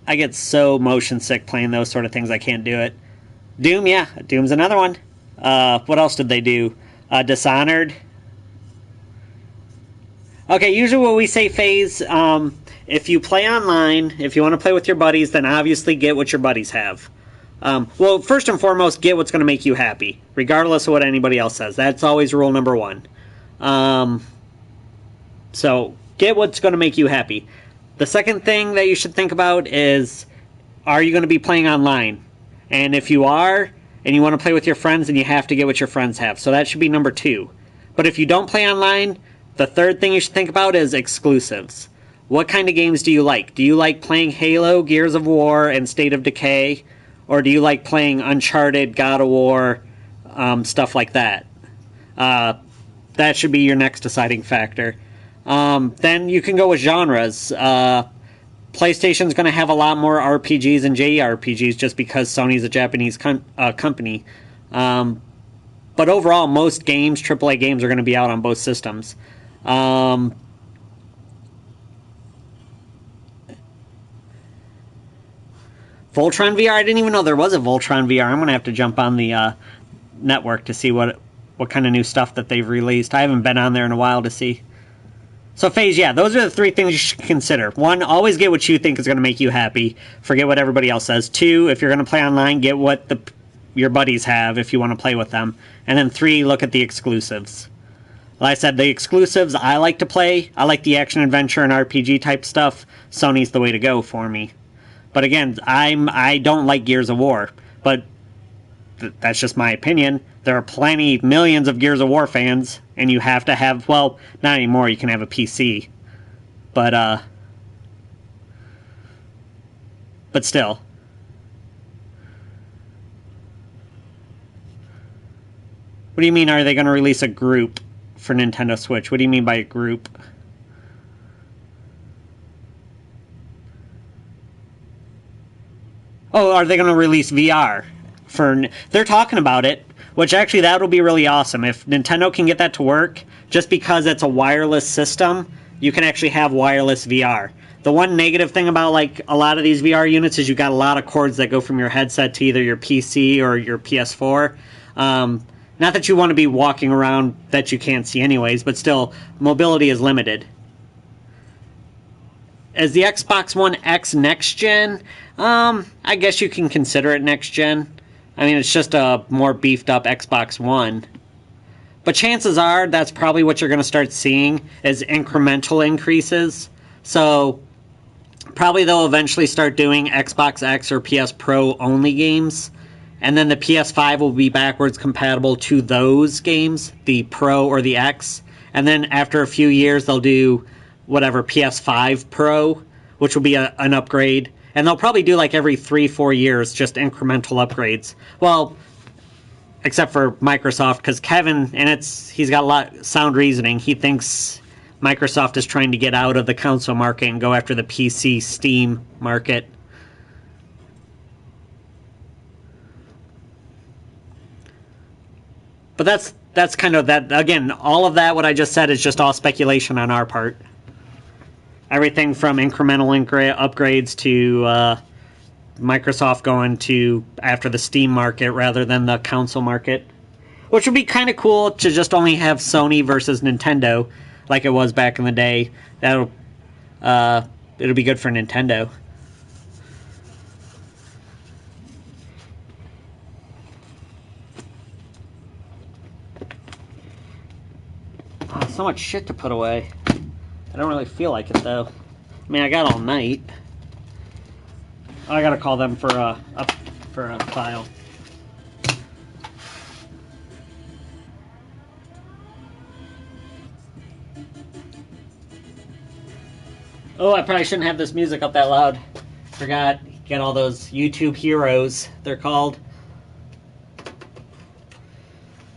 motion sick playing those sort of things, I can't do it. Doom, yeah. Doom's another one. What else did they do? Dishonored. Okay, usually what we say, FaZe, if you play online, if you want to play with your buddies, then obviously get what your buddies have. Well, first and foremost, get what's going to make you happy, regardless of what anybody else says. That's always rule number one. So, get what's going to make you happy. The second thing that you should think about is, are you going to be playing online? And if you are, and you want to play with your friends, then you have to get what your friends have. So that should be number 2. But if you don't play online, the third thing you should think about is exclusives. What kind of games do you like? Do you like playing Halo, Gears of War, and State of Decay? Or do you like playing Uncharted, God of War, stuff like that? That should be your next deciding factor. Then you can go with genres. PlayStation's going to have a lot more RPGs and JRPGs just because Sony's a Japanese company. But overall, most games, AAA games, are going to be out on both systems. Voltron VR, I didn't even know there was a Voltron VR. I'm going to have to jump on the network to see what kind of new stuff that they've released. I haven't been on there in a while to see. So, FaZe, yeah, those are the 3 things you should consider. 1, always get what you think is going to make you happy. Forget what everybody else says. 2, if you're going to play online, get what your buddies have if you want to play with them. And then 3, look at the exclusives. Like I said, the exclusives I like to play. I like the action-adventure and RPG type stuff. Sony's the way to go for me. But again, I don't like Gears of War. But that's just my opinion. There are millions of Gears of War fans, and you have to have, well, not anymore, you can have a PC. But still. What do you mean, are they going to release a group for Nintendo Switch? What do you mean by a group? Oh, are they going to release VR? They're talking about it, which actually that'll be really awesome. If Nintendo can get that to work, just because it's a wireless system, you can actually have wireless VR. The one negative thing about like a lot of these VR units is you've got a lot of cords that go from your headset to either your PC or your PS4. Not that you want to be walking around that you can't see anyways, but still, mobility is limited. As the Xbox One X next gen, I guess you can consider it next gen. I mean, it's just a more beefed up Xbox One. But chances are that's probably what you're going to start seeing is incremental increases. So probably they'll eventually start doing Xbox X or PS Pro only games. And then the PS5 will be backwards compatible to those games, the Pro or the X. And then after a few years, they'll do whatever, PS5 Pro, which will be an upgrade. And they'll probably do like every 3-4 years, just incremental upgrades. Well, except for Microsoft, because Kevin, and he's got a lot sound reasoning. He thinks Microsoft is trying to get out of the console market and go after the PC Steam market. But that's kind of that. Again, all of that, what I just said, is just all speculation on our part. Everything from incremental upgrades to Microsoft going to after the Steam market rather than the console market. Which would be kind of cool to just only have Sony versus Nintendo like it was back in the day. It'll be good for so much shit to put away. I don't really feel like it, though. I mean, I got all night. I gotta call them for a file. Oh, I probably shouldn't have this music up that loud. Forgot. Get all those YouTube heroes, they're called.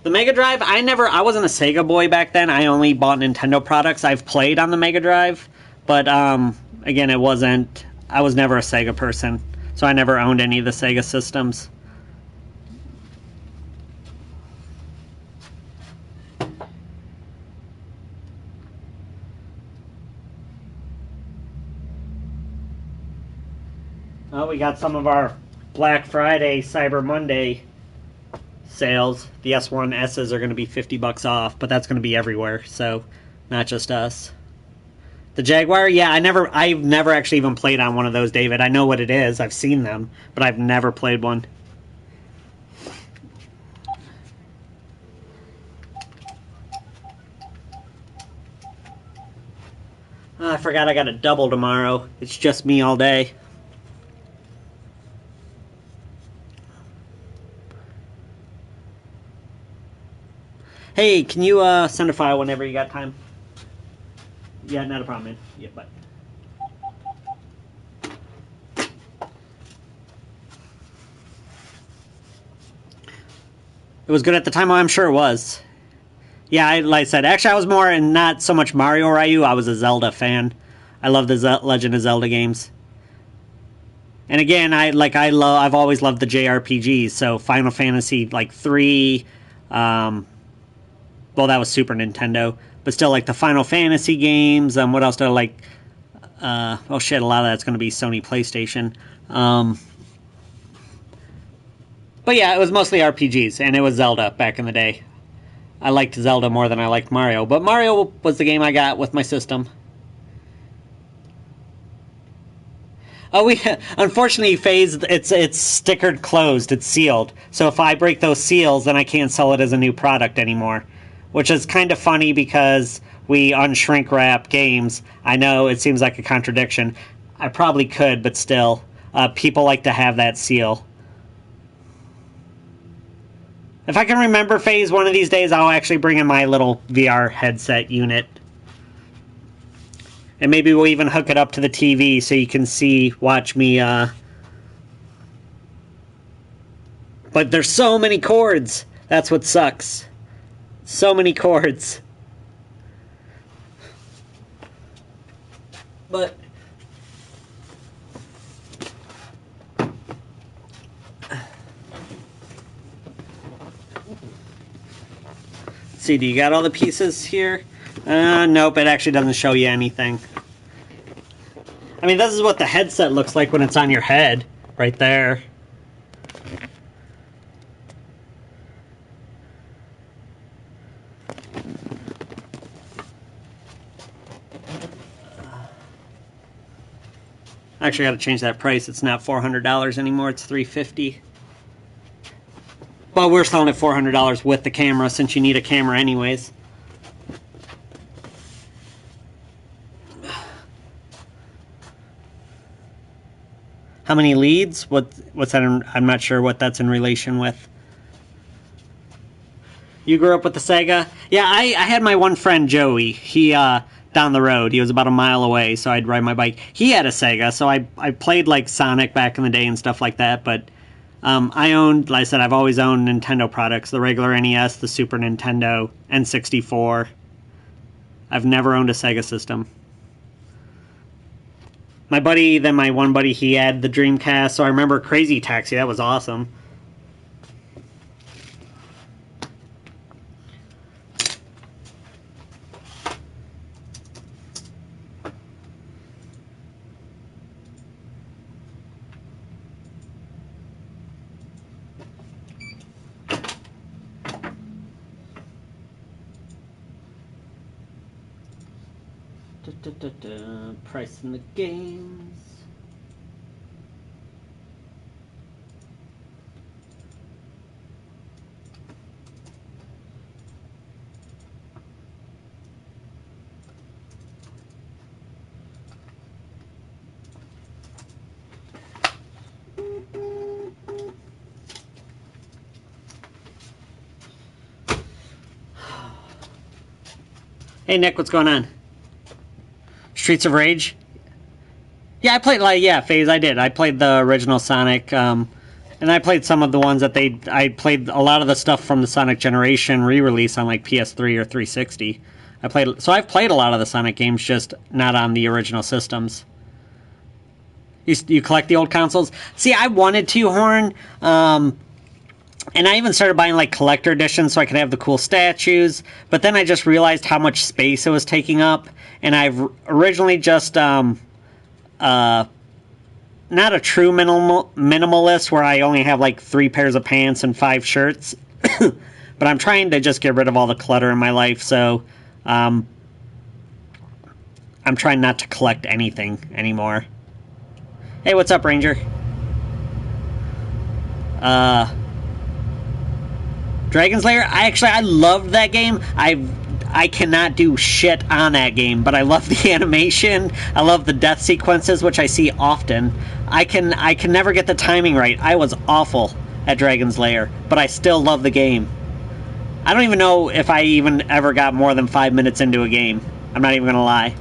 The Mega Drive, I wasn't a Sega boy back then. I only bought Nintendo products. I've played on the Mega Drive, but again, I was never a Sega person, so I never owned any of the Sega systems. Oh, we got some of our Black Friday, Cyber Monday sales. The S1S's are going to be $50 off, but that's going to be everywhere, so not just us. The Jaguar, yeah, I've never actually even played on one of those, David. I know what it is. I've seen them, but I've never played one. Oh, I forgot I got a double tomorrow. It's just me all day. Hey, can you send a file whenever you got time? Yeah, not a problem, man. Yeah, bye. It was good at the time. I'm sure it was. Yeah, like I said, actually I was more in not so much Mario Ryu. I was a Zelda fan. I love the Legend of Zelda games. And again, I've always loved the JRPGs. So Final Fantasy like 3. Well, that was Super Nintendo, but still like the Final Fantasy games. What else do I like? Oh shit, a lot of that's going to be Sony PlayStation. But yeah, it was mostly RPGs, and it was Zelda back in the day. I liked Zelda more than I liked Mario, but Mario was the game I got with my system. Oh, unfortunately, FaZe, it's stickered closed. It's sealed. So if I break those seals, then I can't sell it as a new product anymore, which is kind of funny because we unshrink wrap games. I know it seems like a contradiction. I probably could, but still, people like to have that seal. If I can remember FaZe one of these days, I'll actually bring in my little VR headset unit. And maybe we'll even hook it up to the TV so you can watch me, But there's so many cords. That's what sucks. So many cords. But... Let's see, do you got all the pieces here? Nope, it actually doesn't show you anything. I mean, this is what the headset looks like when it's on your head, right there. Actually, I got to change that price. It's not $400 anymore. It's $350. But we're selling it $400 with the camera, since you need a camera anyways. How many leads? What's that? I'm not sure what that's in relation with. You grew up with the Sega? Yeah, I had my one friend, Joey. He, down the road. He was about a mile away, so I'd ride my bike. He had a Sega, so I played, like, Sonic back in the day and stuff like that, but I owned, like I said, I've always owned Nintendo products. The regular NES, the Super Nintendo, N64. I've never owned a Sega system. My one buddy, he had the Dreamcast, so I remember Crazy Taxi. That was awesome. Price in the games. Hey, Nick, what's going on? Streets of Rage? Yeah, I played, like, yeah, FaZe, I did. I played the original Sonic, and I played some of the ones that I played a lot of the stuff from the Sonic Generation re-release on, like, PS3 or 360. So I've played a lot of the Sonic games, just not on the original systems. You collect the old consoles? See, I wanted to, Horn, and I even started buying, like, collector editions so I could have the cool statues, but then I just realized how much space it was taking up, and I've originally just, not a true minimalist where I only have, like, 3 pairs of pants and 5 shirts, but I'm trying to just get rid of all the clutter in my life, so, I'm trying not to collect anything anymore. Hey, what's up, Ranger? Dragon's Lair, I loved that game. I cannot do shit on that game, but I love the animation. I love the death sequences, which I see often. I can never get the timing right. I was awful at Dragon's Lair, but I still love the game. I don't even know if I even ever got more than 5 minutes into a game. I'm not even gonna lie.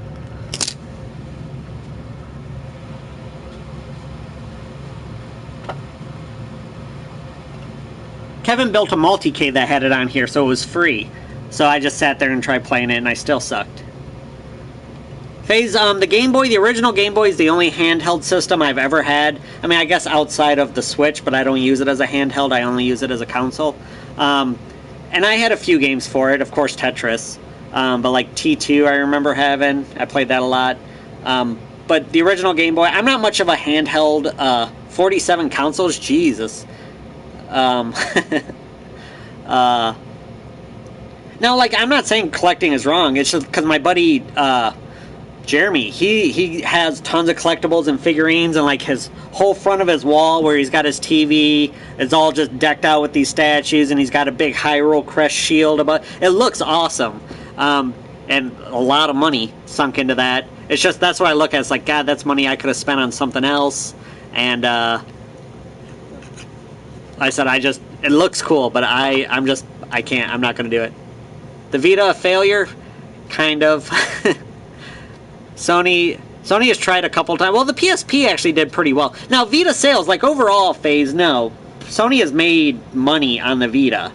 Kevin built a multi-K that had it on here, so it was free. So I just sat there and tried playing it, and I still sucked. FaZe, the Game Boy, the original Game Boy is the only handheld system I've ever had. I mean, I guess outside of the Switch, but I don't use it as a handheld. I only use it as a console. And I had a few games for it, of course, Tetris. But like T2 I remember having. I played that a lot. But the original Game Boy, I'm not much of a handheld, 47 consoles, Jesus. Now, like, I'm not saying collecting is wrong. It's just because my buddy, Jeremy, he has tons of collectibles and figurines, and, like, his whole front of his wall where he's got his TV is all just decked out with these statues, and he's got a big Hyrule Crest shield. It looks awesome. And a lot of money sunk into that. It's just, that's what I look at. It's like, God, that's money I could have spent on something else. And, I said, it looks cool, but I can't, I'm not going to do it. The Vita, a failure? Kind of. Sony has tried a couple times. Well, the PSP actually did pretty well. Now, Vita sales, like, overall, FaZe, no. Sony has made money on the Vita.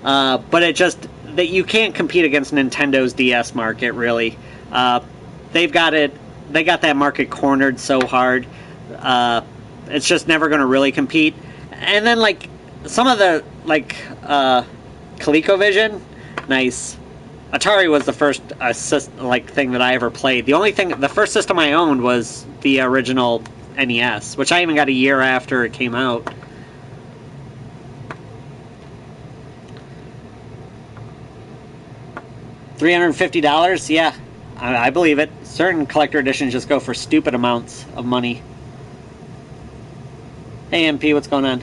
But it just, that you can't compete against Nintendo's DS market, really. They got that market cornered so hard. It's just never going to really compete. And then, like, some of the, like, ColecoVision, nice. Atari was the first thing that I ever played. The first system I owned was the original NES, which I even got a year after it came out. $350? Yeah, I believe it. Certain collector editions just go for stupid amounts of money. Hey, MP, what's going on?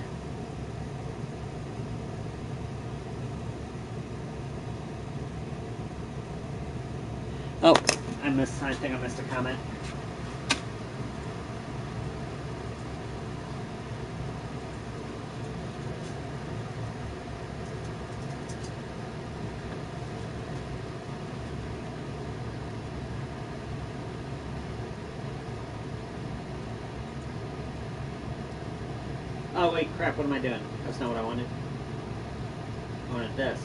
Oh, I think I missed a comment. Oh, wait, crap, what am I doing? That's not what I wanted. I wanted this.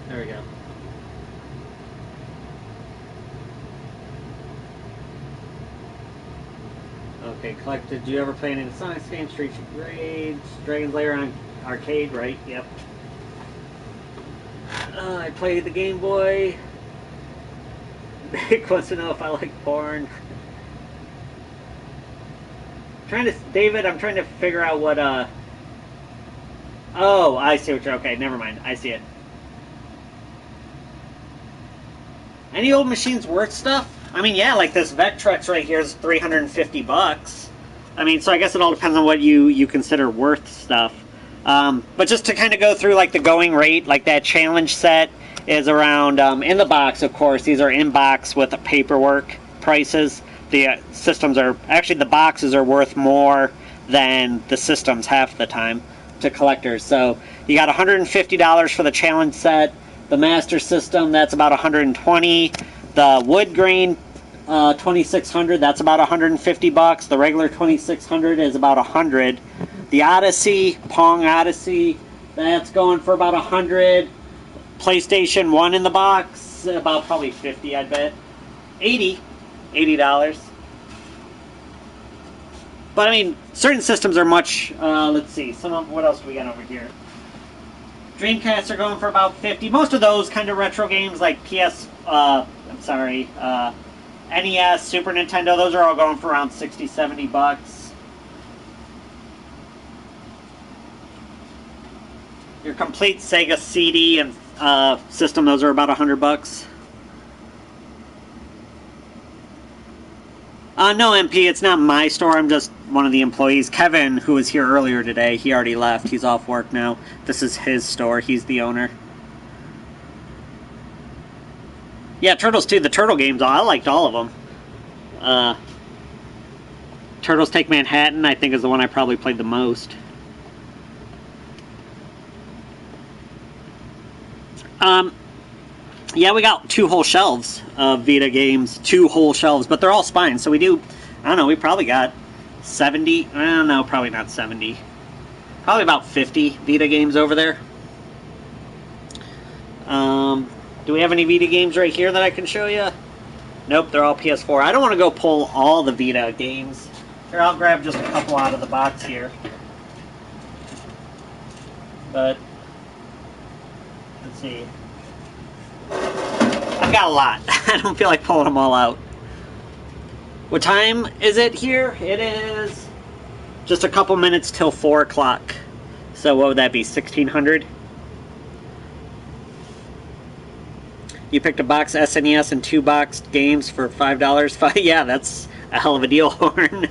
There we go. Okay, collected. Do you ever play any of the Sonic games? Streets of Rage, Dragon's Lair on arcade, right? Yep. I played the Game Boy. Nick wants to know if I like porn. David, I'm trying to figure out what, oh, I see what you're, okay, never mind, I see it. Any old machines worth stuff? I mean, yeah, like this Vectrex right here is $350. I mean, so I guess it all depends on what you consider worth stuff. But just to kind of go through, like, the going rate, like that challenge set is around, in the box, of course, these are in box with the paperwork prices. The systems are, actually the boxes are worth more than the systems half the time to collectors. So you got $150 for the challenge set. The Master System, that's about 120. The wood grain 2600, that's about 150 bucks. The regular 2600 is about 100. The Odyssey, Pong Odyssey, that's going for about 100. PlayStation 1 in the box, about probably 50, I'd bet. $80. But I mean, certain systems are much, let's see, what else do we got over here? Dreamcasts are going for about 50. Most of those kind of retro games like NES, Super Nintendo, those are all going for around 60, 70 bucks. Your complete Sega CD and system, those are about 100 bucks. No, MP, it's not my store. I'm just one of the employees. Kevin, who was here earlier today, he already left. He's off work now. This is his store. He's the owner. Yeah, Turtles too. The Turtle games, I liked all of them. Turtles Take Manhattan, I think, is the one I probably played the most. Yeah, we got 2 whole shelves of Vita games. 2 whole shelves, but they're all spine. So we do, I don't know, we probably got 70. I don't know, probably not 70. Probably about 50 Vita games over there. Do we have any Vita games right here that I can show you? Nope, they're all PS4. I don't want to go pull all the Vita games. Here, I'll grab just a couple out of the box here. But, let's see. I've got a lot. I don't feel like pulling them all out. What time is it here? It is just a couple minutes till 4 o'clock. So what would that be, 1600? You picked a box SNES and 2 boxed games for $5. Yeah, that's a hell of a deal, Horn.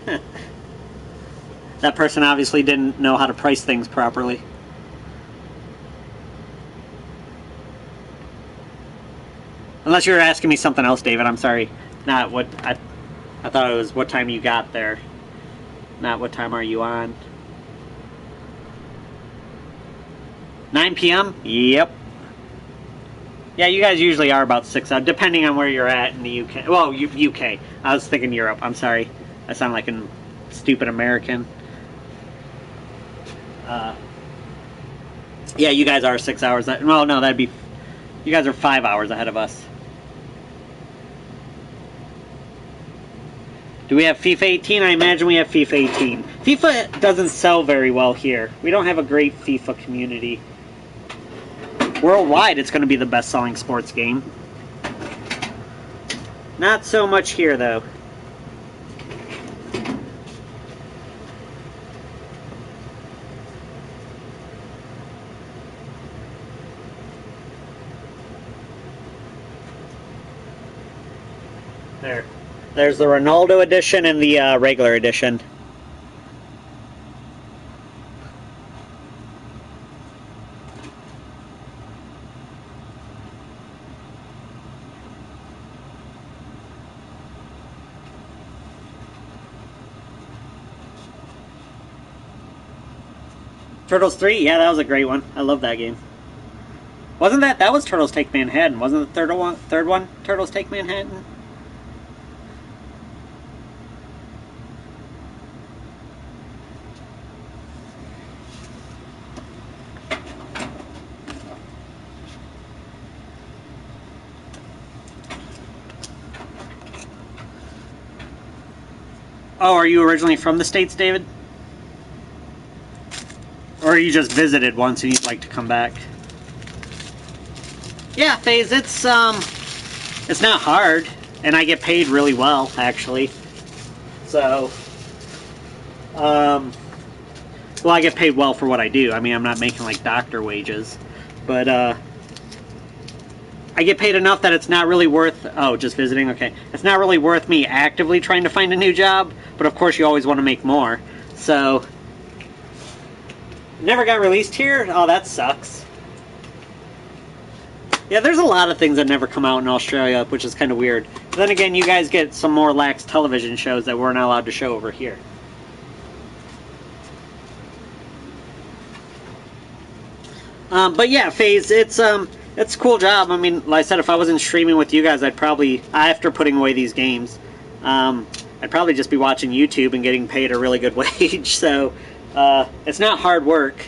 That person obviously didn't know how to price things properly. Unless you were asking me something else, David. I'm sorry. Not what I thought it was what time you got there. Not what time are you on. 9 p.m.? Yep. Yeah, you guys usually are about 6 hours, depending on where you're at in the UK. Well, UK. I was thinking Europe. I'm sorry. I sound like a stupid American. Yeah, you guys are 6 hours. Well, no, that'd be... You guys are 5 hours ahead of us. Do we have FIFA 18? I imagine we have FIFA 18. FIFA doesn't sell very well here. We don't have a great FIFA community. Worldwide, it's going to be the best-selling sports game. Not so much here, though. There's the Ronaldo edition and the regular edition. Turtles 3? Yeah, that was a great one. I love that game. Wasn't that was Turtles Take Manhattan? Wasn't the third one Turtles Take Manhattan? Oh, are you originally from the States, David? Or you just visited once and you'd like to come back? Yeah, FaZe, it's not hard, and I get paid really well, actually. So, well, I get paid well for what I do. I mean, I'm not making like doctor wages, but I get paid enough that it's not really worth, oh, just visiting, okay. It's not really worth me actively trying to find a new job, but of course you always want to make more. So, never got released here? Oh, that sucks. Yeah, there's a lot of things that never come out in Australia, which is kind of weird. But then again, you guys get some more lax television shows that we're not allowed to show over here. But yeah, FaZe, it's It's a cool job. I mean, like I said, if I wasn't streaming with you guys, I'd probably, after putting away these games, I'd probably just be watching YouTube and getting paid a really good wage. So it's not hard work.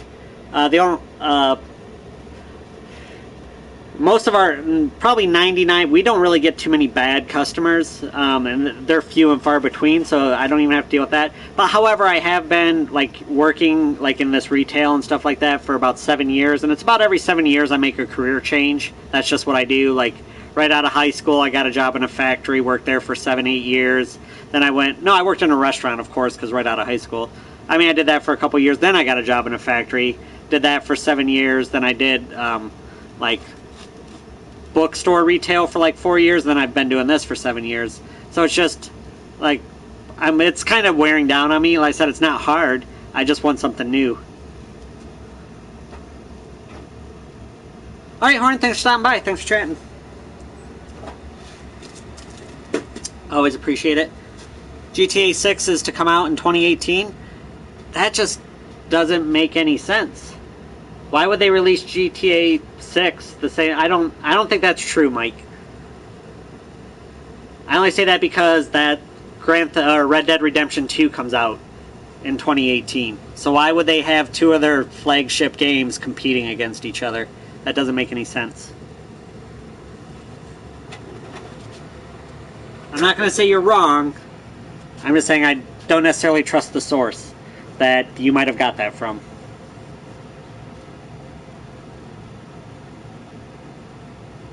Most of our, probably 99, we don't really get too many bad customers, and they're few and far between, so I don't even have to deal with that. But however, I have been like working like in this retail and stuff like that for about 7 years, and it's about every 7 years I make a career change. That's just what I do. Like right out of high school, I got a job in a factory, worked there for 7-8 years. Then I worked in a restaurant, of course, because right out of high school. I mean, I did that for a couple years. Then I got a job in a factory, did that for 7 years. Then I did like bookstore retail for like 4 years. Then I've been doing this for 7 years. So it's just like it's kind of wearing down on me. Like I said, it's not hard. I just want something new. All right, Horn, thanks for stopping by. Thanks for chatting. Always appreciate it. GTA 6 is to come out in 2018. That just doesn't make any sense. Why would they release GTA 6 the same? I don't think that's true, Mike. I only say that because that Red Dead Redemption 2 comes out in 2018. So why would they have two of their flagship games competing against each other? That doesn't make any sense. I'm not going to say you're wrong. I'm just saying I don't necessarily trust the source that you might have got that from.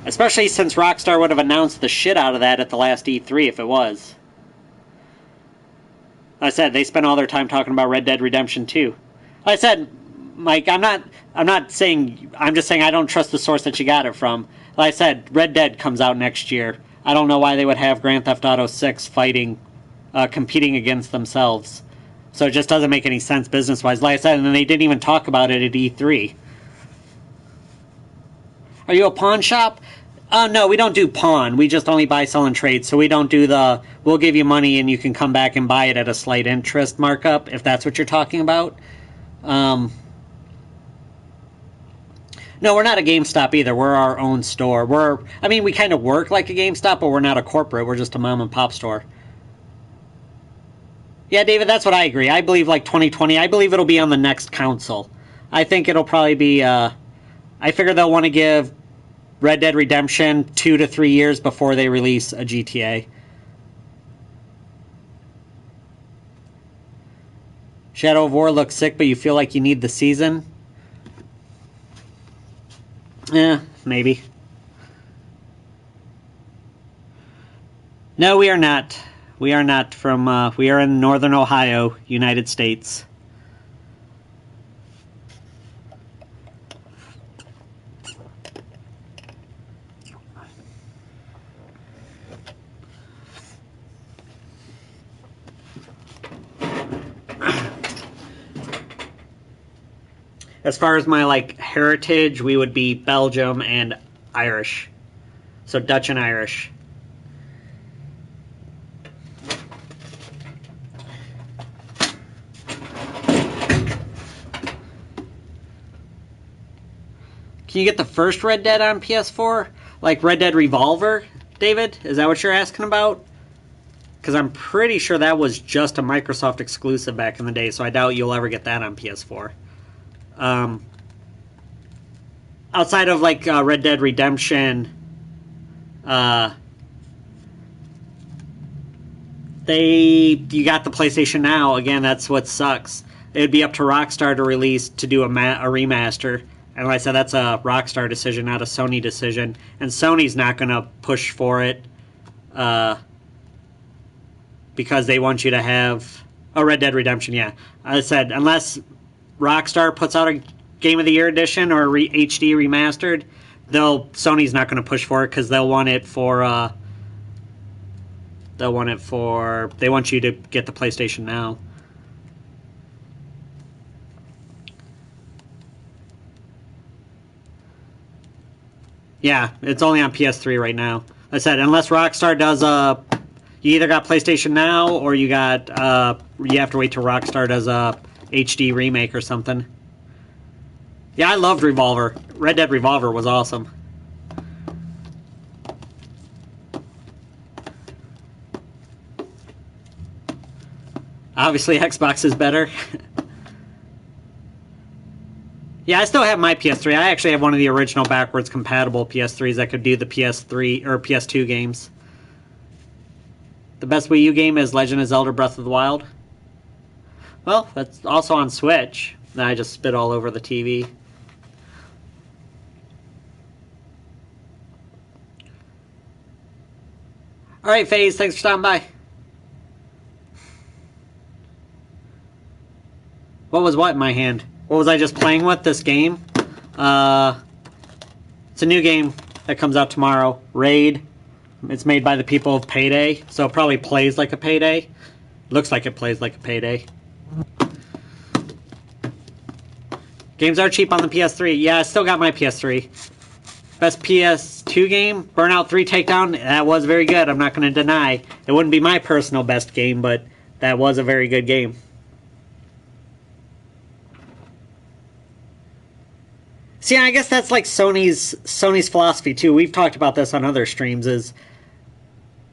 Especially since Rockstar would have announced the shit out of that at the last E3 if it was. Like I said, they spent all their time talking about Red Dead Redemption 2. Like I said, Mike, I'm not saying, I'm just saying I don't trust the source that you got it from. Like I said, Red Dead comes out next year. I don't know why they would have Grand Theft Auto 6 competing against themselves. So it just doesn't make any sense business-wise. Like I said, and then they didn't even talk about it at E3. Are you a pawn shop? No, we don't do pawn. We just only buy, sell, and trade. So we don't do the, we'll give you money and you can come back and buy it at a slight interest markup, if that's what you're talking about. No, we're not a GameStop either. We're our own store. We kind of work like a GameStop, but we're not a corporate. We're just a mom and pop store. Yeah, David, that's what I agree. I believe like 2020, I believe it'll be on the next console. I think it'll probably be, I figure they'll want to give Red Dead Redemption 2 to 3 years before they release a GTA. Shadow of War looks sick, but you feel like you need the season? Yeah, maybe. No, we are not. We are not from, we are in northern Ohio, United States. As far as my, like, heritage, we would be Belgium and Irish. So Dutch and Irish. Can you get the first Red Dead on PS4? Like Red Dead Revolver, David? Is that what you're asking about? Because I'm pretty sure that was just a Microsoft exclusive back in the day, so I doubt you'll ever get that on PS4. Outside of like Red Dead Redemption, you got the PlayStation Now. Again, that's what sucks. It would be up to Rockstar to do a remaster. And like I said, that's a Rockstar decision, not a Sony decision. And Sony's not going to push for it because they want you to have a Red Dead Redemption, yeah. I said, unless Rockstar puts out a Game of the Year edition or HD remastered, Sony's not going to push for it because they want you to get the PlayStation Now. Yeah, it's only on PS3 right now. I said, unless Rockstar does you either got PlayStation Now or you have to wait till Rockstar does a HD remake or something. Yeah, I loved Revolver. Red Dead Revolver was awesome. Obviously, Xbox is better. Yeah, I still have my PS3. I actually have one of the original backwards compatible PS3s that could do the PS3 or PS2 games. The best Wii U game is Legend of Zelda Breath of the Wild. Well, that's also on Switch. Now I just spit all over the TV. Alright, FaZe, thanks for stopping by. What was what in my hand? What was I just playing with? This game? It's a new game that comes out tomorrow. Raid. It's made by the people of Payday, so it probably plays like a Payday. Looks like it plays like a Payday. Games are cheap on the PS3. Yeah, I still got my PS3. Best PS2 game? Burnout 3 Takedown? That was very good, I'm not going to deny. It wouldn't be my personal best game, but that was a very good game. See, I guess that's like Sony's philosophy too. We've talked about this on other streams, is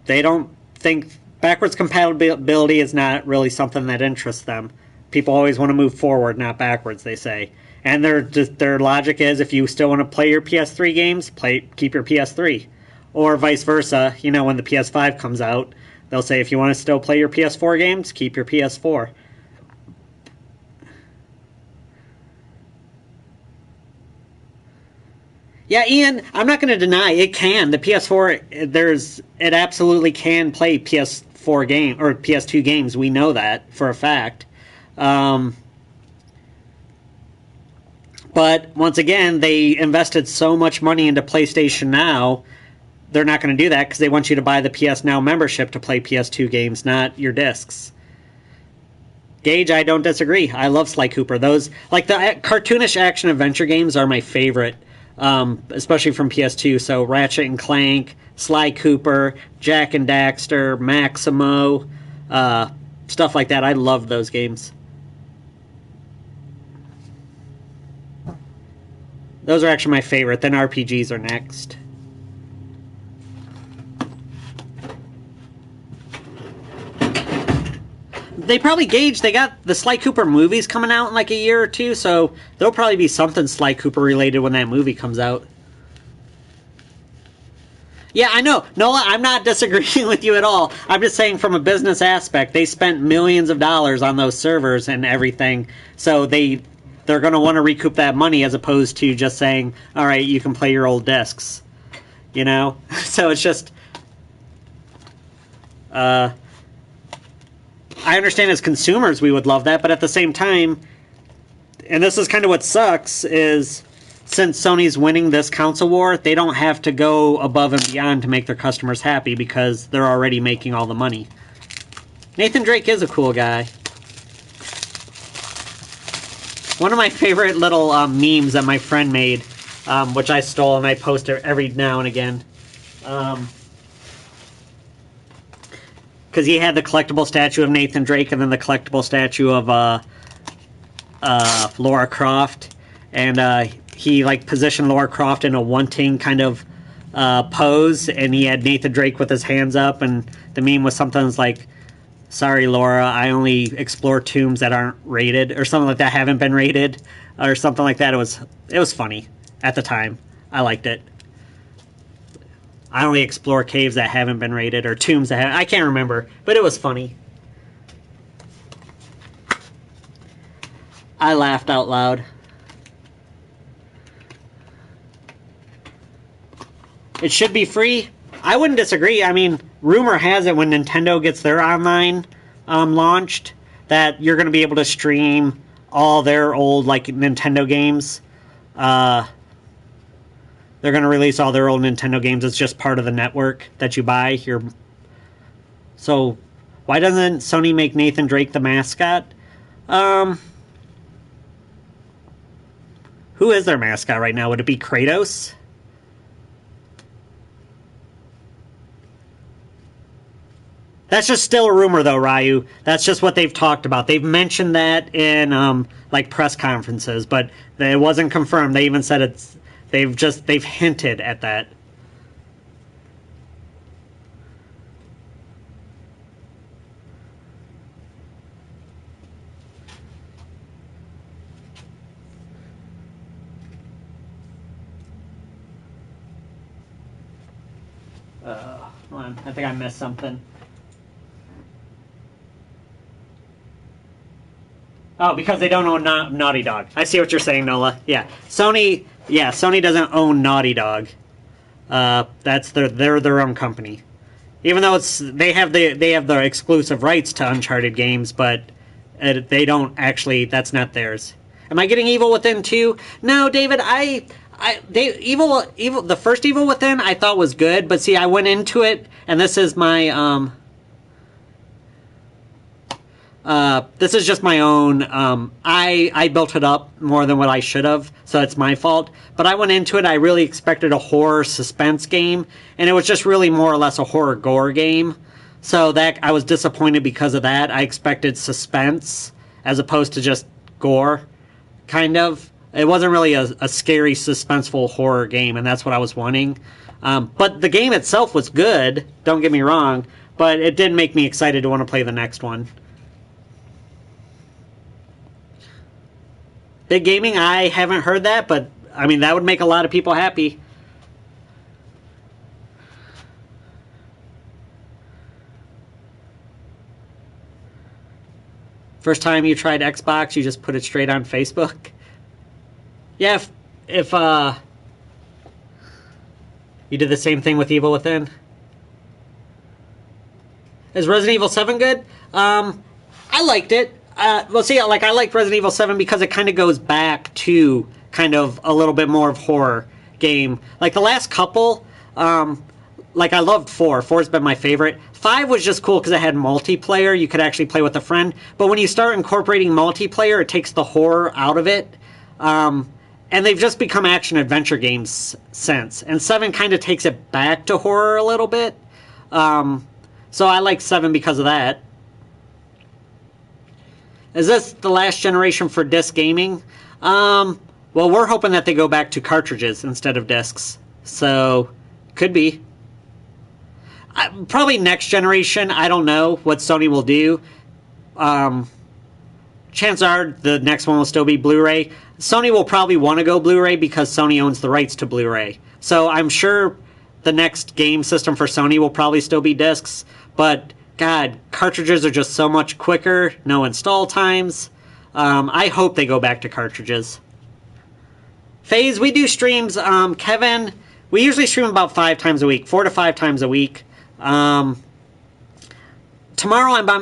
they don't think backwards compatibility is not really something that interests them. People always want to move forward, not backwards, they say. And their logic is, if you still want to play your PS3 games, keep your PS3. Or vice versa, you know, when the PS5 comes out, they'll say, if you want to still play your PS4 games, keep your PS4. Yeah, Ian, I'm not going to deny it can. The PS4, it absolutely can play PS4 game or PS2 games. We know that for a fact. But once again, they invested so much money into PlayStation Now, they're not going to do that because they want you to buy the PS Now membership to play PS2 games, not your discs. Gage, I don't disagree. I love Sly Cooper. Those, like the cartoonish action adventure games, are my favorite. Especially from PS2, so Ratchet and Clank, Sly Cooper, Jack and Daxter, Maximo, stuff like that. I love those games. Those are actually my favorite. Then RPGs are next. They probably they got the Sly Cooper movies coming out in like a year or two, so there'll probably be something Sly Cooper related when that movie comes out. Yeah, I know. Nola, I'm not disagreeing with you at all. I'm just saying from a business aspect, they spent millions of dollars on those servers and everything, so they're going to want to recoup that money as opposed to just saying, all right, you can play your old discs. You know? So it's just... I understand as consumers we would love that, but at the same time, and this is kind of what sucks, is since Sony's winning this console war, they don't have to go above and beyond to make their customers happy because they're already making all the money. Nathan Drake is a cool guy. One of my favorite little memes that my friend made, which I stole and I post every now and again, because he had the collectible statue of Nathan Drake and then the collectible statue of Lara Croft, and he like positioned Lara Croft in a wanting kind of pose, and he had Nathan Drake with his hands up, and the meme was something like, "Sorry, Laura, I only explore tombs that aren't rated," or something like that, haven't been rated, or something like that. It was funny at the time. I liked it. I only explore caves that haven't been rated, or tombs that I can't remember, but it was funny. I laughed out loud. It should be free. I wouldn't disagree. I mean, rumor has it when Nintendo gets their online launched, that you're going to be able to stream all their old like Nintendo games. They're going to release all their old Nintendo games. It's just part of the network that you buy. So, why doesn't Sony make Nathan Drake the mascot? Who is their mascot right now? Would it be Kratos? That's just still a rumor, though, Ryu. That's just what they've talked about. They've mentioned that in like press conferences, but it wasn't confirmed. They even said it's. They've hinted at that. Hold on, I think I missed something. Oh, because they don't own Naughty Dog. I see what you're saying, Nola. Yeah, Sony doesn't own Naughty Dog. That's they're their own company. Even though they have the exclusive rights to Uncharted games, but they don't actually. That's not theirs. Am I getting Evil Within 2? No, David. The first Evil Within I thought was good, but see, I went into it, and this is my this is just my own. I built it up more than what I should have, so it's my fault. But I went into it, I really expected a horror suspense game, and it was just really more or less a horror gore game. So that I was disappointed because of that. I expected suspense as opposed to just gore, kind of. It wasn't really a scary, suspenseful horror game, and that's what I was wanting. But the game itself was good, don't get me wrong, but it did make me excited to want to play the next one. Big Gaming, I haven't heard that, but I mean, that would make a lot of people happy. First time you tried Xbox, you just put it straight on Facebook? Yeah, if you did the same thing with Evil Within. Is Resident Evil 7 good? I liked it. Well, see, like, I liked Resident Evil 7 because it kind of goes back to kind of a little bit more of horror game. Like, the last couple, like, I loved 4. 4's been my favorite. 5 was just cool because it had multiplayer. You could actually play with a friend. But when you start incorporating multiplayer, it takes the horror out of it. And they've just become action-adventure games since. And 7 kind of takes it back to horror a little bit. So I like 7 because of that. Is this the last generation for disc gaming? Well, we're hoping that they go back to cartridges instead of discs. So, could be. Probably next generation. I don't know what Sony will do. Chances are the next one will still be Blu-ray. Sony will probably want to go Blu-ray because Sony owns the rights to Blu-ray. So I'm sure the next game system for Sony will probably still be discs. But, God, cartridges are just so much quicker. No install times. I hope they go back to cartridges. FaZe, we do streams. Kevin, we usually stream about 5 times a week. 4 to 5 times a week. Tomorrow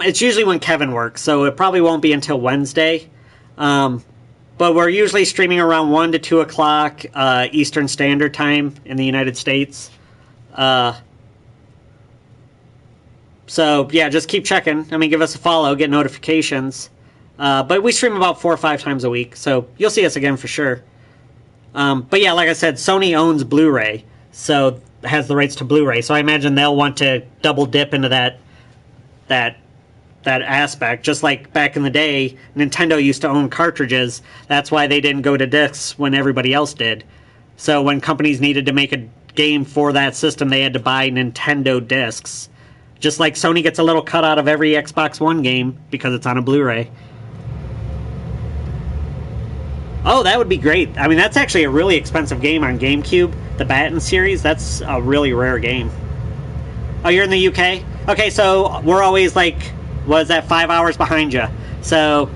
it's usually when Kevin works, so it probably won't be until Wednesday. But we're usually streaming around 1 to 2 o'clock Eastern Standard Time in the United States. So, yeah, just keep checking. I mean, give us a follow, get notifications. But we stream about 4 or 5 times a week, so you'll see us again for sure. But yeah, like I said, Sony owns Blu-ray, so has the rights to Blu-ray. So I imagine they'll want to double dip into that aspect. Just like back in the day, Nintendo used to own cartridges. That's why they didn't go to discs when everybody else did. So when companies needed to make a game for that system, they had to buy Nintendo discs. Just like Sony gets a little cut out of every Xbox One game because it's on a Blu-ray. Oh, that would be great. I mean, that's actually a really expensive game on GameCube. The Batten series, that's a really rare game. Oh, you're in the UK? Okay, so we're always like, what is that, 5 hours behind you. So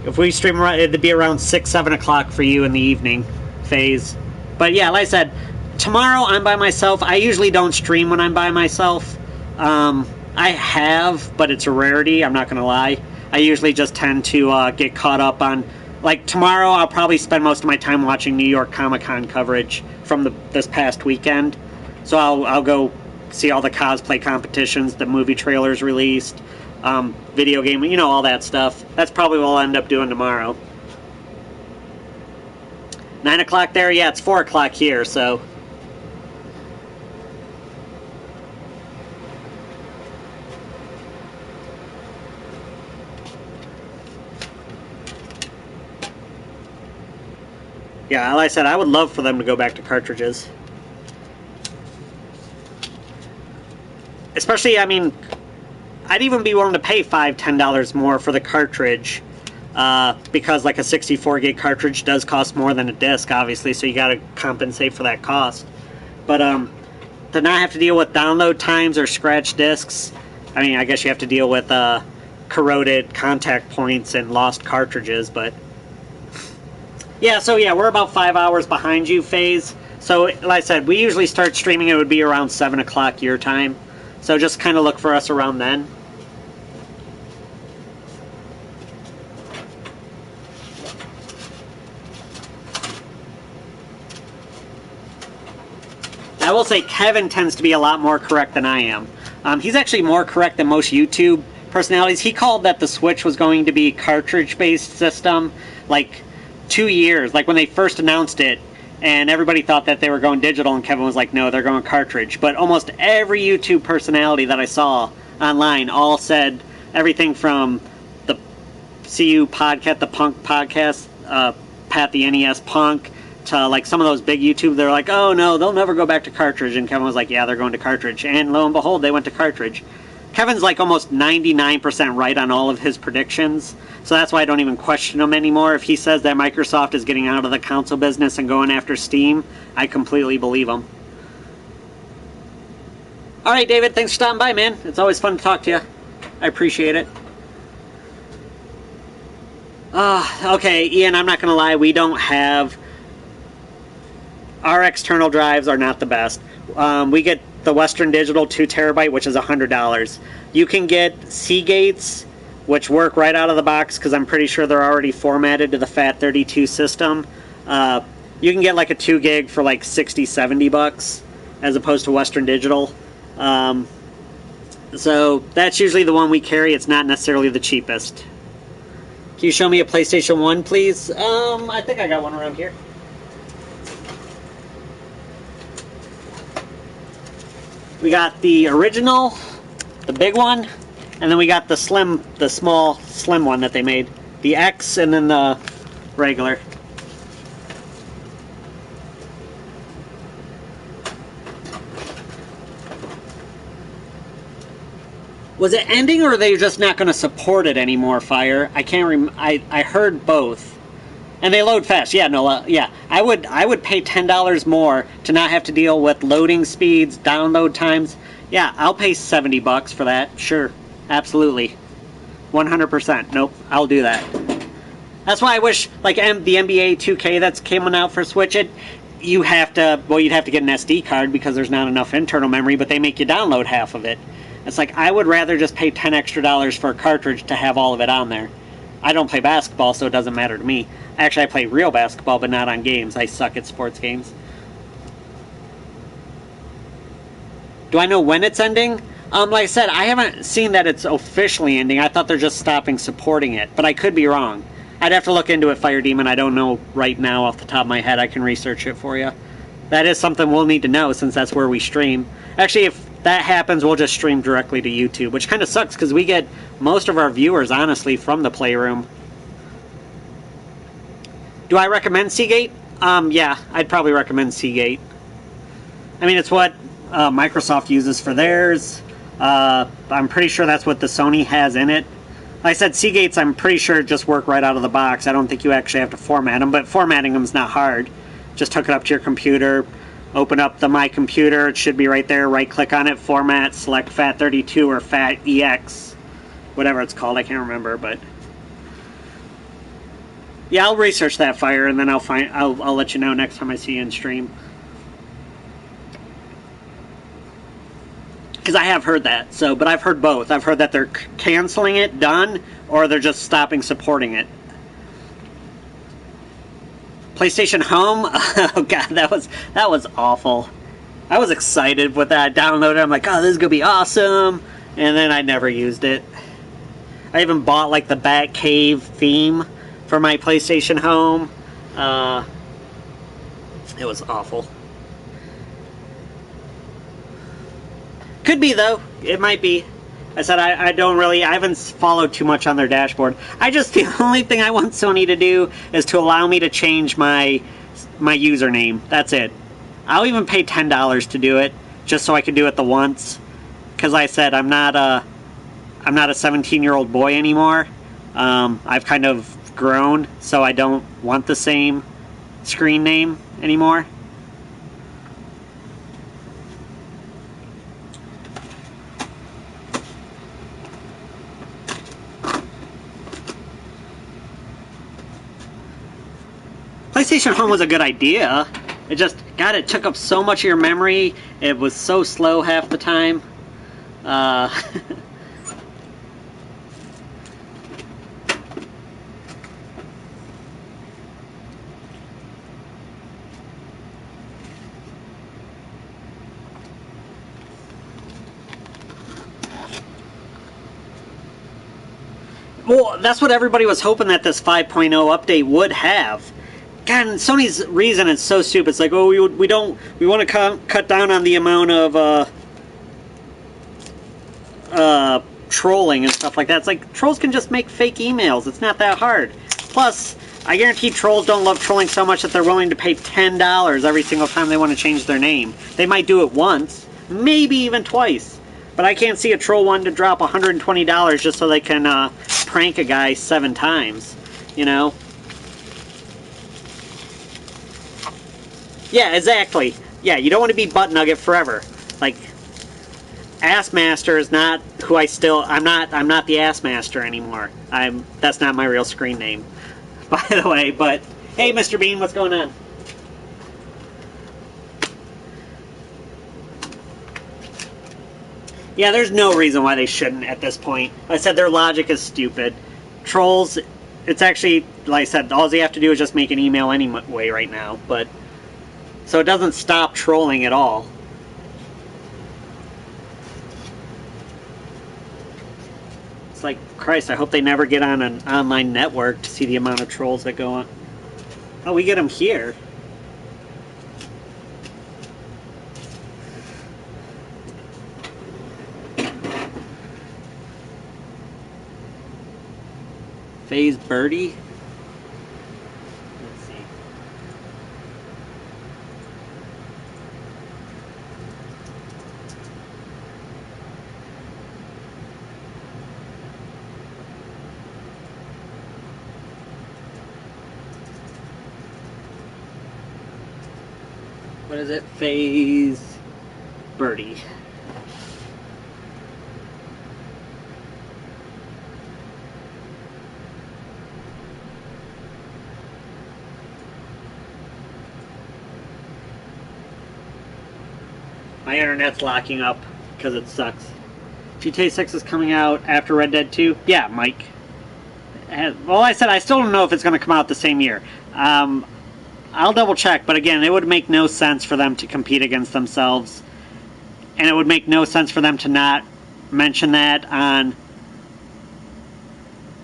if we stream, it'd be around 6, 7 o'clock for you in the evening phase. But yeah, like I said, tomorrow I'm by myself. I usually don't stream when I'm by myself. I have, but it's a rarity, I'm not going to lie. I usually just tend to get caught up on... Like, tomorrow I'll probably spend most of my time watching New York Comic-Con coverage from this past weekend. So I'll go see all the cosplay competitions, the movie trailers released, video game, you know, all that stuff. That's probably what I'll end up doing tomorrow. 9 o'clock there? Yeah, it's 4 o'clock here, so... Yeah, like I said, I would love for them to go back to cartridges. Especially, I mean, I'd even be willing to pay $5, $10 more for the cartridge. Because like a 64 gig cartridge does cost more than a disc, obviously, so you gotta compensate for that cost. But to not have to deal with download times or scratch discs. I mean, I guess you have to deal with corroded contact points and lost cartridges, but yeah, so yeah, we're about 5 hours behind you, FaZe. So, like I said, we usually start streaming, it would be around 7 o'clock your time. So just kind of look for us around then. I will say Kevin tends to be a lot more correct than I am. He's actually more correct than most YouTube personalities. He called that the Switch was going to be cartridge-based system like 2 years, like when they first announced it, and everybody thought that they were going digital, and Kevin was like, no, they're going cartridge. But almost every YouTube personality that I saw online all said everything from the CU podcast, the Punk podcast, Pat the NES Punk, to like some of those big YouTube, they're like, oh no, they'll never go back to cartridge. And Kevin was like, yeah, they're going to cartridge. And lo and behold, they went to cartridge. Kevin's like almost 99% right on all of his predictions. So that's why I don't even question him anymore. If he says that Microsoft is getting out of the console business and going after Steam, I completely believe him. Alright, David, thanks for stopping by, man. It's always fun to talk to you. I appreciate it. Okay, Ian, I'm not going to lie, we don't have... Our external drives are not the best. We get the Western Digital 2 terabyte, which is $100. You can get Seagates, which work right out of the box because I'm pretty sure they're already formatted to the FAT32 system. You can get like a 2 gig for like 60, 70 bucks as opposed to Western Digital. So that's usually the one we carry. It's not necessarily the cheapest. Can you show me a PlayStation 1, please? I think I got one around here. We got the original, the big one, and then we got the small slim one that they made. The X and then the regular. Was it ending, or are they just not going to support it anymore, Fire? I can't I heard both. And they load fast. Yeah, no, yeah. I would pay $10 more to not have to deal with loading speeds, download times. Yeah, I'll pay 70 bucks for that. Sure. Absolutely. 100%. Nope, I'll do that. That's why I wish, like, the NBA 2K that's coming out for Switch, you'd have to get an SD card because there's not enough internal memory, but they make you download half of it. It's like, I would rather just pay $10 extra for a cartridge to have all of it on there. I don't play basketball, so it doesn't matter to me. Actually, I play real basketball, but not on games. I suck at sports games. Do I know when it's ending? Like I said, I haven't seen that it's officially ending. I thought they're just stopping supporting it, but I could be wrong. I'd have to look into it, Fire Demon. I don't know right now off the top of my head. I can research it for you. That is something we'll need to know since that's where we stream. Actually, if that happens, we'll just stream directly to YouTube, which kind of sucks because we get most of our viewers, honestly, from the Playroom. Do I recommend Seagate? Yeah, I'd probably recommend Seagate. I mean, it's what Microsoft uses for theirs. I'm pretty sure that's what the Sony has in it. Like I said, Seagates, I'm pretty sure just work right out of the box. I don't think you actually have to format them, but formatting them is not hard. Just hook it up to your computer, open up the My Computer, it should be right there, right-click on it, format, select FAT32 or FAT-EX, whatever it's called, I can't remember, but... Yeah, I'll research that, Fire, and then I'll let you know next time I see you in stream. Because I have heard that, but I've heard both. I've heard that they're canceling it, done, or they're just stopping supporting it. PlayStation Home? Oh god, that was awful. I was excited with that. I downloaded it, I'm like, oh, this is gonna be awesome. And then I never used it. I even bought like the Batcave theme for my PlayStation Home. It was awful. Could be though. It might be. I said I haven't followed too much on their dashboard. The only thing I want Sony to do is to allow me to change my username. That's it. I'll even pay $10 to do it, just so I can do it the once. Because I said I'm not a 17-year-old boy anymore. I've kind of grown, so I don't want the same screen name anymore. PlayStation Home was a good idea. It just, God, it took up so much of your memory. It was so slow half the time. Well, that's what everybody was hoping that this 5.0 update would have. God, and Sony's reason is so stupid. It's like, oh, we want to cut down on the amount of trolling and stuff like that. It's like, trolls can just make fake emails. It's not that hard. Plus, I guarantee trolls don't love trolling so much that they're willing to pay $10 every single time they want to change their name. They might do it once, maybe even twice. But I can't see a troll wanting to drop $120 just so they can prank a guy 7 times, you know? Yeah, exactly. Yeah, you don't want to be butt nugget forever. Like, Ass Master is not who I'm not the Ass Master anymore. That's not my real screen name, by the way. But hey, Mr. Bean, what's going on? Yeah, there's no reason why they shouldn't at this point. I said their logic is stupid. Trolls, it's actually, like I said, all you have to do is just make an email anyway right now. But so it doesn't stop trolling at all. It's like, Christ, I hope they never get on an online network to see the amount of trolls that go on. Oh, we get them here. Phase Birdie. Let's see. What is it? Phase Birdie. My internet's locking up because it sucks. GTA 6 is coming out after Red Dead 2? Yeah, Mike. Well, I said I still don't know if it's going to come out the same year. I'll double check, but again, it would make no sense for them to compete against themselves. And it would make no sense for them to not mention that on...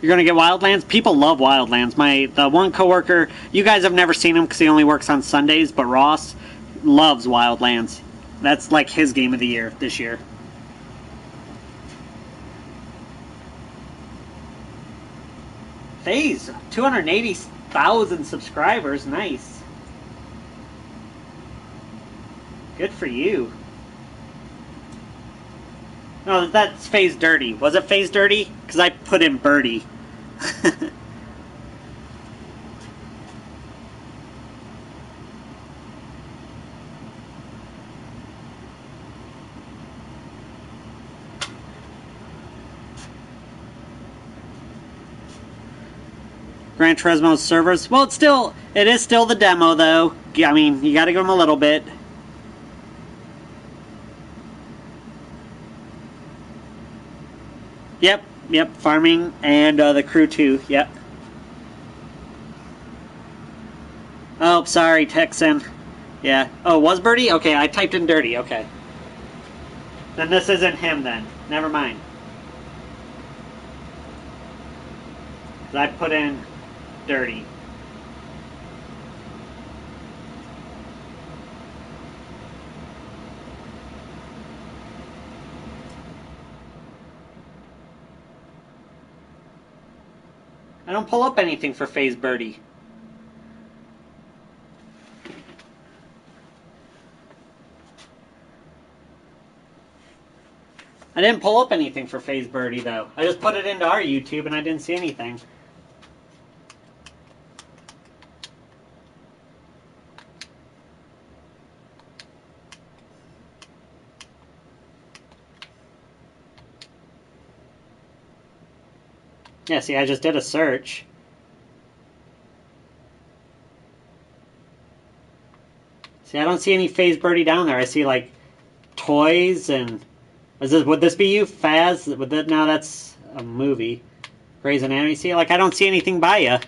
You're going to get Wildlands? People love Wildlands. The one coworker, you guys have never seen him because he only works on Sundays, but Ross loves Wildlands. That's like his game of the year this year. FaZe, 280,000 subscribers. Nice. Good for you. No, that's FaZe Dirty. Was it FaZe Dirty? Because I put in Birdie. Gran Turismo's servers. Well, it is still the demo, though. I mean, you got to give them a little bit. Yep, farming and the crew too. Yep. Oh, sorry, Texan. Yeah. Oh, was Birdie? Okay, I typed in Dirty. Okay. Then this isn't him. Then never mind. I put in Dirty. I don't pull up anything for FaZe Birdie. I didn't pull up anything for FaZe Birdie, though. I just put it into our YouTube and I didn't see anything. Yeah, see, I just did a search. See, I don't see any Phase Birdie down there. I see, like, toys and... Would this be you, Faz? No, that's a movie. Grey's Anatomy. See, like, I don't see anything by you.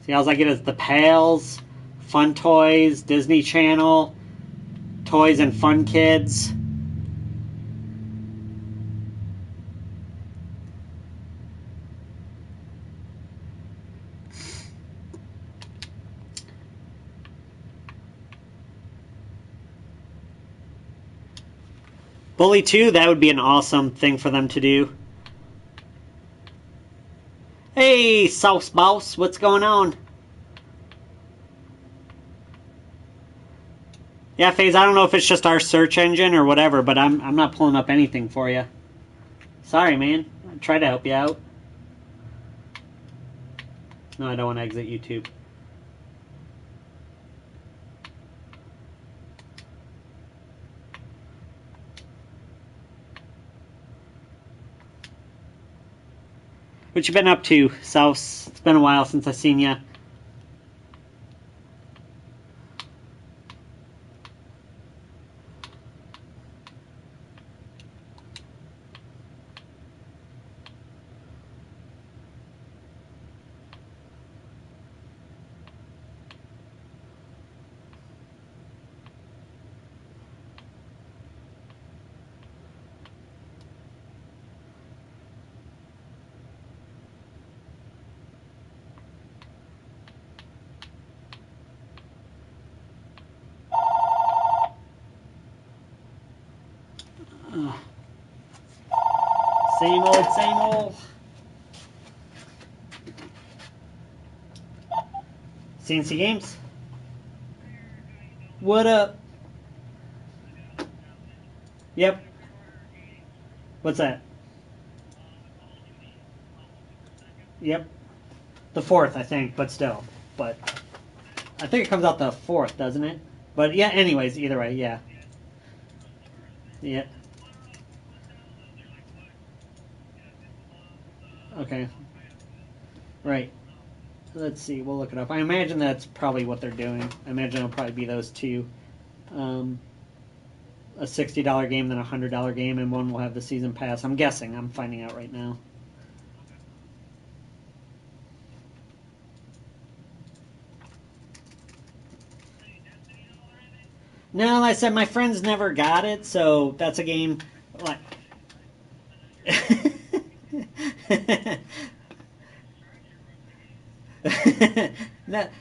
See, all I get is the Pals, Fun Toys, Disney Channel, Toys and Fun Kids. Bully 2, that would be an awesome thing for them to do. Hey, South Mouse, what's going on? Yeah, FaZe, I don't know if it's just our search engine or whatever, but I'm not pulling up anything for you. Sorry, man. I tried to help you out. No, I don't want to exit YouTube. What you been up to, South? It's been a while since I've seen you. Same old, same old. CNC Games? What up? Yep. What's that? Yep. The 4th, I think, but still. But I think it comes out the 4th, doesn't it? But yeah, anyways, either way, yeah. Yeah. Okay. Right. Let's see, we'll look it up. I imagine that's probably what they're doing. I imagine it'll probably be those two. A $60 game, then a $100 game, and one will have the season pass. I'm guessing. I'm finding out right now. No, I said my friends never got it, so that's a game like...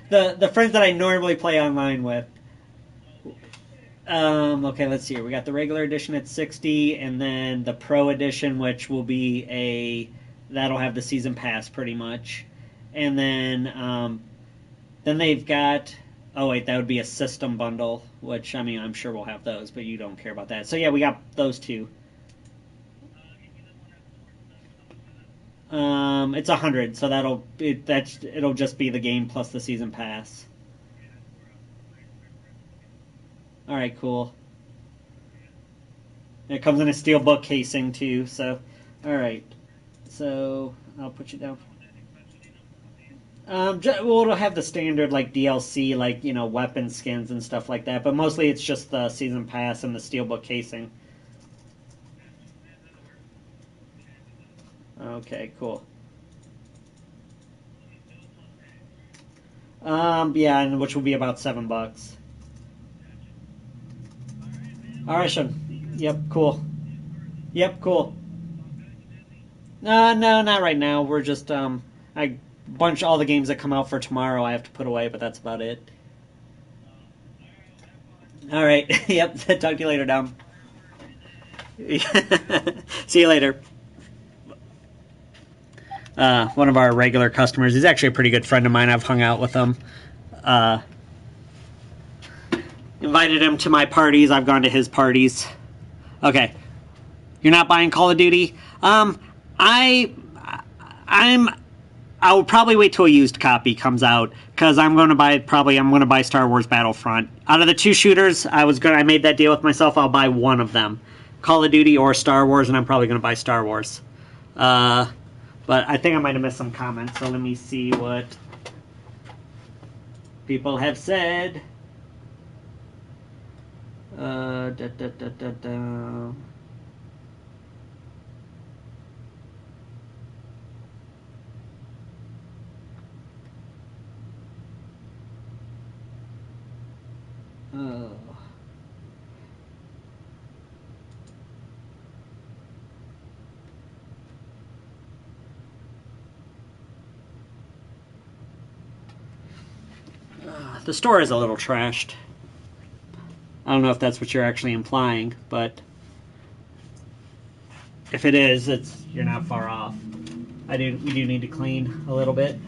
the friends that I normally play online with. Okay, let's see here. We got the regular edition at 60, and then the Pro edition, which will be that'll have the season pass pretty much, and then they've got. Oh wait, that would be a system bundle, which I mean I'm sure we'll have those, but you don't care about that. So yeah, we got those two. It's 100, so it'll just be the game plus the season pass. All right, cool. It comes in a steel book casing too. So, all right. So I'll put you down. Well, it'll have the standard like DLC, like weapon skins and stuff like that. But mostly it's just the season pass and the steelbook casing. Okay, cool. Yeah, and which will be about $7. All right, Sean. Yep, cool. Yep, cool. No, not right now. We're just I bunch all the games that come out for tomorrow. I have to put away, but that's about it. All right. Yep. Talk to you later, Dom. See you later. One of our regular customers. He's actually a pretty good friend of mine. I've hung out with him. Invited him to my parties. I've gone to his parties. Okay. You're not buying Call of Duty? I will probably wait till a used copy comes out because I'm going to buy Star Wars Battlefront. Out of the two shooters, I made that deal with myself. I'll buy one of them, Call of Duty or Star Wars, and I'm probably going to buy Star Wars. But I think I might have missed some comments, so let me see what people have said. Da, da, da, da, da. Oh. The store is a little trashed. I don't know if that's what you're actually implying, but if it is, you're not far off. We do need to clean a little bit.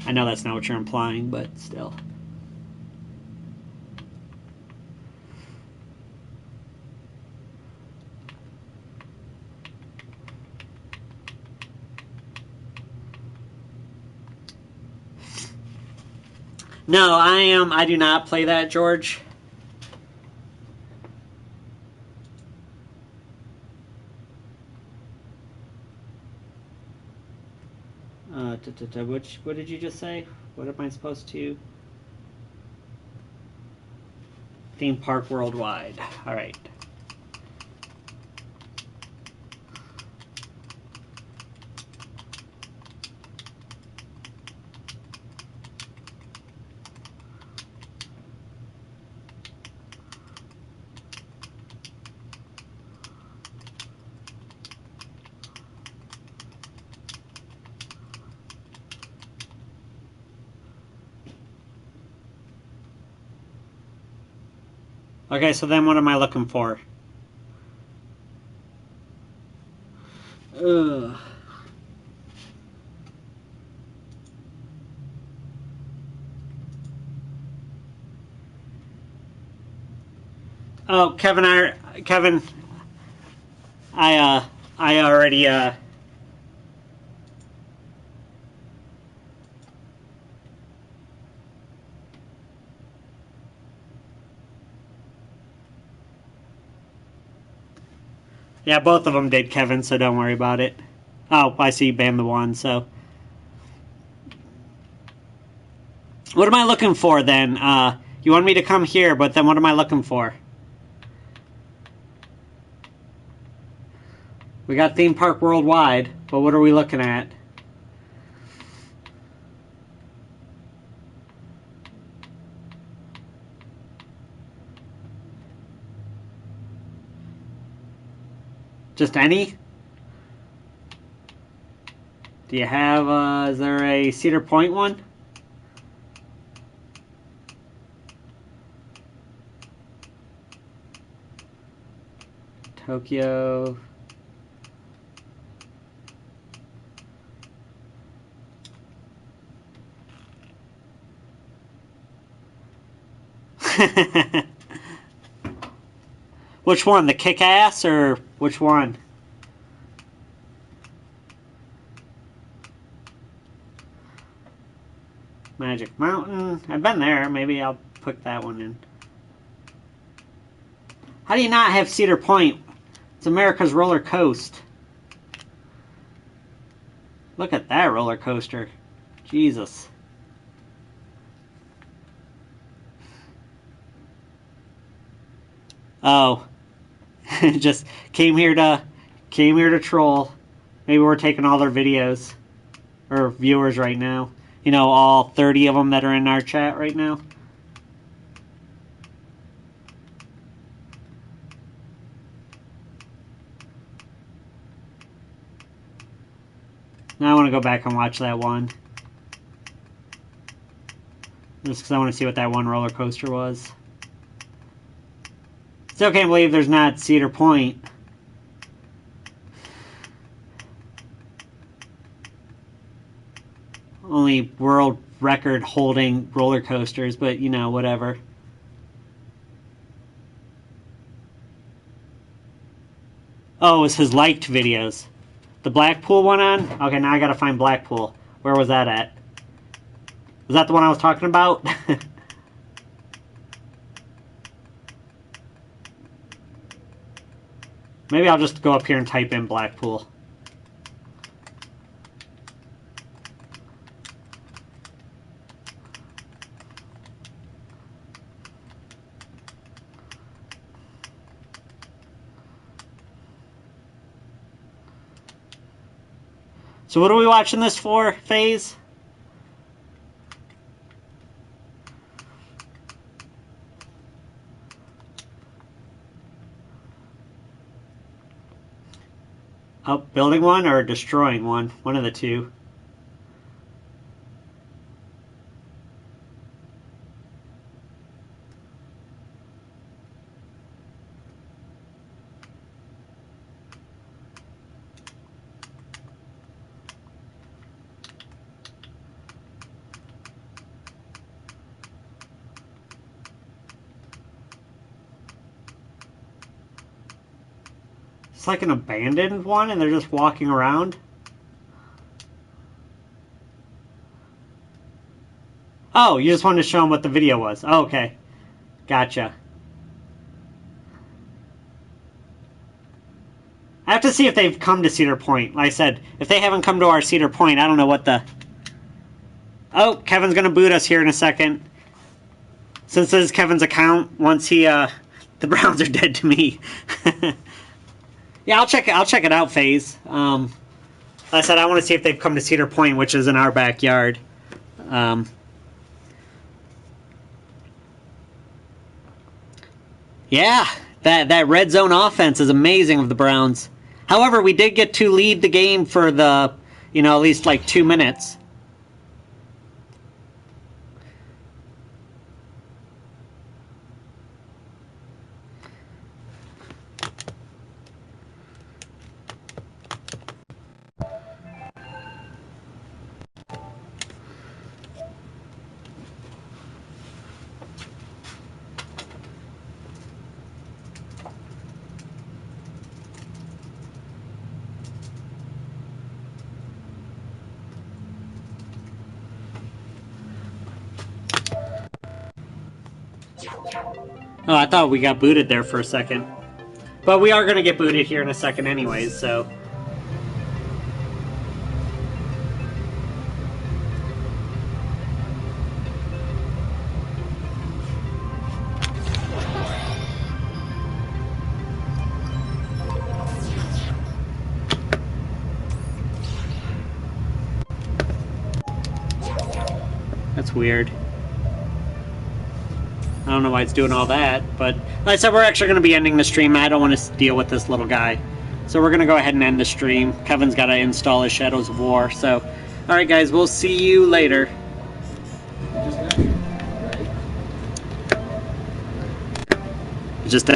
I know that's not what you're implying, but still. No, I do not play that, George. What did you just say? What am I supposed to? Theme park worldwide. All right. Okay, so then what am I looking for? Ugh. Oh, Kevin, I already, yeah, both of them did, Kevin, so don't worry about it. Oh, I see you banned the one, so. What am I looking for, then? You want me to come here, but then what am I looking for? We got theme park worldwide, but what are we looking at? Just any? Do you have, is there a Cedar Point one? Tokyo. Which one? The kick-ass or which one? Magic Mountain. I've been there. Maybe I'll put that one in. How do you not have Cedar Point? It's America's roller coaster. Look at that roller coaster. Jesus. Oh. Just came here to troll. Maybe we're taking all their videos or viewers right now. You know, all 30 of them that are in our chat right now. Now I want to go back and watch that one. Just because I want to see what that one roller coaster was. Still can't believe there's not Cedar Point. Only world record holding roller coasters, but you know, whatever. Oh, it was his liked videos. The Blackpool one on? Okay, now I gotta find Blackpool. Where was that at? Was that the one I was talking about? Maybe I'll just go up here and type in Blackpool. So what are we watching this for, FaZe? Oh, building one or destroying one? One of the two. It's like an abandoned one and they're just walking around. Oh, you just wanted to show them what the video was. Oh, okay. Gotcha. I have to see if they've come to Cedar Point. Like I said, if they haven't come to our Cedar Point, I don't know what the... Oh, Kevin's going to boot us here in a second. Since this is Kevin's account, once he... the Browns are dead to me. Yeah, I'll check it out, FaZe. Like I said, I want to see if they've come to Cedar Point, which is in our backyard. Yeah, that red zone offense is amazing of the Browns. However, we did get to lead the game for the, at least like 2 minutes. Oh, I thought we got booted there for a second. But we are going to get booted here in a second anyways, so... That's weird. I don't know why it's doing all that, but like I said, we're actually going to be ending the stream. I don't want to deal with this little guy. So we're going to go ahead and end the stream. Kevin's got to install his Shadows of War. So, alright guys, we'll see you later. Just